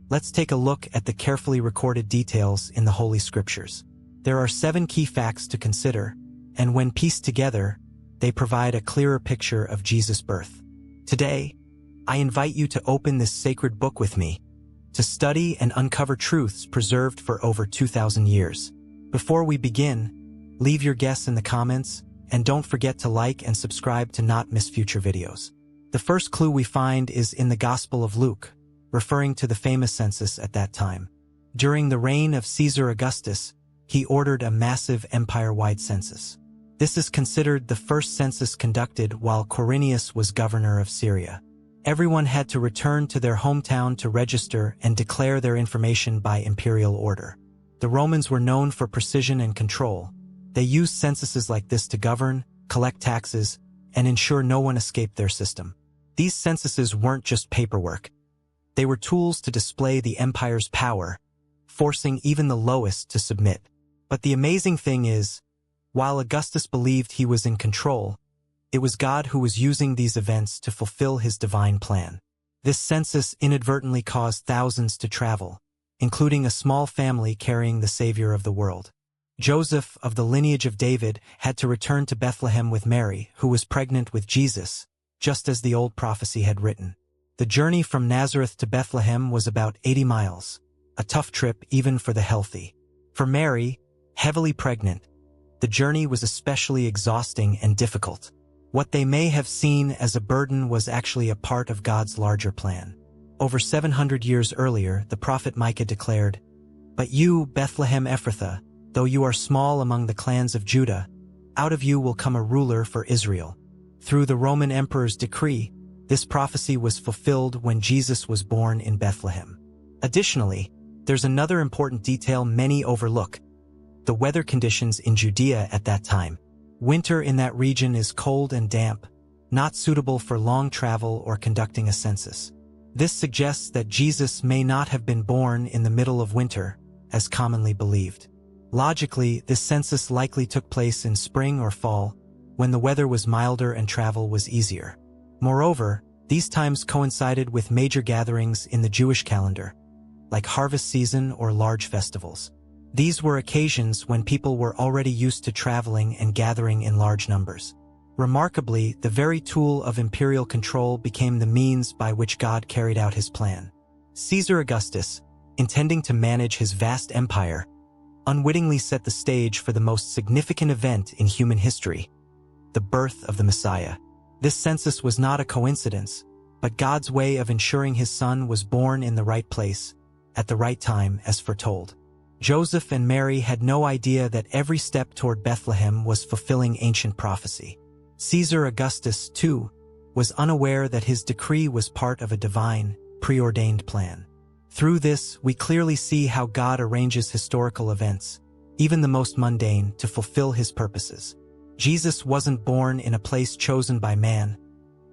let's take a look at the carefully recorded details in the Holy Scriptures. There are 7 key facts to consider, and when pieced together, they provide a clearer picture of Jesus' birth. Today, I invite you to open this sacred book with me, to study and uncover truths preserved for over 2,000 years. Before we begin, leave your guess in the comments, and don't forget to like and subscribe to not miss future videos. The first clue we find is in the Gospel of Luke, referring to the famous census at that time. During the reign of Caesar Augustus, he ordered a massive empire-wide census. This is considered the first census conducted while Quirinius was governor of Syria. Everyone had to return to their hometown to register and declare their information by imperial order. The Romans were known for precision and control. They used censuses like this to govern, collect taxes, and ensure no one escaped their system. These censuses weren't just paperwork. They were tools to display the empire's power, forcing even the lowest to submit. But the amazing thing is, while Augustus believed he was in control, it was God who was using these events to fulfill his divine plan. This census inadvertently caused thousands to travel, including a small family carrying the Savior of the world. Joseph, of the lineage of David, had to return to Bethlehem with Mary, who was pregnant with Jesus, just as the old prophecy had written. The journey from Nazareth to Bethlehem was about 80 miles, a tough trip even for the healthy. For Mary, heavily pregnant, the journey was especially exhausting and difficult. What they may have seen as a burden was actually a part of God's larger plan. Over 700 years earlier, the prophet Micah declared, "But you, Bethlehem Ephrathah, though you are small among the clans of Judah, out of you will come a ruler for Israel." Through the Roman emperor's decree, this prophecy was fulfilled when Jesus was born in Bethlehem. Additionally, there's another important detail many overlook: the weather conditions in Judea at that time. Winter in that region is cold and damp, not suitable for long travel or conducting a census. This suggests that Jesus may not have been born in the middle of winter, as commonly believed. Logically, this census likely took place in spring or fall, when the weather was milder and travel was easier. Moreover, these times coincided with major gatherings in the Jewish calendar, like harvest season or large festivals. These were occasions when people were already used to traveling and gathering in large numbers. Remarkably, the very tool of imperial control became the means by which God carried out his plan. Caesar Augustus, intending to manage his vast empire, unwittingly set the stage for the most significant event in human history, the birth of the Messiah. This census was not a coincidence, but God's way of ensuring his son was born in the right place, at the right time as foretold. Joseph and Mary had no idea that every step toward Bethlehem was fulfilling ancient prophecy. Caesar Augustus, too, was unaware that his decree was part of a divine, preordained plan. Through this, we clearly see how God arranges historical events, even the most mundane, to fulfill his purposes. Jesus wasn't born in a place chosen by man,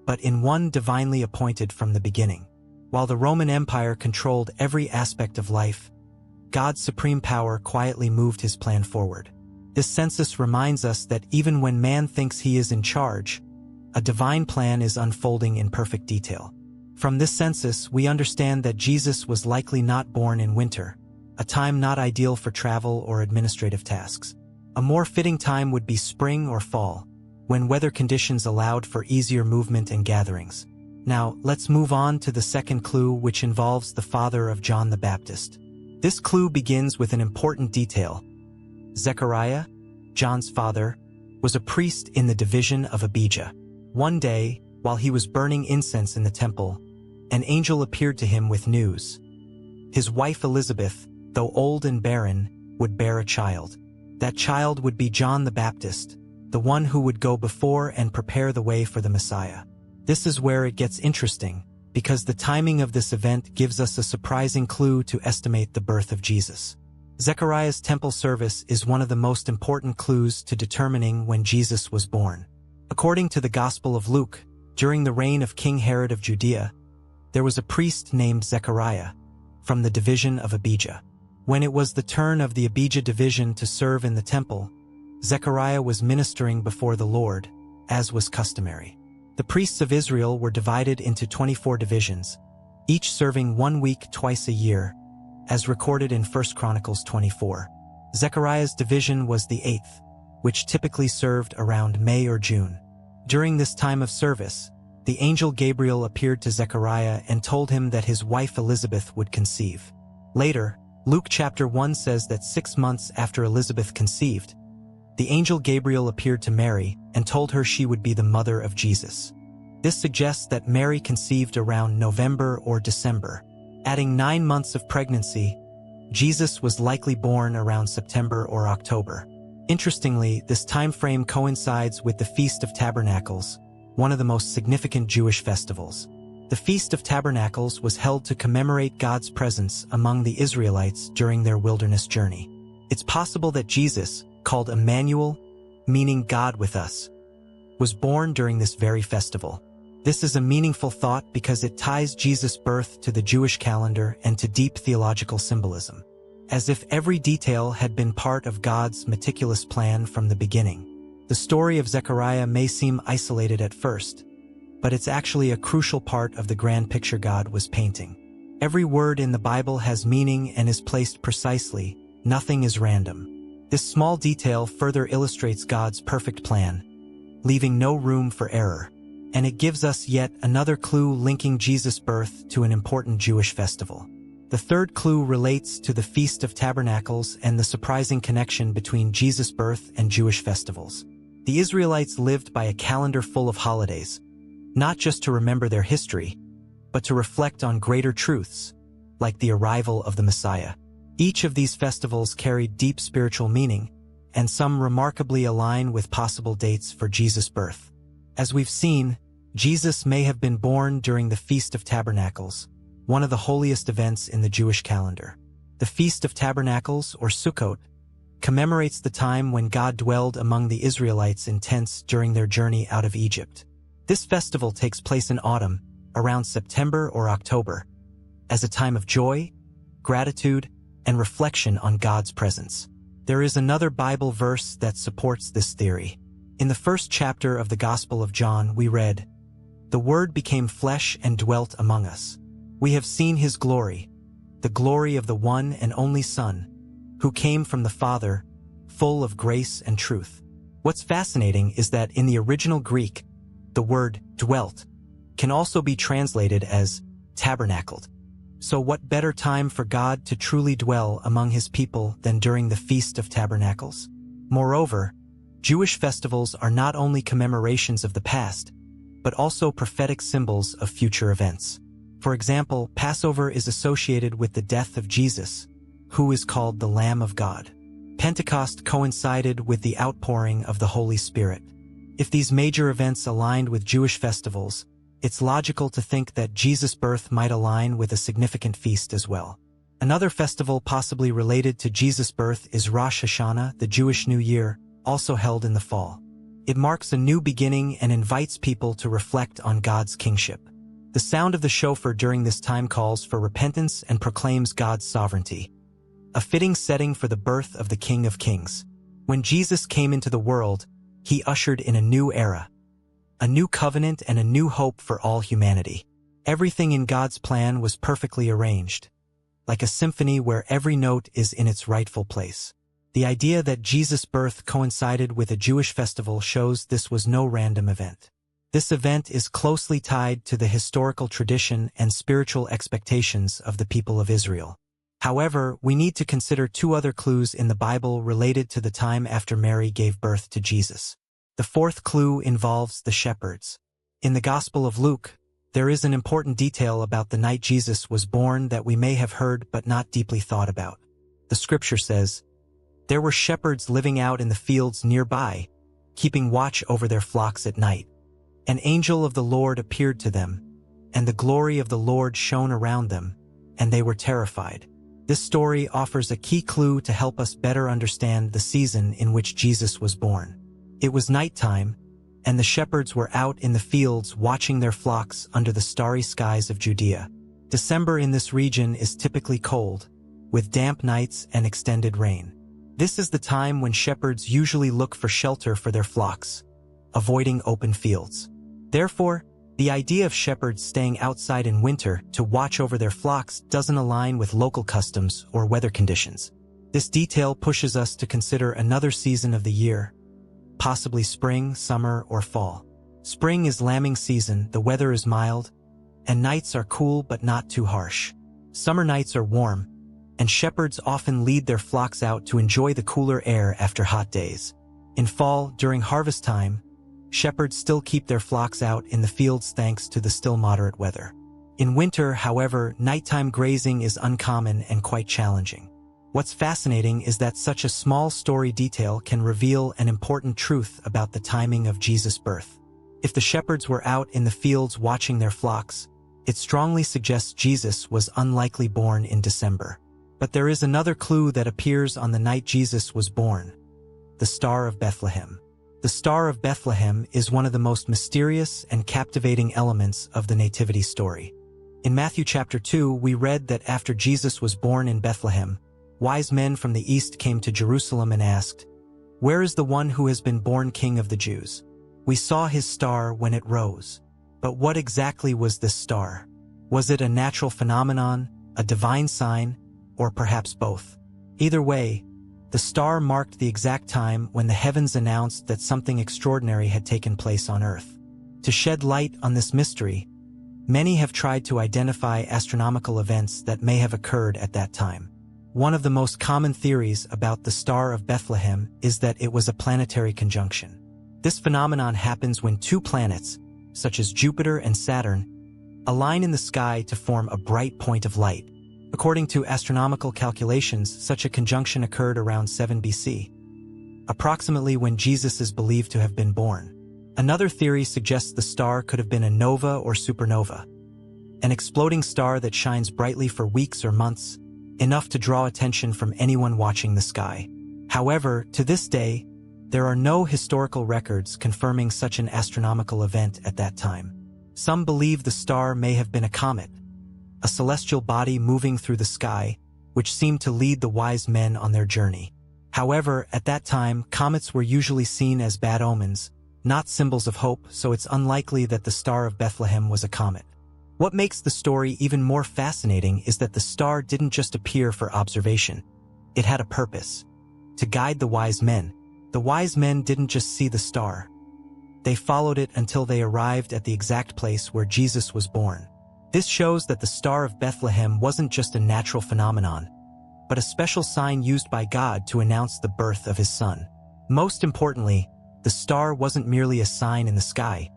but in one divinely appointed from the beginning. While the Roman Empire controlled every aspect of life, God's supreme power quietly moved his plan forward. This census reminds us that even when man thinks he is in charge, a divine plan is unfolding in perfect detail. From this census, we understand that Jesus was likely not born in winter, a time not ideal for travel or administrative tasks. A more fitting time would be spring or fall, when weather conditions allowed for easier movement and gatherings. Now, let's move on to the second clue, which involves the father of John the Baptist. This clue begins with an important detail. Zechariah, John's father, was a priest in the division of Abijah. One day, while he was burning incense in the temple, an angel appeared to him with news. His wife Elizabeth, though old and barren, would bear a child. That child would be John the Baptist, the one who would go before and prepare the way for the Messiah. This is where it gets interesting, because the timing of this event gives us a surprising clue to estimate the birth of Jesus. Zechariah's temple service is one of the most important clues to determining when Jesus was born. According to the Gospel of Luke, during the reign of King Herod of Judea, there was a priest named Zechariah, from the division of Abijah. When it was the turn of the Abijah division to serve in the temple, Zechariah was ministering before the Lord, as was customary. The priests of Israel were divided into 24 divisions, each serving 1 week twice a year, as recorded in 1 Chronicles 24. Zechariah's division was the 8th, which typically served around May or June. During this time of service, the angel Gabriel appeared to Zechariah and told him that his wife Elizabeth would conceive. Later, Luke chapter 1 says that 6 months after Elizabeth conceived, the angel Gabriel appeared to Mary and told her she would be the mother of Jesus. This suggests that Mary conceived around November or December. Adding 9 months of pregnancy, Jesus was likely born around September or October. Interestingly, this time frame coincides with the Feast of Tabernacles, one of the most significant Jewish festivals. The Feast of Tabernacles was held to commemorate God's presence among the Israelites during their wilderness journey. It's possible that Jesus, called Emmanuel, meaning God with us, was born during this very festival. This is a meaningful thought because it ties Jesus' birth to the Jewish calendar and to deep theological symbolism, as if every detail had been part of God's meticulous plan from the beginning. The story of Zechariah may seem isolated at first, but it's actually a crucial part of the grand picture God was painting. Every word in the Bible has meaning and is placed precisely. Nothing is random. This small detail further illustrates God's perfect plan, leaving no room for error. And it gives us yet another clue linking Jesus' birth to an important Jewish festival. The third clue relates to the Feast of Tabernacles and the surprising connection between Jesus' birth and Jewish festivals. The Israelites lived by a calendar full of holidays, not just to remember their history, but to reflect on greater truths, like the arrival of the Messiah. Each of these festivals carried deep spiritual meaning, and some remarkably align with possible dates for Jesus' birth. As we've seen, Jesus may have been born during the Feast of Tabernacles, one of the holiest events in the Jewish calendar. The Feast of Tabernacles, or Sukkot, commemorates the time when God dwelled among the Israelites in tents during their journey out of Egypt. This festival takes place in autumn, around September or October, as a time of joy, gratitude, and reflection on God's presence. There is another Bible verse that supports this theory. In the first chapter of the Gospel of John, we read, "The Word became flesh and dwelt among us. We have seen His glory, the glory of the one and only Son, who came from the Father, full of grace and truth." What's fascinating is that in the original Greek, the word dwelt can also be translated as tabernacled. So what better time for God to truly dwell among His people than during the Feast of Tabernacles? Moreover, Jewish festivals are not only commemorations of the past, but also prophetic symbols of future events. For example, Passover is associated with the death of Jesus, who is called the Lamb of God. Pentecost coincided with the outpouring of the Holy Spirit. If these major events aligned with Jewish festivals, it's logical to think that Jesus' birth might align with a significant feast as well. Another festival possibly related to Jesus' birth is Rosh Hashanah, the Jewish New Year, also held in the fall. It marks a new beginning and invites people to reflect on God's kingship. The sound of the shofar during this time calls for repentance and proclaims God's sovereignty, a fitting setting for the birth of the King of Kings. When Jesus came into the world, he ushered in a new era, a new covenant and a new hope for all humanity. Everything in God's plan was perfectly arranged, like a symphony where every note is in its rightful place. The idea that Jesus' birth coincided with a Jewish festival shows this was no random event. This event is closely tied to the historical tradition and spiritual expectations of the people of Israel. However, we need to consider two other clues in the Bible related to the time after Mary gave birth to Jesus. The fourth clue involves the shepherds. In the Gospel of Luke, there is an important detail about the night Jesus was born that we may have heard but not deeply thought about. The scripture says, "There were shepherds living out in the fields nearby, keeping watch over their flocks at night. An angel of the Lord appeared to them, and the glory of the Lord shone around them, and they were terrified." This story offers a key clue to help us better understand the season in which Jesus was born. It was nighttime, and the shepherds were out in the fields watching their flocks under the starry skies of Judea. December in this region is typically cold, with damp nights and extended rain. This is the time when shepherds usually look for shelter for their flocks, avoiding open fields. Therefore, the idea of shepherds staying outside in winter to watch over their flocks doesn't align with local customs or weather conditions. This detail pushes us to consider another season of the year, possibly spring, summer, or fall. Spring is lambing season, the weather is mild, and nights are cool but not too harsh. Summer nights are warm, and shepherds often lead their flocks out to enjoy the cooler air after hot days. In fall, during harvest time, shepherds still keep their flocks out in the fields thanks to the still moderate weather. In winter, however, nighttime grazing is uncommon and quite challenging. What's fascinating is that such a small story detail can reveal an important truth about the timing of Jesus' birth. If the shepherds were out in the fields watching their flocks, it strongly suggests Jesus was unlikely born in December. But there is another clue that appears on the night Jesus was born: the Star of Bethlehem. The Star of Bethlehem is one of the most mysterious and captivating elements of the Nativity story. In Matthew chapter 2, we read that after Jesus was born in Bethlehem, wise men from the east came to Jerusalem and asked, "Where is the one who has been born King of the Jews? We saw his star when it rose." But what exactly was this star? Was it a natural phenomenon, a divine sign, or perhaps both? Either way, the star marked the exact time when the heavens announced that something extraordinary had taken place on Earth. To shed light on this mystery, many have tried to identify astronomical events that may have occurred at that time. One of the most common theories about the Star of Bethlehem is that it was a planetary conjunction. This phenomenon happens when two planets, such as Jupiter and Saturn, align in the sky to form a bright point of light. According to astronomical calculations, such a conjunction occurred around 7 BC, approximately when Jesus is believed to have been born. Another theory suggests the star could have been a nova or supernova, an exploding star that shines brightly for weeks or months, enough to draw attention from anyone watching the sky. However, to this day, there are no historical records confirming such an astronomical event at that time. Some believe the star may have been a comet, a celestial body moving through the sky, which seemed to lead the wise men on their journey. However, at that time, comets were usually seen as bad omens, not symbols of hope, so it's unlikely that the Star of Bethlehem was a comet. What makes the story even more fascinating is that the star didn't just appear for observation. It had a purpose: to guide the wise men. The wise men didn't just see the star. They followed it until they arrived at the exact place where Jesus was born. This shows that the Star of Bethlehem wasn't just a natural phenomenon, but a special sign used by God to announce the birth of his Son. Most importantly, the star wasn't merely a sign in the sky.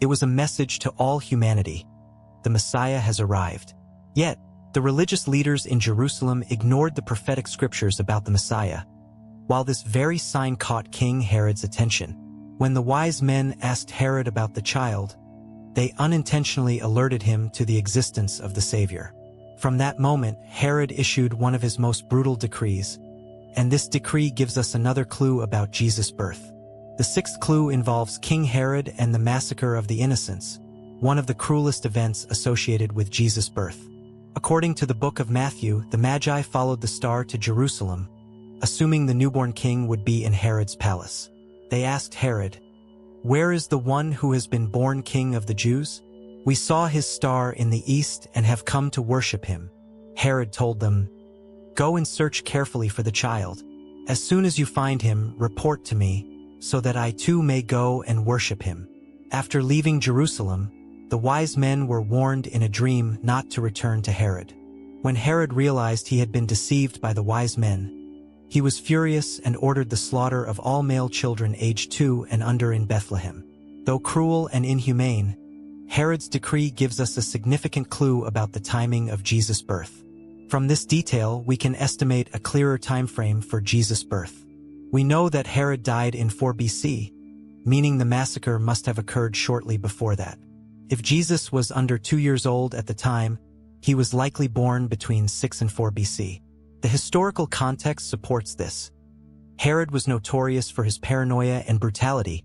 It was a message to all humanity: the Messiah has arrived. Yet, The religious leaders in Jerusalem ignored the prophetic scriptures about the Messiah, while this very sign caught King Herod's attention. When the wise men asked Herod about the child, they unintentionally alerted him to the existence of the Savior. From that moment, Herod issued one of his most brutal decrees, and this decree gives us another clue about Jesus' birth. The sixth clue involves King Herod and the massacre of the innocents, one of the cruelest events associated with Jesus' birth. According to the book of Matthew, the Magi followed the star to Jerusalem, assuming the newborn king would be in Herod's palace. They asked Herod, "Where is the one who has been born king of the Jews? We saw his star in the east and have come to worship him." Herod told them, "Go and search carefully for the child. As soon as you find him, report to me, so that I too may go and worship him." After leaving Jerusalem, the wise men were warned in a dream not to return to Herod. When Herod realized he had been deceived by the wise men, he was furious and ordered the slaughter of all male children aged 2 and under in Bethlehem. Though cruel and inhumane, Herod's decree gives us a significant clue about the timing of Jesus' birth. From this detail, we can estimate a clearer time frame for Jesus' birth. We know that Herod died in 4 BC, meaning the massacre must have occurred shortly before that. If Jesus was under 2 years old at the time, he was likely born between 6 and 4 BC. The historical context supports this. Herod was notorious for his paranoia and brutality,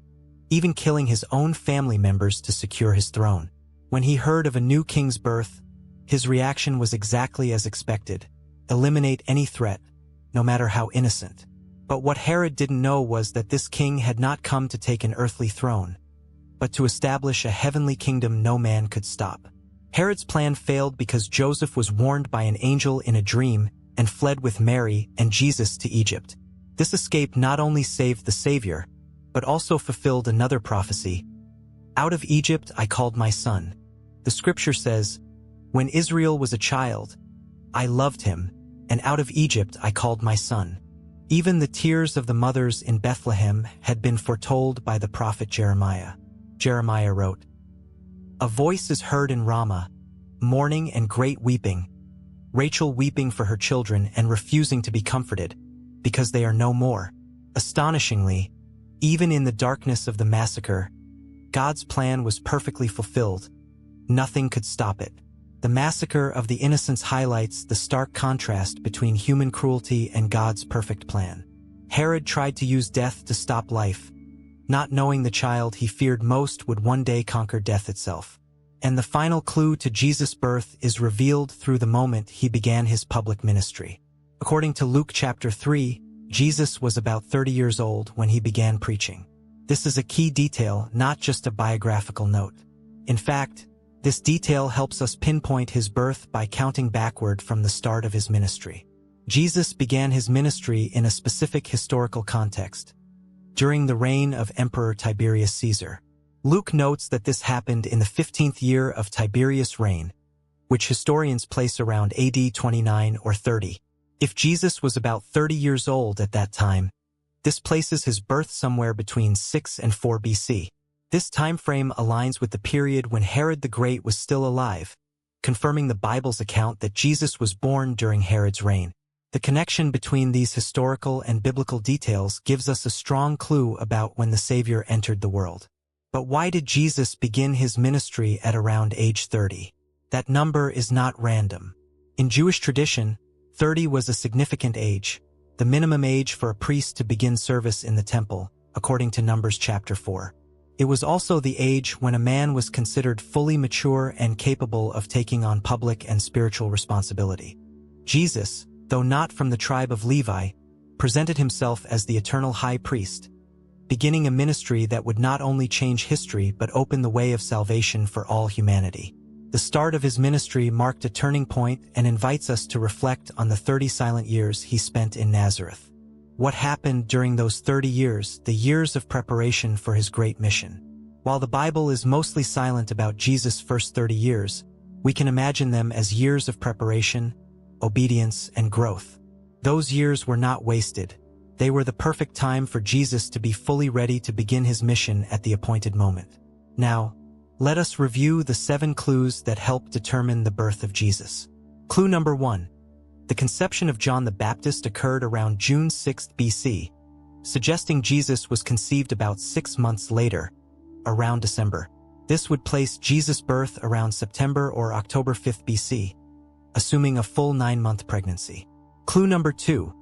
even killing his own family members to secure his throne. When he heard of a new king's birth, his reaction was exactly as expected: eliminate any threat, no matter how innocent. But what Herod didn't know was that this king had not come to take an earthly throne, but to establish a heavenly kingdom no man could stop. Herod's plan failed because Joseph was warned by an angel in a dream and fled with Mary and Jesus to Egypt. This escape not only saved the Savior, but also fulfilled another prophecy. "Out of Egypt I called my son." The scripture says, "When Israel was a child, I loved him, and out of Egypt I called my son." Even the tears of the mothers in Bethlehem had been foretold by the prophet Jeremiah. Jeremiah wrote, "A voice is heard in Ramah, mourning and great weeping, Rachel weeping for her children and refusing to be comforted, because they are no more." Astonishingly, even in the darkness of the massacre, God's plan was perfectly fulfilled. Nothing could stop it. The massacre of the innocents highlights the stark contrast between human cruelty and God's perfect plan. Herod tried to use death to stop life, not knowing the child he feared most would one day conquer death itself. And the final clue to Jesus' birth is revealed through the moment he began his public ministry. According to Luke chapter 3, Jesus was about 30 years old when he began preaching. This is a key detail, not just a biographical note. In fact, this detail helps us pinpoint his birth by counting backward from the start of his ministry. Jesus began his ministry in a specific historical context, during the reign of Emperor Tiberius Caesar. Luke notes that this happened in the 15th year of Tiberius' reign, which historians place around AD 29 or 30. If Jesus was about 30 years old at that time, this places his birth somewhere between 6 and 4 BC. This time frame aligns with the period when Herod the Great was still alive, confirming the Bible's account that Jesus was born during Herod's reign. The connection between these historical and biblical details gives us a strong clue about when the Savior entered the world. But why did Jesus begin his ministry at around age 30? That number is not random. In Jewish tradition, 30 was a significant age, the minimum age for a priest to begin service in the temple, according to Numbers chapter 4. It was also the age when a man was considered fully mature and capable of taking on public and spiritual responsibility. Jesus, though not from the tribe of Levi, presented himself as the eternal high priest, beginning a ministry that would not only change history but open the way of salvation for all humanity. The start of his ministry marked a turning point and invites us to reflect on the 30 silent years he spent in Nazareth. What happened during those 30 years, the years of preparation for his great mission? While the Bible is mostly silent about Jesus' first 30 years, we can imagine them as years of preparation, obedience, and growth. Those years were not wasted. They were the perfect time for Jesus to be fully ready to begin his mission at the appointed moment. Now, let us review the 7 clues that help determine the birth of Jesus. Clue number 1. The conception of John the Baptist occurred around June 6 BC, suggesting Jesus was conceived about 6 months later, around December. This would place Jesus' birth around September or October 5 BC, assuming a full 9-month pregnancy. Clue number 2.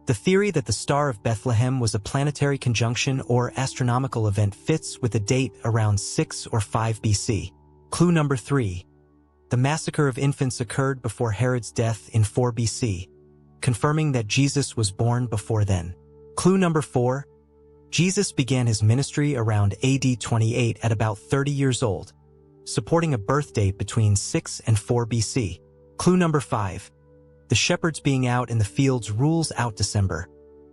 The theory that the Star of Bethlehem was a planetary conjunction or astronomical event fits with a date around 6 or 5 BC. Clue number 3. The massacre of infants occurred before Herod's death in 4 BC, confirming that Jesus was born before then. Clue number 4. Jesus began his ministry around AD 28 at about 30 years old, supporting a birth date between 6 and 4 BC. Clue number 5. The shepherds being out in the fields rules out December,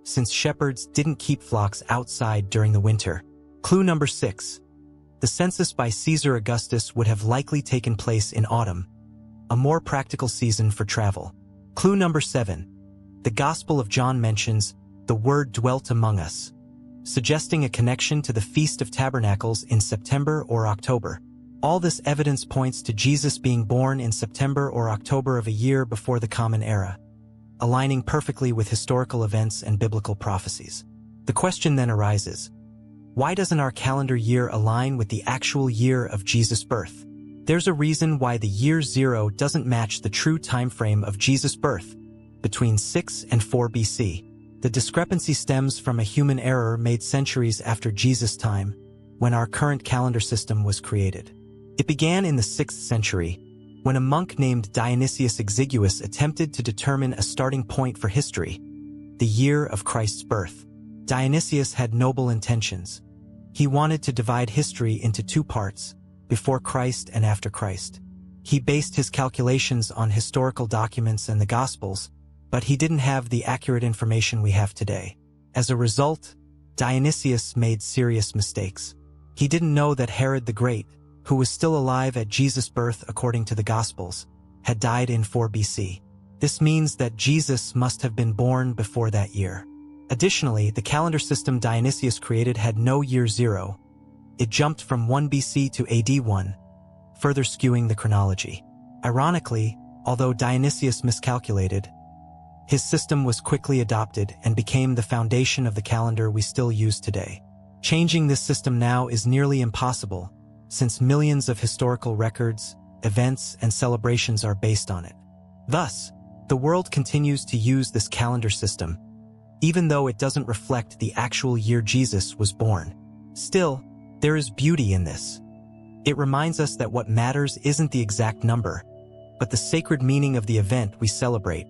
since shepherds didn't keep flocks outside during the winter. Clue number 6. The census by Caesar Augustus would have likely taken place in autumn, a more practical season for travel. Clue number 7. The Gospel of John mentions, "The Word dwelt among us," suggesting a connection to the Feast of Tabernacles in September or October. All this evidence points to Jesus being born in September or October of a year before the Common Era, aligning perfectly with historical events and biblical prophecies. The question then arises, why doesn't our calendar year align with the actual year of Jesus' birth? There's a reason why the year 0 doesn't match the true time frame of Jesus' birth, between 6 and 4 BC. The discrepancy stems from a human error made centuries after Jesus' time, when our current calendar system was created. It began in the 6th century, when a monk named Dionysius Exiguus attempted to determine a starting point for history, the year of Christ's birth. Dionysius had noble intentions. He wanted to divide history into 2 parts, before Christ and after Christ. He based his calculations on historical documents and the Gospels, but he didn't have the accurate information we have today. As a result, Dionysius made serious mistakes. He didn't know that Herod the Great, who was still alive at Jesus' birth according to the Gospels, had died in 4 BC. This means that Jesus must have been born before that year. Additionally, the calendar system Dionysius created had no year 0. It jumped from 1 BC to AD 1, further skewing the chronology. Ironically, although Dionysius miscalculated, his system was quickly adopted and became the foundation of the calendar we still use today. Changing this system now is nearly impossible, since millions of historical records, events, and celebrations are based on it. Thus, the world continues to use this calendar system, even though it doesn't reflect the actual year Jesus was born. Still, there is beauty in this. It reminds us that what matters isn't the exact number, but the sacred meaning of the event we celebrate,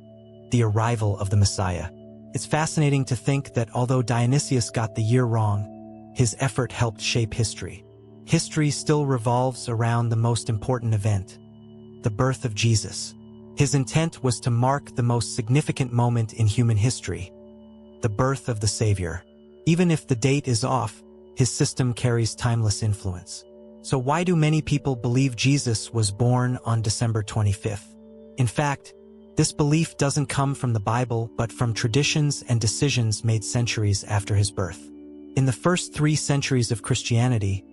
the arrival of the Messiah. It's fascinating to think that although Dionysius got the year wrong, his effort helped shape history. History still revolves around the most important event, the birth of Jesus. His intent was to mark the most significant moment in human history, the birth of the Savior. Even if the date is off, his system carries timeless influence. So why do many people believe Jesus was born on December 25th? In fact, this belief doesn't come from the Bible but from traditions and decisions made centuries after his birth. In the first 3 centuries of Christianity,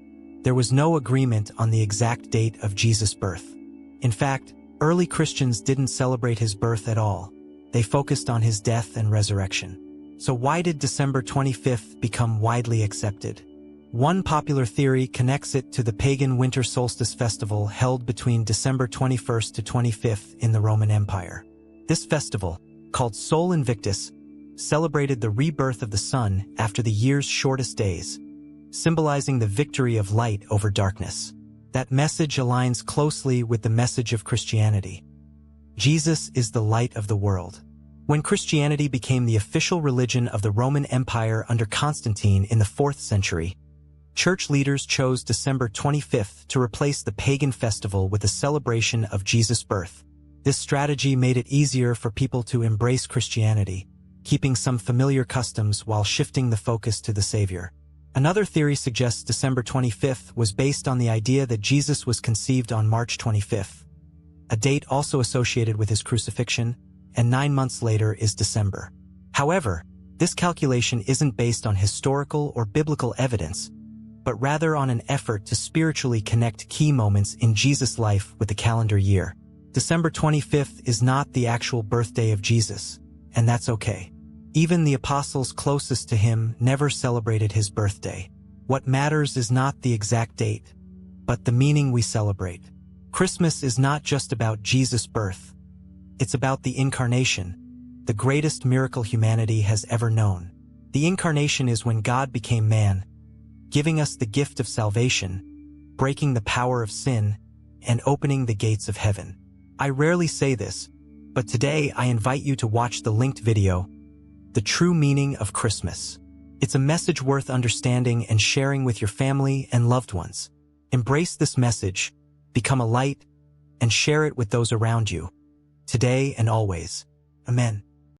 there was no agreement on the exact date of Jesus' birth. In fact, early Christians didn't celebrate his birth at all. They focused on his death and resurrection. So why did December 25th become widely accepted? One popular theory connects it to the pagan winter solstice festival held between December 21st to 25th in the Roman Empire. This festival, called Sol Invictus, celebrated the rebirth of the sun after the year's shortest days, symbolizing the victory of light over darkness. That message aligns closely with the message of Christianity. Jesus is the light of the world. When Christianity became the official religion of the Roman Empire under Constantine in the 4th century, church leaders chose December 25th to replace the pagan festival with a celebration of Jesus' birth. This strategy made it easier for people to embrace Christianity, keeping some familiar customs while shifting the focus to the Savior. Another theory suggests December 25th was based on the idea that Jesus was conceived on March 25th, a date also associated with his crucifixion, and 9 months later is December. However, this calculation isn't based on historical or biblical evidence, but rather on an effort to spiritually connect key moments in Jesus' life with the calendar year. December 25th is not the actual birthday of Jesus, and that's okay. Even the apostles closest to him never celebrated his birthday. What matters is not the exact date, but the meaning we celebrate. Christmas is not just about Jesus' birth. It's about the incarnation, the greatest miracle humanity has ever known. The incarnation is when God became man, giving us the gift of salvation, breaking the power of sin, and opening the gates of heaven. I rarely say this, but today I invite you to watch the linked video, The True Meaning of Christmas. It's a message worth understanding and sharing with your family and loved ones. Embrace this message, become a light, and share it with those around you, today and always. Amen.